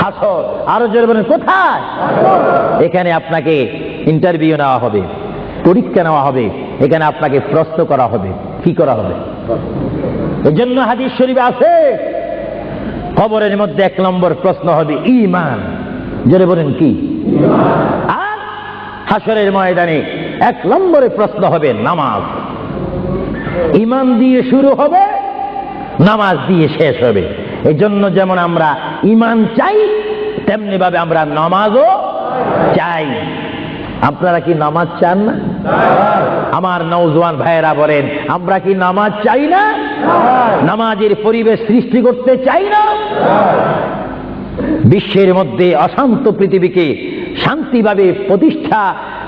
হাসর। আরো জোরে বলেন কোথায়? এখানে আপনাকে ইন্টারভিউ নেওয়া হবে, পরীক্ষা নেওয়া হবে, এখানে আপনাকে প্রশ্ন করা হবে। কি করা হবে? এই জন্য হাদিস শরীফে আছে, কবরের মধ্যে 1 নম্বর প্রশ্ন হবে ঈমান। জোরে বলেন কি? আর হাসরের ময়দানে 1 নম্বরে প্রশ্ন হবে নামাজ। ঈমান দিয়ে শুরু হবে, নামাজ দিয়ে শেষ হবে। এই জন্য যেমন আমরা ঈমান চাই, তেমনি ভাবে আমরা নামাজও চাই। আপনারা কি নামাজ চান না? আমার নওজোয়ান ভাইয়েরা বলেন, আমরা কি নামাজ চাই না? নামাজের পরিবেশ সৃষ্টি করতে চাই না? বিশ্বের মধ্যে অশান্ত পৃথিবীকে শান্তিভাবে প্রতিষ্ঠা,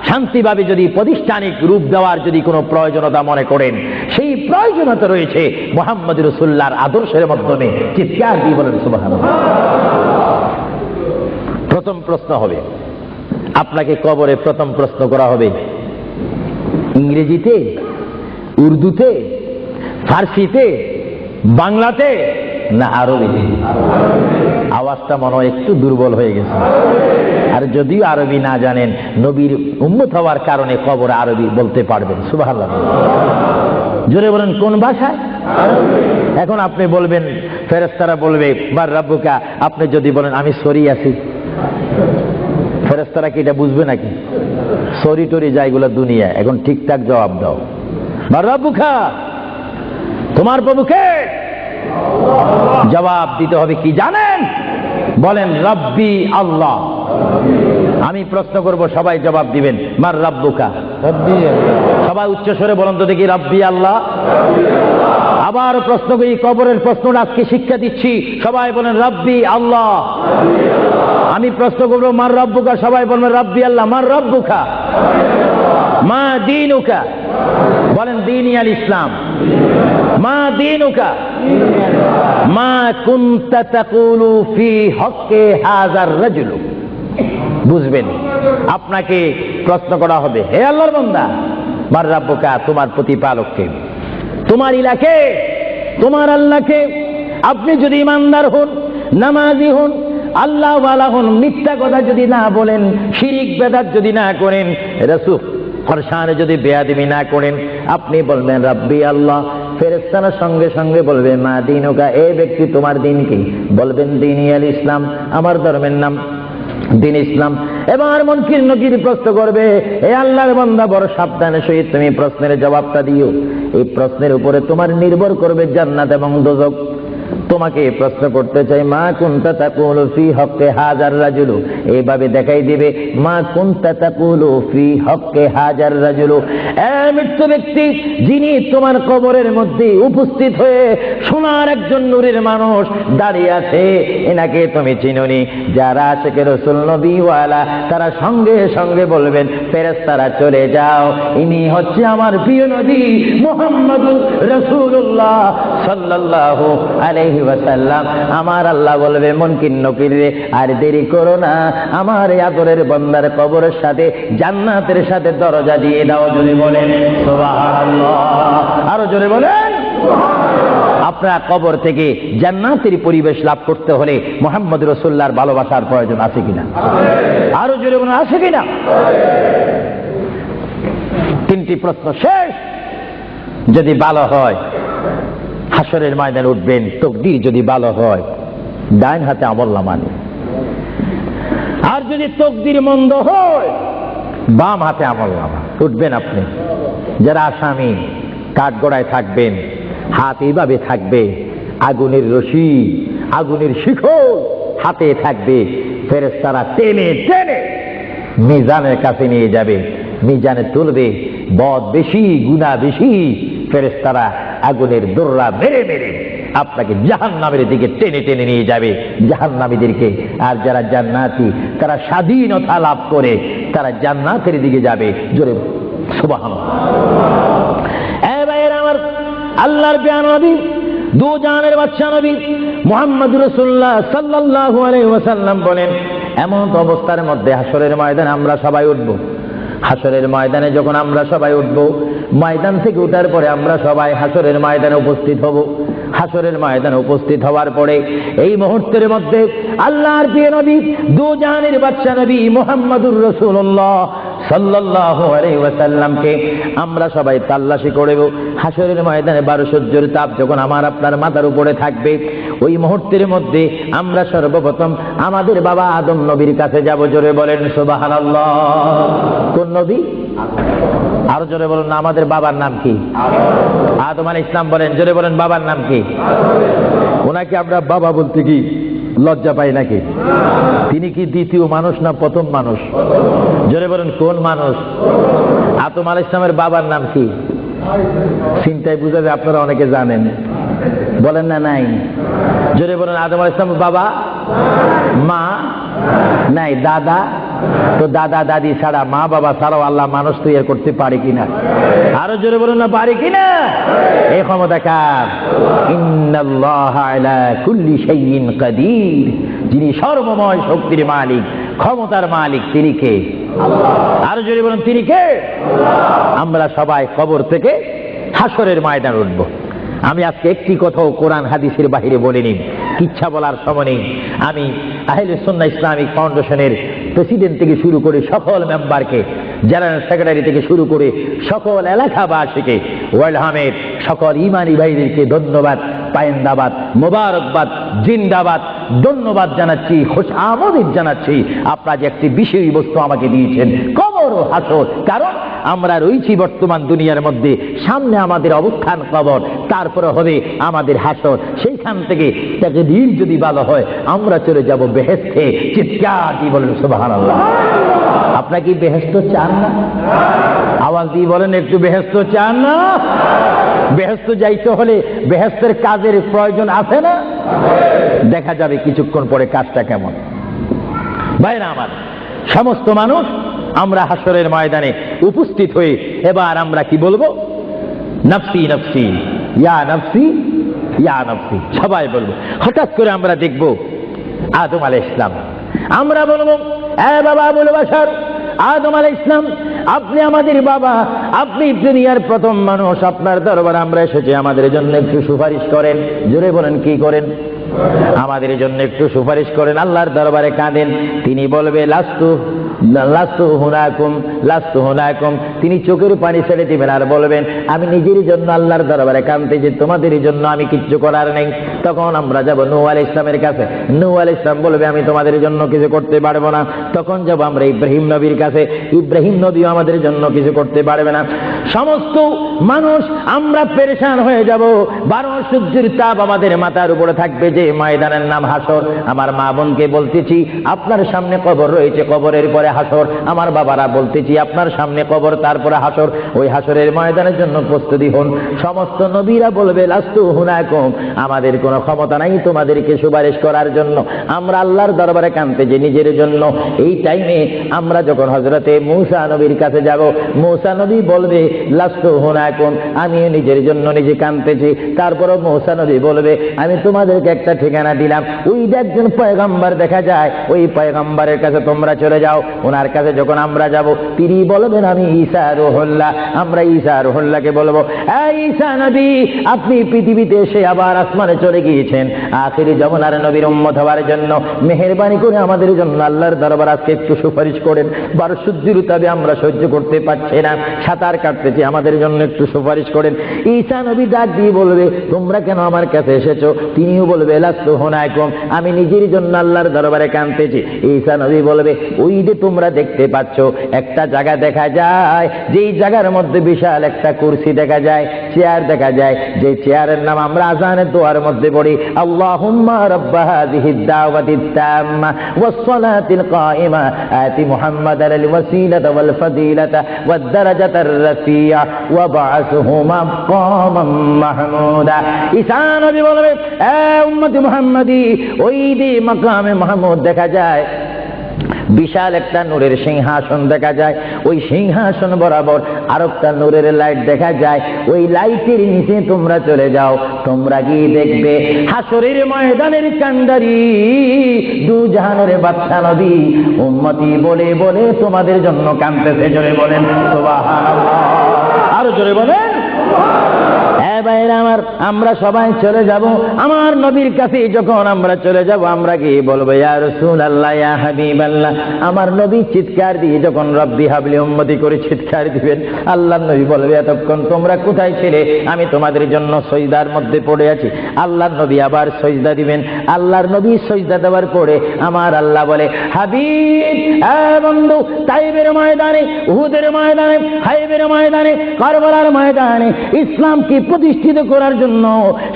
শান্তিভাবে যদি প্রাতিষ্ঠানিক রূপ দেওয়ার যদি কোনো প্রয়োজনীয়তা মনে করেন, সেই প্রয়োজনীয়তা রয়েছে মুহাম্মদ রাসূলুল্লাহর আদর্শের মাধ্যমে। চিৎকার দিয়ে বলেন সুবহানাল্লাহ। প্রথম প্রশ্ন হবে, আপনাকে কবরে প্রথম প্রশ্ন করা হবে ইংরেজিতে, উর্দুতে, ফার্সিতে, বাংলাতে না আরবিতে? আওয়াজটা মনে হয় একটু দুর্বল হয়ে গেছে। আর যদিও আরবি না জানেন, নবীর উম্মত হওয়ার কারণে কবরে আরবি বলতে পারবেন। সুবহানাল্লাহ। জোরে বলেন কোন ভাষায়? এখন আপনি বলবেন, ফেরেশতারা বলবে বার রাব্বুকা, আপনি যদি বলেন আমি সরি আছি, ফেরেশতারা কি এটা বুঝবে নাকি? সরি টরি যাইগুলো দুনিয়া। এখন ঠিকঠাক জবাব দাও, বার রাব্বুকা, তোমার প্রভুকে? জবাব দিতে হবে কি জানেন? বলেন রব্বি আল্লাহ। আমি প্রশ্ন করব, সবাই জবাব দিবেন মার রাব্বুকা। সবাই উচ্চ স্বরে বলেন তো দেখি, রব্বি আল্লাহ। আবার প্রশ্ন করি, কবরের প্রশ্নটা আজকে শিক্ষা দিচ্ছি, সবাই বলেন রব্বি আল্লাহ। আমি প্রশ্ন করবো মার রাব্বুকা, সবাই বলবেন রব্বি আল্লাহ। মার রাব্বুকা, মা দীনুকা, বলেন দীনি আল ইসলাম। মা দীনুকা, মা কুনতা তাকুলু ফি হক্কে হাযার রাজুল। বুঝবেন, আপনাকে প্রশ্ন করা হবে, হে আল্লাহর বান্দা, মার রাব্বুকা, তোমার প্রতিপালককে, তোমার ইলাকে, তোমার আল্লাহকে। আপনি যদি ইমানদার হন, নামাজি হন, আল্লাহ ওয়ালা হন, মিথ্যা কথা যদি না বলেন, শিরিক বেদাত যদি না করেন, রাসূল ফরসানে যদি বেয়াদবি না করেন, আপনি বলবেন রব্বি আল্লাহ। ফেরেশতারা সঙ্গে সঙ্গে বলবে মা দীনুকা, এ ব্যক্তি তোমার দিন কি? বলবেন দীনি আল ইসলাম, আমার ধর্মের নাম দিন ইসলাম। এবার মুনকির নকির প্রশ্ন করবে, হে আল্লাহর বান্দা, বড় সাবধানের সহিত তুমি প্রশ্নের জবাবটা দিও। এই প্রশ্নের উপরে তোমার নির্ভর করবে জান্নাত এবং দোজখ। তোমাকে প্রশ্ন করতে চাই, মা কুনতা তাকুলু ফি হক্কে হাযার রাজুল। এইভাবে দেখাই দিবে, মা কুনতা তাকুলু ফি হক্কে হাযার রাজুল। মৃত্যু ব্যক্তি, যিনি তোমার কবরের মধ্যে উপস্থিত হয়ে সোনার একজন নূরের মানুষ দাঁড়িয়ে আছে, এনাকে তুমি চিনোনি? যারা আশিকে রাসূল নবী ওয়ালা, তারা সঙ্গে সঙ্গে বলবেন ফেরেশতারা চলে যাও, ইনি হচ্ছে আমার প্রিয় নবী মুহাম্মদুর রাসূলুল্লাহ সাল্লাল্লাহু আলাইহি ওয়াসাল্লাম। আমার আল্লাহ বলবে মুনকির নকির রে, আর দেরি করো না, আমার এই আদরের বান্দার কবরের সাথে জান্নাতের সাথে দরজা দিয়ে দাও। জোরে বলেন সুবহানাল্লাহ, আরো জোরে বলেন সুবহানাল্লাহ। আপনার কবর থেকে জান্নাতের পরিবেশ লাভ করতে হলে মুহাম্মদ রাসূলুল্লাহর ভালোবাসার প্রয়োজন আছে কিনা? আরো জোরে বলেন, আছে কিনা? তিনটি প্রশ্ন শেষ। যদি ভালো হয় হাসরের ময়দানে উঠবেন, তাকদীর যদি ভালো হয় ডাইন হাতে আমলনামা নেই, আর যদি তাকদীর মন্দ হয় বাম হাতে আমলনামা। উঠবেন আপনি, যারা আসামি কাঠগড়ায় থাকবেন, হাত এইভাবে থাকবে, আগুনের রশি, আগুনের শিখল হাতে থাকবে, ফেরেশতারা টেনে টেনে মিজানের কাছে নিয়ে যাবে, মিজানে তুলবে। বদ বেশি, গুনাহ বেশি, ফেরেশতারা আগুনের দোররা মেরে মেরে আপনাকে জাহান্নামের দিকে টেনে টেনে নিয়ে যাবে, জাহান্নামীদেরকে। আর যারা জান্নাতি, তারা স্বাধীনতা লাভ করে তারা জান্নাতের দিকে যাবে। জোরে সুবহানাল্লাহ। এ ভাইয়েরা আমার, আল্লাহর প্রিয় নবী, দু জাহানের বাদশা নবী মুহাম্মদ রাসূলুল্লাহ সাল্লাল্লাহু আলাইহি ওয়াসাল্লাম বলেন, এমন অবস্থার মধ্যে হাসরের ময়দানে আমরা সবাই উঠব। হাসরের ময়দানে যখন আমরা সবাই উঠব, ময়দান থেকে উঠার পরে আমরা সবাই হাসরের ময়দানে উপস্থিত হব। হাসরের ময়দানে উপস্থিত হওয়ার পরে এই মুহূর্তের মধ্যে আল্লাহর প্রিয় নবী, দু জাহানের বাদশা নবী মুহাম্মদুর রাসূলুল্লাহ সাল্লাল্লাহু আলাইহি ওয়াসাল্লামকে আমরা সবাই তাল্লাশি করব। হাসরের ময়দানে 12 সূর্যের তাপ যখন আমার আপনার মাথার উপরে থাকবে, ওই মুহূর্তের মধ্যে আমরা সর্বপ্রথম আমাদের বাবা আদম নবীর কাছে যাব। জোরে বলেন সুবহানাল্লাহ। কোন নবী? আরো জোরে বলেন না, আমাদের বাবার নাম কি? আদম আলাইহিস সালাম। বলেন, জোরে বলেন, বাবার নাম কি? ওনাকে আমরা বাবা বলতে কি লজ্জা পাই নাকি? তিনি কি দ্বিতীয় মানুষ না প্রথম মানুষ? জোরে বলেন, কোন মানুষ? আদম আলাইহিস সালামের বাবার নাম কি? চিন্তায় বুঝা যায় আপনারা অনেকে জানেন, বলেন না নাই? জোরে বলেন, আদম আলাইহিস সালামের বাবা, মা নাই, দাদা তো দাদা দাদি ছাড়া, মা বাবা ছাড়াও আল্লাহ মানুষ তৈরি করতে পারে কিনা? আরো জোরে বলুন না, পারে কিনা? এই ক্ষমতা কার? ইন্নাল্লাহা আলা কুল্লি শাইইন কাদির। যিনি সর্বময় শক্তির মালিক, ক্ষমতার মালিক, তিনি কে? আরো জোরে বলুন, তিনি কে? আমরা সবাই কবর থেকে হাসরের ময়দানে উঠব। আমি আজকে একটি কথাও কোরআন হাদিসের বাহিরে বলিনি, কিচ্ছা বলার সময় নেই। আমি আহলে সুন্নাহ ইসলামিক ফাউন্ডেশনের প্রেসিডেন্ট থেকে শুরু করে সকল মেম্বারকে, জেনারেল সেক্রেটারি থেকে শুরু করে সকল এলাকাবাসীকে, ওয়েলহামের সকল ইমানি ভাইদেরকে ধন্যবাদ, পায়েন্দাবাদ, মোবারকবাদ, জিন্দাবাদ, ধন্যবাদ জানাচ্ছি, খুশ আমদিদ জানাচ্ছি। আপনারা যে একটি বিষয়বস্তু আমাকে দিয়েছেন, কবর ও হাসর। কারণ আমরা রয়েছি বর্তমান দুনিয়ার মধ্যে, সামনে আমাদের অবস্থান কবর, তারপরে হবে আমাদের হাসর। সেইখান থেকে তাকদীর যদি ভালো হয় আমরা চলে যাব বেহেশতে। চিৎকার দিয়ে বলেন সুবহানাল্লাহ। আপনারা কি বেহেশত চান না? আওয়াজ দিয়ে বলেন, একটু বেহেশত চান না? বেহেশত যাইতে হলে বেহেশতের কাজের প্রয়োজন আছে না? দেখা যাবে কিছুক্ষণ পরে কাজটা কেমন। ভাইরা আমার, সমস্ত মানুষ আমরা হাসরের ময়দানে উপস্থিত হয়ে এবার আমরা কি বলবো? নফসি নফসি, ইয়া নফসি, ইয়া নফসি, সবাই বলবো। হঠাৎ করে আমরা দেখব আদম আলাইহিস সালাম। আমরা বলবো, এ বাবা বলে বাসার আদম আলাইহিস সালাম, আপনি আমাদের বাবা, আপনি দুনিয়ার প্রথম মানুষ, আপনার দরবারে আমরা এসেছি, আমাদের জন্য একটু সুপারিশ করেন। জোরে বলেন, কি করেন? আমাদের জন্য একটু সুপারিশ করেন। আল্লাহর দরবারে কাঁদেন। তিনি বলবে লাস্তু লাস্তু হুনাকুম, লাস্তু হুনাকুম। তিনি চোখের পানি ছেড়ে দিবেন আর বলবেন, আমি নিজের জন্য আল্লাহর দরবারে কাঁদতে যে তোমাদের জন্য আমি কিচ্ছু করার নেই। তখন আমরা যাব নূহ আলাইহিস সালামের কাছে। নূহ আলাইহিস সালাম বলবে, আমি তোমাদের জন্য কিছু করতে পারবো না। তখন যাব আমরা ইব্রাহিম নবীর কাছে। ইব্রাহিম নবীও আমাদের জন্য কিছু করতে পারবে না। সমস্ত মানুষ আমরা পেরেশান হয়ে যাব। 12 সূর্যের তাপ আমাদের মাথার উপরে থাকবে, যে ময়দানের নাম হাসর। আমার মা বোনকে বলতেছি, আপনার সামনে কবর রয়েছে, কবরের পরে হাসর। আমার বাবারা বলতেছি, আপনার সামনে কবর, তারপরে হাসর। ওই হাসরের ময়দানের জন্য প্রস্তুতি হন। সমস্ত নবীরা বলবে লাস্তু হুনাকুম, আমাদের কোনো ক্ষমতা নাই তোমাদেরকে সুপারিশ করার জন্য। আমরা আল্লাহর দরবারে কাঁদতেছি নিজের জন্য। এই টাইমে আমরা যখন হযরতে মূসা নবীর কাছে যাব, মূসা নবী বলবে লাস্তু হুনাকুম, আমি নিজের জন্য নিজে কাঁদতেছি। তারপরে মূসা নবী বলবে, আমি তোমাদেরকে একটা ঠিকানা দিলাম, ওই একজন পয়গম্বর দেখা যায়, ওই পয়গম্বরের কাছে তোমরা চলে যাও। ওনার কাছে যখন আমরা যাব, তিনি বলবেন, আমি ঈসা রুহুল্লাহ। আমরা ঈসা রুহুল্লাহকে বলবো, এই ঈসা নবী, আপনি পৃথিবীতে এসে আবার আসমানে চলে গিয়েছেন আখিরি জামানার নবীর উম্মত হওয়ার জন্য। মেহেরবানি করে আমাদের জন্য আল্লাহর দরবার আজকে একটু সুপারিশ করেন। 12 সূর্যের উত্তাপে আমরা সহ্য করতে পারছি না, সাঁতার কাটতেছি, আমাদের জন্য একটু সুপারিশ করেন। ঈসা নবী ডাক দিয়ে বলবে, তোমরা কেন আমার কাছে এসেছো? তিনিও বলবে লাস্তু হুনাকুম, আমি নিজের জন্য আল্লাহর দরবারে কাঁদতেছি। ঈসা নবী বলবে, ওই যে তোমরা দেখতে পাচ্ছ একটা জায়গা দেখা যায়, যেই জায়গার মধ্যে বিশাল একটা কুরসি দেখা যায়, চেয়ার দেখা যায়, যে চেয়ারের নাম আমরা আযানের দোয়ার মধ্যে পড়ি, আল্লাহুম্মা রাব্বা হাযিহিদ দাওয়াতিত তাম্মা ওয়াস সালাতিল কায়িমা আতি মুহাম্মাদাল ওয়াসিলাতা ওয়াল ফাদিলাতা ওয়াদ দারাজাতার রাফিয়া ওয়া বা'আসহু মাকামান মাহমুদা। ঈসা নবী বলবে, এ উম্মতি মুহাম্মাদি, ওই যে মাকামে মাহমুদ দেখা যায়, বিশাল একটা নূরের সিংহাসন দেখা যায়, ওই সিংহাসন বরাবর আরেকটা নূরের লাইট দেখা যায়, ওই লাইটের নিচে তোমরা চলে যাও। তোমরা গিয়ে দেখবে হাসরের ময়দানের কান্ডারি দু জাহানের বাদশা নবী উম্মতি বলে বলে তোমাদের জন্য কাঁদতেছে। জোরে বলেন সুবহানাল্লাহ, আরো জোরে বলেন। ভাইরা আমার, আমরা সবাই চলে যাব আমার নবীর কাছে। যখন আমরা চলে যাব, আমরা কি বলবো, ইয়া রাসূলুল্লাহ, ইয়া হাবিবাল্লাহ। আমার নবী চিৎকার দিয়ে যখন রব্বি হাবলি উম্মতি করে চিৎকার দিবেন, আল্লাহর নবী বলবে, এতক্ষণ তোমরা কোথায় ছিলে? আমি তোমাদের জন্য সিজদার মধ্যে পড়ে আছি। আল্লাহর নবী আবার সিজদা দিবেন। আল্লাহর নবী সিজদা দেওয়ার পরে আমার আল্লাহ বলে, হাবিব, এ বন্ধু, তাইবের ময়দানে, উহুদের ময়দানে, হাইবের ময়দানে, কারবালার ময়দানে ইসলাম কি প্রতিষ্ঠিত করার জন্য,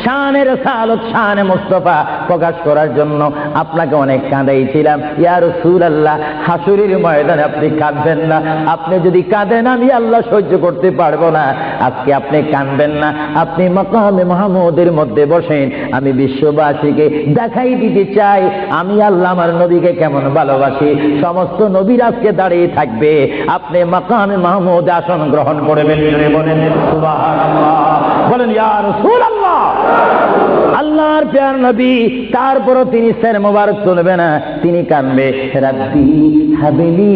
শানে রাসালত, শানে মুস্তাফা প্রকাশ করার জন্য আপনাকে অনেক কাঁদাইছিলাম। ইয়া রাসূলুল্লাহ, হাসরের ময়দানে আপনি কাঁদবেন না। আপনি যদি কাঁদেন আমি আল্লাহ সহ্য করতে পারবো না। আজকে আপনি কাঁদবেন না, আপনি মাকামে মাহমুদের মধ্যে বসেন। আমি বিশ্ববাসীকে দেখাই দিতে চাই আমি আল্লাহ আমার নবীকে কেমন ভালোবাসি। সমস্ত নবীর আজকে দাঁড়িয়ে থাকবে, আপনি মাকামে মাহমুদ আসন গ্রহণ করবেন। বলেন সুবহানাল্লাহ, বলেন ইয়া রাসূলুল্লাহ। আল্লাহর প্যার নবী, তারপরও তিনি সের মোবারক তুলবে না, তিনি কাঁদবে রাব্বি হাবিলি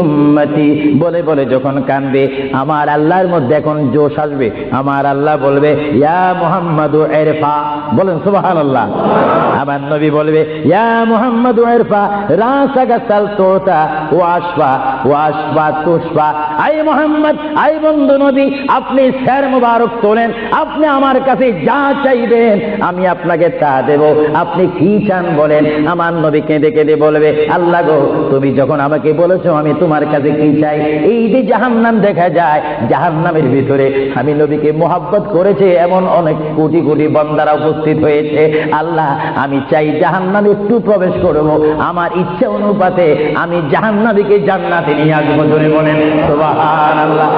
উম্মতি বলে বলে। যখন কাঁদবে আমার আল্লাহর মধ্যে এখন জোশ আসবে। আমার আল্লাহ বলবে ইয়া মুহাম্মাদু ইরফা, বলেন সুবহানাল্লাহ। আমার নবী বলবে ইয়া মুহাম্মাদু ইরফা রাসাকা সালতুতা ওয়াশফা ওয়াশফা তুশফা। আই মুহাম্মদ, আই বন্ধু নবী, আপনি সের মোবারক তোলেন, আপনি আমার কাছে যা চাইবেন আমি আপনাকে তা দেব। আপনি কি চান বলেন। আমার নবী কেঁদে কেঁদে বলবে আল্লাহ গো, তুমি যখন আমাকে বলেছো আমি তোমার কাছে কি চাই। এই যে জাহান্নাম দেখা যায়, জাহান্নামের ভিতরে আমি নবীকে মোহাব্বত করেছে এমন অনেক কোটি কোটি বান্দারা উপস্থিত হয়েছে। আল্লাহ, আমি চাই জাহান্নামে একটু প্রবেশ করব, আমার ইচ্ছা অনুপাতে আমি জাহান্নামীকে জান্নাতে নিয়ে আসবো। জোরে বলেন সুবহানাল্লাহ।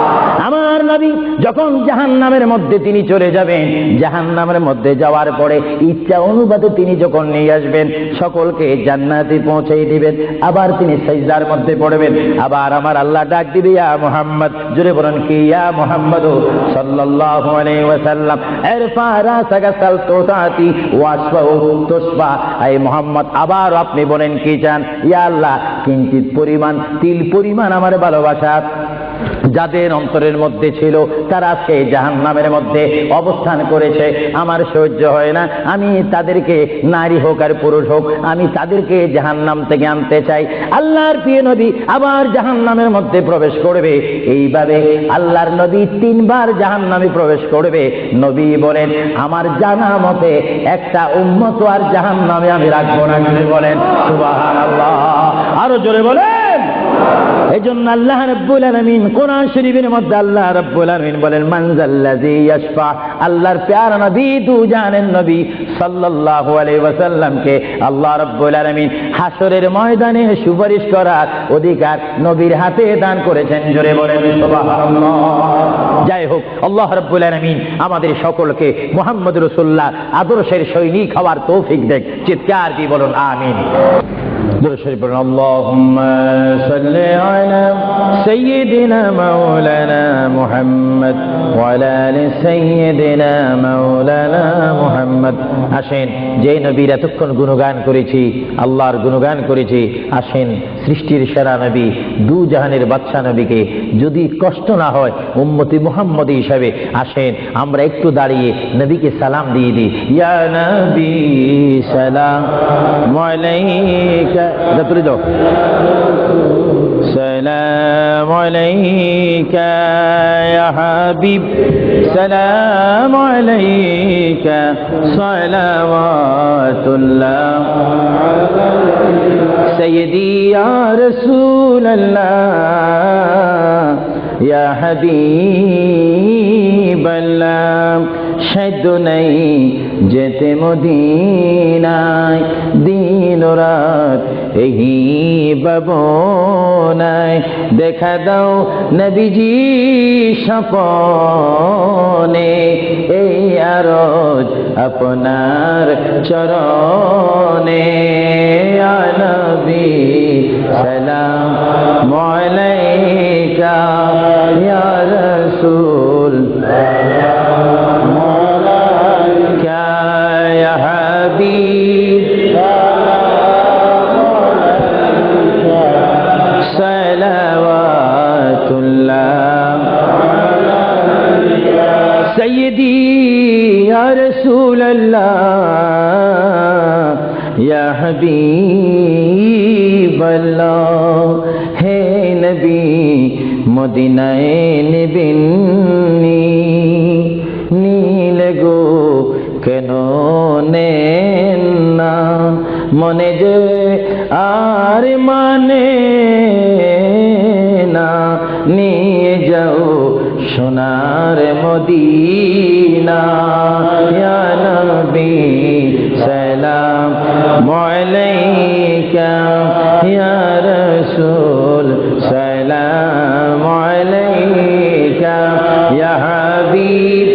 আমার নবী যখন জাহান্নামের মধ্যে তিনি চলে যাবেন, জাহান্নামের মধ্যে যাওয়ার পরে ইচ্ছা অনুপাতে তিনি যখন নিয়ে আসবেন, সকলকে জান্নাতে পৌঁছে দিবেন। আবার তিনি সিজদার মধ্যে পড়বেন, আবার আমার আল্লাহ ডাক দিবে ইয়া মুহাম্মদ। জোরে বলেন কি ইয়া মুহাম্মদ সাল্লাল্লাহু আলাইহি ওয়াসাল্লাম ইরফা রাসাকা সালতুতাতি ওয়াশফা তুশফা। আই মুহাম্মদ, আবার আপনি বলেন কি চান। ইয়া আল্লাহ, কিঞ্চিত পরিমাণ, তিল পরিমাণ আমার ভালোবাসা যাদের অন্তরের মধ্যে ছিল তারা আজকে জাহান্নামের মধ্যে অবস্থান করেছে, আমার সহ্য হয় না। আমি তাদেরকে, নারী হোক আর পুরুষ হোক, আমি তাদেরকে জাহান্নাম থেকে আনতে চাই। আল্লাহর প্রিয় নবী আবার জাহান্নামের মধ্যে প্রবেশ করবে। এইভাবে আল্লাহর নবী 3 বার জাহান্নামে প্রবেশ করবে। নবী বলেন আমার জানা মতে একটা উম্মত আর জাহান্নামে আমি রাখবো না। বলেন সুবহানাল্লাহ, আরো জোরে বলেন। এজন্য আল্লাহ রাব্বুল আলামিন কোরআন শরীফের মধ্যে আল্লাহ রাব্বুল আলামিন বলেন মানজাল্লাযী ইয়াশফা। আল্লাহর প্যারা নবী, দু জানের নবী সাল্লাল্লাহু আলাইহি ওয়াসাল্লামকে আল্লাহ রাব্বুল আলামিন হাসরের ময়দানে সুপারিশ করার অধিকার নবীর হাতে দান করেছেন। জোরে বলেন সুবহানাল্লাহ। যাই হোক, আল্লাহ রাব্বুল আলামিন আমাদের সকলকে মুহাম্মদ রাসূলুল্লাহ আদর্শের সৈনিক হওয়ার তৌফিক দেন। চিৎকার দিয়ে বলুন আমিন। اللهم صل على سيدنا مولانا محمد وعلى آل سيدنا مولانا محمد। আসেন, যে নবীর এতক্ষণ গুণগান করেছি, আল্লাহর গুণগান করেছি, আসেন সৃষ্টির সেরা নবী, দু জাহানের বাদশা নবীকে যদি কষ্ট না হয় উম্মতি মুহাম্মদী হিসাবে, আসেন আমরা একটু দাঁড়িয়ে নবীকে সালাম দিয়ে দিই। ইয়া নবী সালাম আলাইকা, তুলে দাও। সালাম আলাইকা ইয়া হাবিব, সালাম আলাইকা সালাওয়াতুল্লাহ সাইয়্যিদি ইয়া রাসূলুল্লাহ ইয়া হাবিবাল্লাহ। সাধ্য নেই যেতে মদিনায়, দিন রাত এই ভাবনায়, দেখা দাও নবীজি স্বপনে, এই আরজ আপনার চরণে। ইয়া নবী সালাম আলাইকা ইয়া রাসূল سيدي يا رسول الله يا حبيب الله ہے نبی মদিনায় নিবিন্নি নীলে গো কেন নেন না মনে যে আর মানে না নিয়ে যাও সোনার মদিনা ইয়া নবী সালাম আলাইকা ইয়া রাসূল সালাম আলাইকা ইয়া হাবিব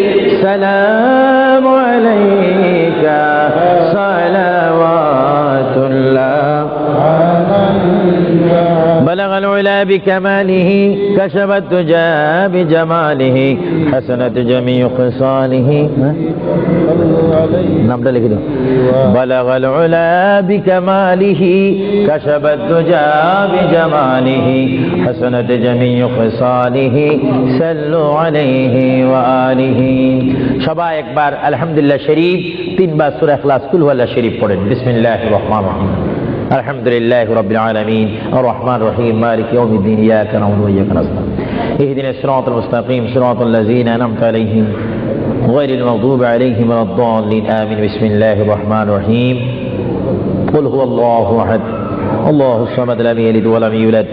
সালাম আলাইকা সালাওয়াতুল্লাহ بلغ العلا بكماله كشف الدجى بجماله حسنت جميع خصاله نمبر لکھ دو بلغ العلا بكماله كشف الدجى بجماله حسنت جميع خصاله صلوا عليه وآله সবাই একবার আলহামদুলিল্লাহ শরীফ তিনবার সূরা ইখলাস কুল ওয়াল্লাহ শরীফ পড়েন বিসমিল্লাহির রহমানির রহিম الحمد لله رب العالمين الرحمن الرحيم مالك يوم الدين إياك نعبد وإياك نستعين اهدنا الصراط المستقيم صراط الذين أنعمت عليهم غير المغضوب عليهم ولا الضالين آمين بسم الله الرحمن الرحيم قل هو الله أحد الله الصمد لم يلد ولم يولد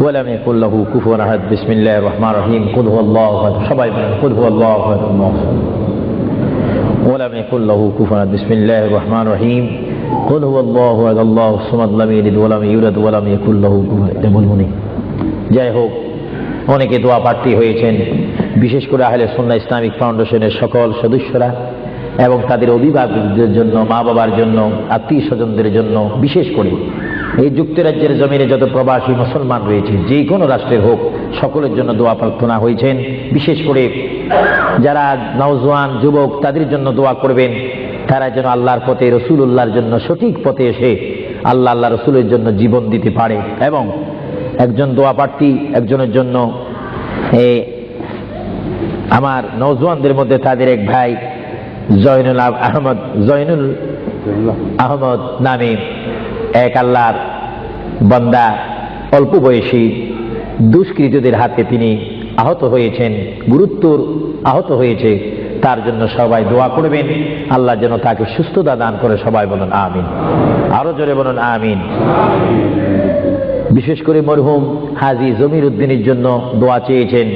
ولم يكن له كفوا أحد بسم الله الرحمن الرحيم قل هو الله أحد সবাই قل هو الله أحد ولم يكن له كفوا أحد بسم الله الرحمن الرحيم قل هو الله احد الله الصمد لم يلد ولم يولد ولم يكن له كفوا احد বলবনি যাই হোক অনেকে দোয়া প্রার্থী হয়েছেন বিশেষ করে আহলে সুন্নাহ ইসলামিক ফাউন্ডেশনের সকল সদস্যরা এবং তাদের অভিভাবকদের জন্য মা বাবার জন্য আত্মীয় স্বজনদের জন্য বিশেষ করে এই যুক্তরাজ্যের জমিনে যত প্রবাসী মুসলমান রয়েছে যে কোনো রাষ্ট্রের হোক সকলের জন্য দোয়া প্রার্থনা হয়েছেন বিশেষ করে যারা নওজোয়ান যুবক তাদের জন্য দোয়া করবেন তারা যেন আল্লাহর পথে রাসূলুল্লাহর জন্য সঠিক পথে এসে আল্লাহ রাসূলের জন্য জীবন দিতে পারে এবং একজন দোয়া প্রার্থী একজনের জন্য আমার নওজোয়ানদের মধ্যে তাদের এক ভাই জয়নুল আহমদ নামে এক আল্লাহর বান্দা অল্প বয়সী দুষ্কৃতীদের হাতে তিনি আহত হয়েছেন গুরুতর আহত হয়েছে তার জন্য সবাই দোয়া করবেন আল্লাহ যেন তাকে সুস্থতা দান করে সবাই বলুন আমিন আরো জোরে বলুন আমিন বিশেষ করে মরহুম হাজী জমির উদ্দিনের জন্য দোয়া চেয়েছেন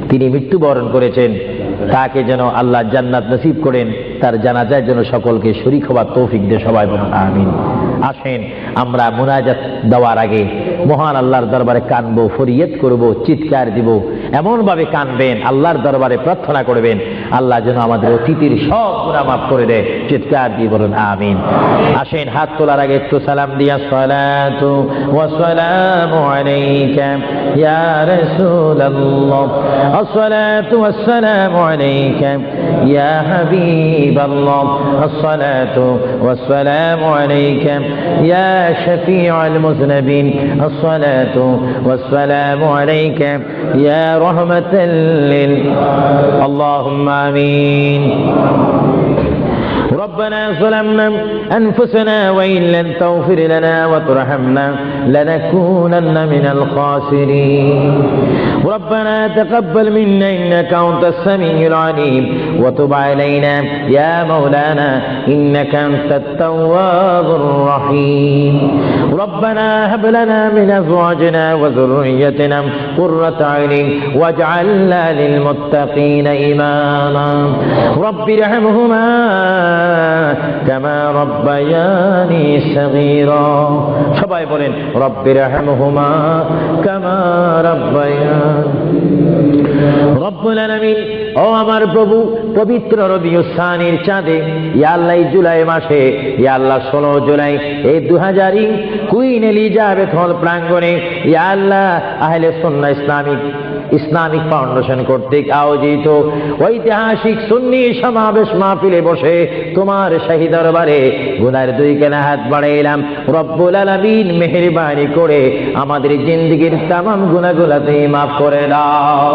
তিনি মৃত্যুবরণ করেছেন তাকে যেন আল্লাহ জান্নাত নসিব করেন তার জানাজায় যেন সকলকে শরীক হওয়ার তৌফিক দিয়ে সবাই বলুন আমিন আসেন আমরা মুনাজাত দেওয়ার আগে মহান আল্লাহর দরবারে কানবো ফরিয়াদ করব চিৎকার দিব এমন ভাবে কানবেন আল্লাহর দরবারে প্রার্থনা করবেন আল্লাহ যেন আমাদের অতীতের সব গুনাহ মাফ করে দেয় চিৎকার দিয়ে বলুন আমিন আসেন হাত তোলার আগে একটু সালাম দিয়া সালাতু ওয়া সালামু আলাইকা ইয়া রাসূলুল্লাহ আসসালাতু ওয়াস সালামু আলাইকা ইয়া হাবিবাল্লাহ আসসালাতু ওয়াস সালামু আলাইকা ইয়া শাফিউল মুযনিবিন আসসালাতু ওয়াস সালামু আলাইকা ইয়া রাহমাতাল লিল আল্লাহুম্মা آمين ربنا ظلمنا أنفسنا وإن لم تغفر لنا وترحمنا لنكونن من الخاسرين ربنا تقبل منا إنك أنت السميع العليم وتب علينا يا مولانا إنك أنت التواب الرحيم ربنا هب لنا من أزواجنا وذريتنا قرة أعين واجعلنا للمتقين إماما رب ارحمهما كما ربياني صغيرا সবাই বলেন رب ارحمهما كما ربياني রব্বুল আলামিন ও আমার প্রভু পবিত্র রবিউল সানির চাঁদে ইয়া আল্লাহ এই জুলাই মাসে ইয়া আল্লাহ 16 জুলাই এই 2000 কুইন এলিজাবেথ হল প্রাঙ্গণে ইয়া আল্লাহ আহলে সুন্নাহ ইসলামিক ফাউন্ডেশন কর্তৃক আয়োজিত ঐতিহাসিক সুন্নি সমাবেশ মাহফিলে বসে তোমার শাহী দরবারে গুনার দুই কানা হাত বাড়াইলাম রব্বুল আলামিন মেহেরবানি করে আমাদের জিন্দেগীর तमाम গুনাহগুলো তুমি maaf করে দাও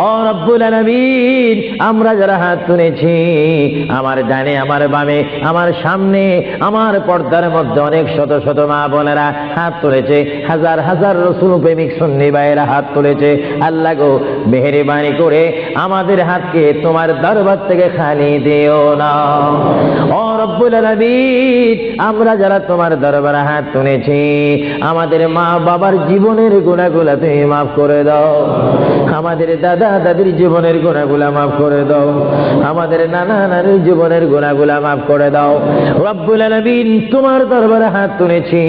ও রব্বুল আলামিন আমরা যারা হাত তুলেছি আমার ডানে আমার বামে আমার সামনে আমার পর্দার মধ্যে অনেক শত শত মা বোনেরা হাত তুলেছে হাজার হাজার রাসূল প্রেমিক সুন্নি ভাইয়েরা হাত তুলেছে আল্লাহ গো মেহেরবানি করে আমাদের হাতকে তোমার দরবার থেকে খালি দিও না ও রব্বুল আলামিন, আমরা যারা তোমার দরবারে হাত তুলেছি, আমাদের মা বাবার জীবনের গুনাহগুলো তুমি মাফ করে দাও, আমাদের দাদা দাদির জীবনের গুনাহগুলো মাফ করে দাও, আমাদের নানা নানির জীবনের গুনাহগুলো মাফ করে দাও। রব্বুল আলামিন, তোমার দরবারে হাত তুলেছি,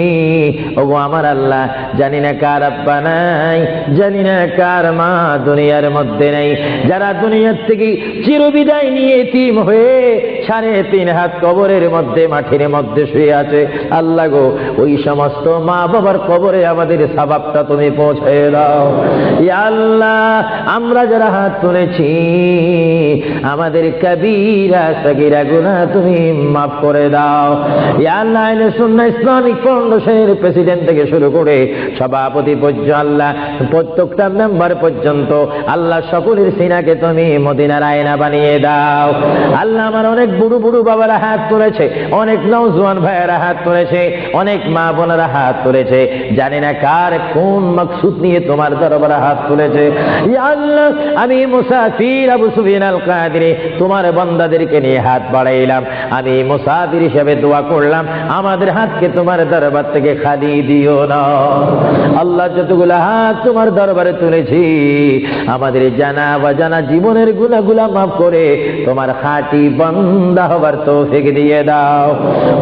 ওগো আমার আল্লাহ, জানি না কার আব্বা নাই, জানি না কার মা দুনিয়ার মধ্যে নেই, যারা দুনিয়ার থেকে চিরবিদায় নিয়ে এতিম হয়ে 3.5 হাত কবরের মধ্যে মাটির মধ্যে শুয়ে আছে, আল্লাহ গো, ওই সমস্ত মা বাবার কবরে আমাদের সওয়াবটা তুমি পৌঁছে দাও। ইয়া আল্লাহ, আমরা যারা হাত তুলেছি, আমাদের কবিরা সগীরা গুনাহ তুমি মাফ করে দাও। ইয়া আল্লাহ, আহলে সুন্নাহ ইসলামিক ফাউন্ডেশনের প্রেসিডেন্ট থেকে শুরু করে সভাপতি পর্যন্ত, আল্লাহ প্রত্যেকটা মেম্বার পর্যন্ত, আল্লাহ সকলের সিনাকে তুমি মদিনার আয়না বানিয়ে দাও। আল্লাহ, আমার অনেক বুড়ো বুড়ো বাবারা হাত তুলেছে, অনেক নওজোয়ান ভাইয়েরা হাত তুলেছে, অনেক মা বোনেরা হাত তুলেছে, জানি না কার কোন মাকসুদ নিয়ে তোমার দরবারে হাত তুলেছে। ইয়া আল্লাহ, আমি মুসাফির আবু সুফিয়ান আল কাদেরী তোমার বান্দাদেরকে নিয়ে হাত বাড়াইলাম, আমি মুসাফির হিসেবে দোয়া করলাম, আমাদের হাতকে তোমার দরবার থেকে খালি দিও না। আল্লাহ, যতগুলো হাত তোমার দরবারে তুলেছি, আমাদের জানা বা জানা জীবনের গুনাহগুলো মাফ করে তোমার খাঁটি বান্দা হবার তৌফিক দিয়ে দাও।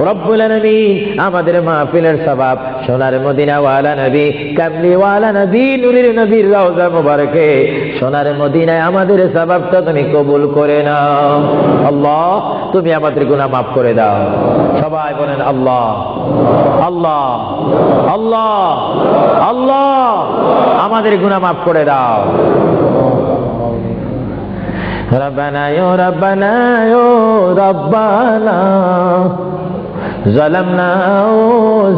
রব্বুল আলামিন, আমাদের মাহফিলের সওয়াব সোনার মদিনা ওয়ালা নবী, কামলি ওয়ালা নবী, নূরের নবীর রওজা মুবারকে সোনার মদিনায় আমাদের সওয়াবটা তুমি কবুল করে নাও। আল্লাহ, তুমি আমাদের গুনাহ মাফ করে দাও। সবাই বলেন আল্লাহ আল্লাহ আল্লাহ আল্লাহ, আমাদের গুনাহ মাফ করে দাও। রব্বানা ইয়া রব্বানা ইয়া রব্বানা যালামনা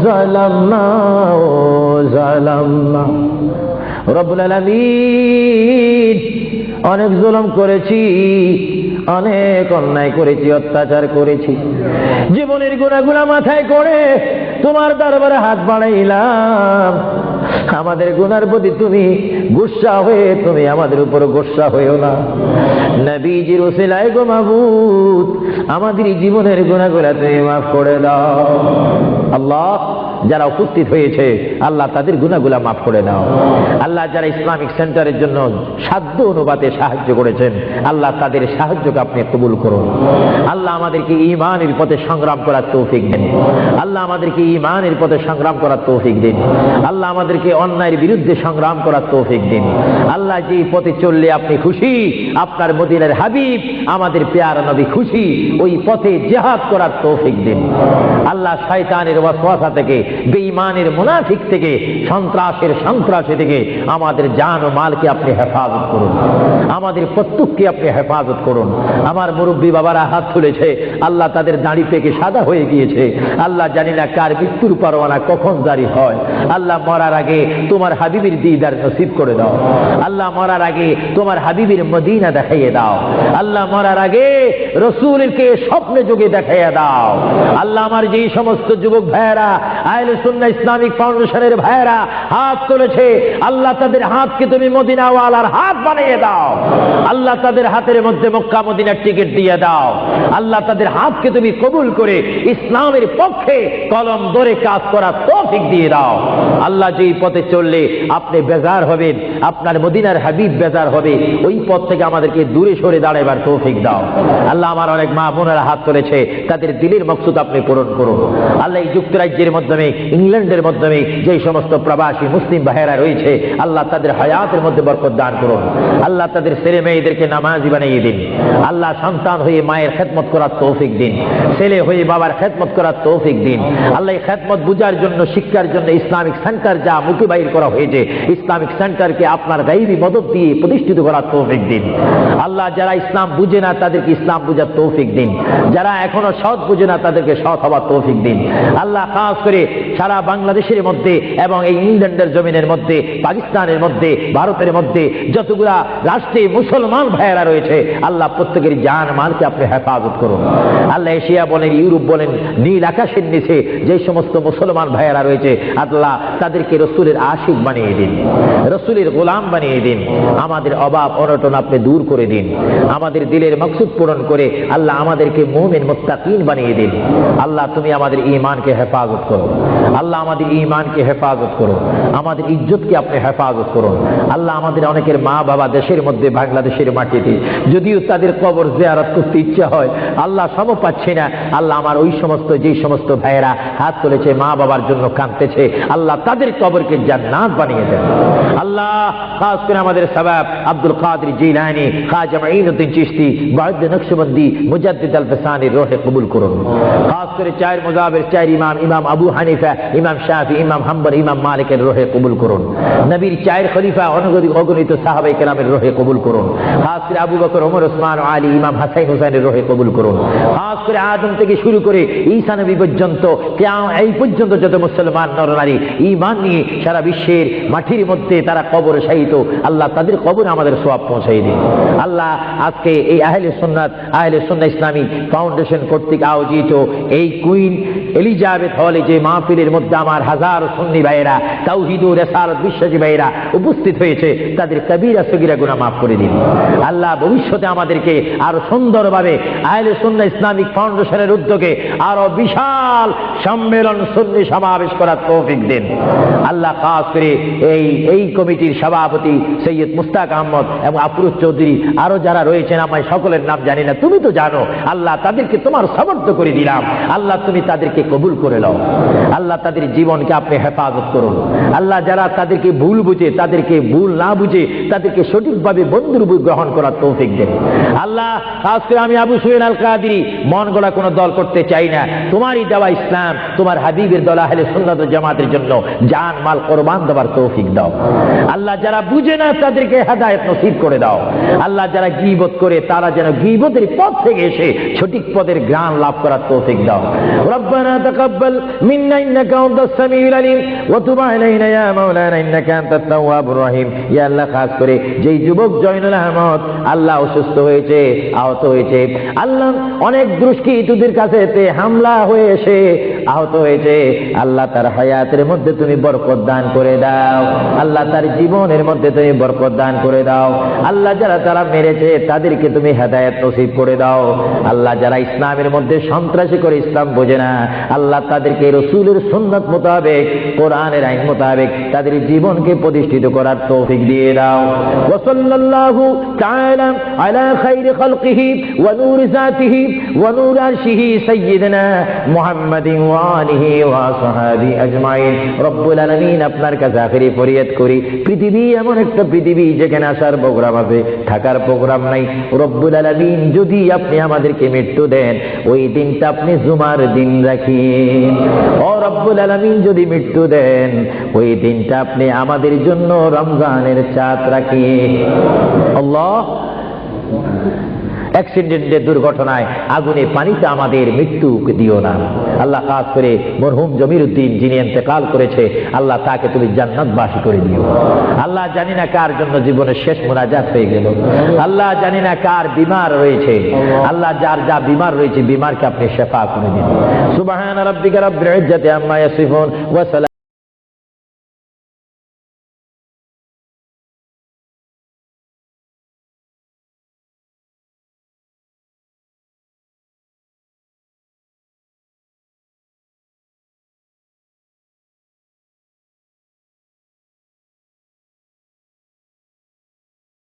যালামনা যালামনা। রব্বুল আলামিন, অনেক জুলুম করেছি, অনেক অন্যায় করেছি, অত্যাচার করেছি, জীবনের গুনাহগুলো মাথায় করে তোমার দরবারে হাত বাড়াইলাম। আমাদের গুনার প্রতি তুমি গুসা হয়ে তুমি আমাদের উপর গুসা হইও না। নবীজির ওসিলায় গো মাবুদ, আমাদের জীবনের গুনাহগুলো তুমি মাফ করে দাও। আল্লাহ, যারা উপস্থিত হয়েছে আল্লাহ তাদের গুনাহগুলো মাফ করে দাও। আল্লাহ, যারা ইসলামিক সেন্টারের জন্য সাধ্য অনুপাতে সাহায্য করেছেন, আল্লাহ তাদের সাহায্যকে আপনি কবুল করুন। আল্লাহ, আমাদেরকে ঈমানের পথে সংগ্রাম করার তৌফিক দিন। আল্লাহ, আমাদেরকে ঈমানের পথে সংগ্রাম করার তৌফিক দিন। আল্লাহ, আমাদেরকে অন্যায়ের বিরুদ্ধে সংগ্রাম করার তৌফিক দিন। আল্লাহ, যে পথে চললে আপনি খুশি, আপনার মদিনার হাবিব আমাদের পেয়ারা নবী খুশি, ওই পথে জিহাদ করার তৌফিক দিন। আল্লাহ, শয়তানের ওয়াসওয়াসা থেকে, বেঈমানের মুনাফিক থেকে, সন্ত্রাসী থেকে আমাদের জান ও মালকে আপনি হেফাজত করুন, আমাদের প্রত্যেককে আপনি হেফাজত করুন। আমার মুরব্বী বাবারা হাত তুলেছে, আল্লাহ তাদের দাড়ি পেকে সাদা হয়ে গিয়েছে। আল্লাহ, জানি না কার মৃত্যুর পরোয়ানা কখন জারি হয়। আল্লাহ, মরার আগে তোমার হাবিবের দিদার নসিব করে দাও। আল্লাহ, মরার আগে তোমার হাবিবের মদিনা দেখাইয়ে দাও। আল্লাহ, মরার আগে রাসূলকে স্বপ্নে যোগে দেখাইয়ে দাও। আল্লাহ, আমার যেই সমস্ত যুবক ভাইয়েরা আহলে সুন্নাহ ইসলামিক ফাউন্ডেশনের ভাইয়েরা হাত তুলেছে, আল্লাহ তাদের হাতকে তুমি মদিনা ওয়ালার হাত বানিয়ে দাও। আল্লাহ, তাদের হাতের মধ্যে মক্কা মদিনার টিকিট দিয়ে দাও। আল্লাহ, তাদের হাতকে তুমি কবুল করে ইসলামের পক্ষে কলম ধরে কাজ করার তৌফিক দিয়ে দাও। আল্লাহ, যেই পথে চললে আপনি বেজার হবেন, আপনার মদিনার হাবিব বেজার হবে, ওই পথ থেকে আমাদেরকে দূরে সরে দাঁড়াবার তৌফিক দাও। আল্লাহ, আমার অনেক মা বোনেরা হাত তুলেছে, তাদের দিলের মকসুদ আপনি পূরণ করুন। আল্লাহ, এই যুক্তরাজ্যের মাধ্যমে, ইংল্যান্ডের মাধ্যমে যেই সমস্ত প্রবাসী মুসলিম ভাইয়েরা রয়েছে, আল্লাহ তাদের হায়াতের মধ্যে বরকত দান করুন। আল্লাহ, তাদের ছেলে মেয়েদেরকে নামাজি বানিয়ে দিন। আল্লাহ, সন্তান হয়ে মায়ের খেদমত করার তৌফিক দিন, ছেলে হয়ে বাবার খেদমত করার তৌফিক দিন। আল্লাহ, এই খেদমত বুঝার জন্য, শিক্ষার জন্য ইসলামিক সেন্টার যা মুখে বাইর করা হয়েছে, ইসলামিক সেন্টারকে আপনার গায়বী মদদ দিয়ে প্রতিষ্ঠিত করার তৌফিক দিন। আল্লাহ, যারা ইসলাম বুঝে না তাদেরকে ইসলাম বুঝার তৌফিক দিন। যারা এখনো সৎ বুঝে না তাদেরকে সৎ হওয়ার তৌফিক দিন। আল্লাহ, খাস করে সারা বাংলাদেশের মধ্যে এবং এই ইংল্যান্ডের জমিনের মধ্যে, পাকিস্তানের মধ্যে, ভারতের মধ্যে যতগুলা রাষ্ট্রে মুসলমান ভাইয়েরা রয়েছে, আল্লাহ প্রত্যেকের জান মালকে আপনি হেফাজত করুন। আল্লাহ, এশিয়া বলেন, ইউরোপ বলেন, নীল আকাশের নিচে যে সমস্ত মুসলমান ভাইয়েরা রয়েছে, আল্লাহ তাদেরকে রসুলের আশিক বানিয়ে দিন, রসুলের গোলাম বানিয়ে দিন। আমাদের অভাব অনটন আপনি দূর করে দিন, আমাদের দিলের মকসুদ পূরণ করে আল্লাহ আমাদেরকে মুমিন মুত্তাকিন বানিয়ে দিন। আল্লাহ তুমি আমাদের ঈমানকে হেফাজত করো, আল্লাহ আমাদের ঈমানকে হেফাজত করো, আমাদের ইজ্জতকে আপনি হেফাজত করুন। আল্লাহ আমাদের অনেকের মা বাবা দেশের মধ্যে বাংলাদেশের মাটিতে, যদিও তাদের কবর জিয়ারত করতে ইচ্ছা হয়, আল্লাহ সম পাচ্ছে না। আল্লাহ আমার ওই সমস্ত যেই সমস্ত ভাইয়েরা হাত তুলেছে মা বাবার জন্য কাঁদতেছে, আল্লাহ তাদের কবরকে জান্নাত বানিয়ে দেন। আল্লাহ খাস করে আমাদের সাবাব আব্দুল কাদের জিলানী, খাজা মাঈনুদ্দিন চিশতি, বাউদ্দিন নকশবন্দি, মুজাদ্দিদ আল ফসানির রূহে কবুল করুন। খাস করে চার মুজাহির, চার ইমাম, ইমাম আবু হানিফা, ইমাম শাফি, ইমাম হাম্বল, ইমাম মালিকের রূহে কবুল করুন। নবীর চার খলিফা অগণিত সাহাবায়ে কেরামের রূহে কবুল করুন। খাস করে আবু বকর, ওমর, ওসমান, আলী, ইমাম হাসান হুসাইনের রূহে কবুল করুন। খাস করে আদম থেকে শুরু করে ঈসা নবী পর্যন্ত, এই পর্যন্ত যত মুসলমান নরনারী ঈমান নিয়ে সারা বিশ্বের মাটির মধ্যে তারা কবরে শায়িত, আল্লাহ তাদের কবরে আমাদের সওয়াব পৌঁছাই দিন। আল্লাহ আজকে এই আহলে সুন্নাত ইসলামিক ফাউন্ডেশন কর্তৃক আয়োজিত এই কুইন এলিজাবেথ হলে যে মাহফিলের মধ্যে আমার হাজার সুন্নি ভাইয়েরা, তাওহীদ ও রিসালাত বিশ্বাসী ভাইয়েরা উপস্থিত হয়েছে, তাদের কবিরা সগীরা গুনাহ মাফ করে দিন। আল্লাহ ভবিষ্যতে আমাদেরকে আরো সুন্দরভাবে আহলে সুন্নাত ইসলামিক ফাউন্ডেশনের উদ্যোগে আরো বিশাল সম্মেলন সুন্নি সমাবেশ করার তৌফিক দিন। আল্লাহ খাস করে এই কমিটির সভাপতি সৈয়দ মুস্তাক আহমদ এবং আফরোজ চৌধুরী, আরো যারা রয়েছেন আমি সকলের নাম জানি না, তুমি তো জানো। আল্লাহ তাদেরকে তোমার সমর্থ করে দিলাম, আল্লাহ তুমি তাদেরকে কবুল করে নাও। আল্লাহ তাদের জীবনকে আপনি হেফাজত করুন। আল্লাহ যারা তাদেরকে ভুল বুঝে, তাদেরকে ভুল না বুঝে তাদেরকে সঠিকভাবে বন্ধুর গ্রহণ করার তৌফিক দেন। আল্লাহ খাস করে আমি আবু সুহেল আল কাদেরী মন গড়া কোনো দল করতে চাই না, তোমারই দেওয়া ইসলাম, তোমার হাবিবের দল আহলে সুন্নাত ওয়াল জামাতের জন্য জান মাল কোরবান দেওয়ার তৌফিক দাও। আল্লাহ যারা বুঝে না তাদেরকে হেদায়েত নসিব করে দাও। আল্লাহ যারা গীবত করে তারা যেন গীবতের পথ থেকে এসে সঠিক পদের জ্ঞান লাভ করার তৌফিক দাও। রব্বানা তাকাব্বাল মিন্না ইন্নাকা আনতাস সামিউল আলিম ওয়া তুব আলাইনা ইয়া মাওলানা ইন্নাকা আনতাত তাওয়াবুর রহিম। ইয়া আল্লাহ খাস করে যেই যুবক জয়নুল আহমদ আল্লাহ অসুস্থ হয়েছে, আহত হয়েছে, আল্লাহ অনেক দুষ্কৃতীদের কাছে হামলা হয়ে এসে আহত হয়েছে, আল্লাহ তার হায়াতের মধ্যে তুমি বরকত দান করে দাও। আল্লাহ তার জীবনের মধ্যে তুমি বরকত দান করে দাও। আল্লাহ যারা তারা মেরেছে তাদেরকে তুমি হেদায়েত নসিব করে দাও। আল্লাহ যারা ইসলামের মধ্যে সন্ত্রাসী করে ইসলাম বোঝে না, আল্লাহ তাদেরকে রাসূলের সুন্নাত মোতাবেক, কোরআনের আইন মোতাবেক তাদের জীবনকে প্রতিষ্ঠিত করার তৌফিক দিয়ে দাও। ওয়া সাল্লাল্লাহু তাআলা আলা খায়রি খালকিহি ওয়া নূরি যাতিহি ওয়া নূরি আরশিহি সাইয়্যিদিনা মুহাম্মাদিন ওয়া আলিহি ওয়া সাহাবি আজমাইন। রব্বুল আলামিন আপনার কাছে আখেরি ফরিয়াদ করি, পৃথিবী এমন একটা পৃথিবী যেখানে আসার প্রোগ্রাম আছে, থাকার প্রোগ্রাম নাই। রব্বুল আলামিন যদি আপনি আমাদেরকে মৃত্যু দেন, ওই দিনটা আপনি জুমার দিন রাখিন। ও রব্বুল আলামিন যদি মৃত্যু দেন, ওই দিনটা আপনি আমাদের জন্য রমজানের চাঁদ রাখিন। আল্লাহ অ্যাক্সিডেন্টে, দুর্ঘটনায়, আগুনে, পানিতে আমাদের মৃত্যু দিও না। আল্লাহ খাস করে মরহুম জমির উদ্দিন যিনি ইন্তেকাল করেছে, আল্লাহ তাকে তুমি জান্নাতবাসী করে দিও। আল্লাহ জানি না কার জন্য জীবনের শেষ মোনাজাত হয়ে গেল, আল্লাহ জানি না কার বিমার রয়েছে, আল্লাহ যার যা বিমার রয়েছে বিমারকে আপনি শেফা করে দিন। সুবহান রাব্বিকা রাব্বিল ইজ্জাতি আম্মা ইয়াসিফুন ওয়া সালাম।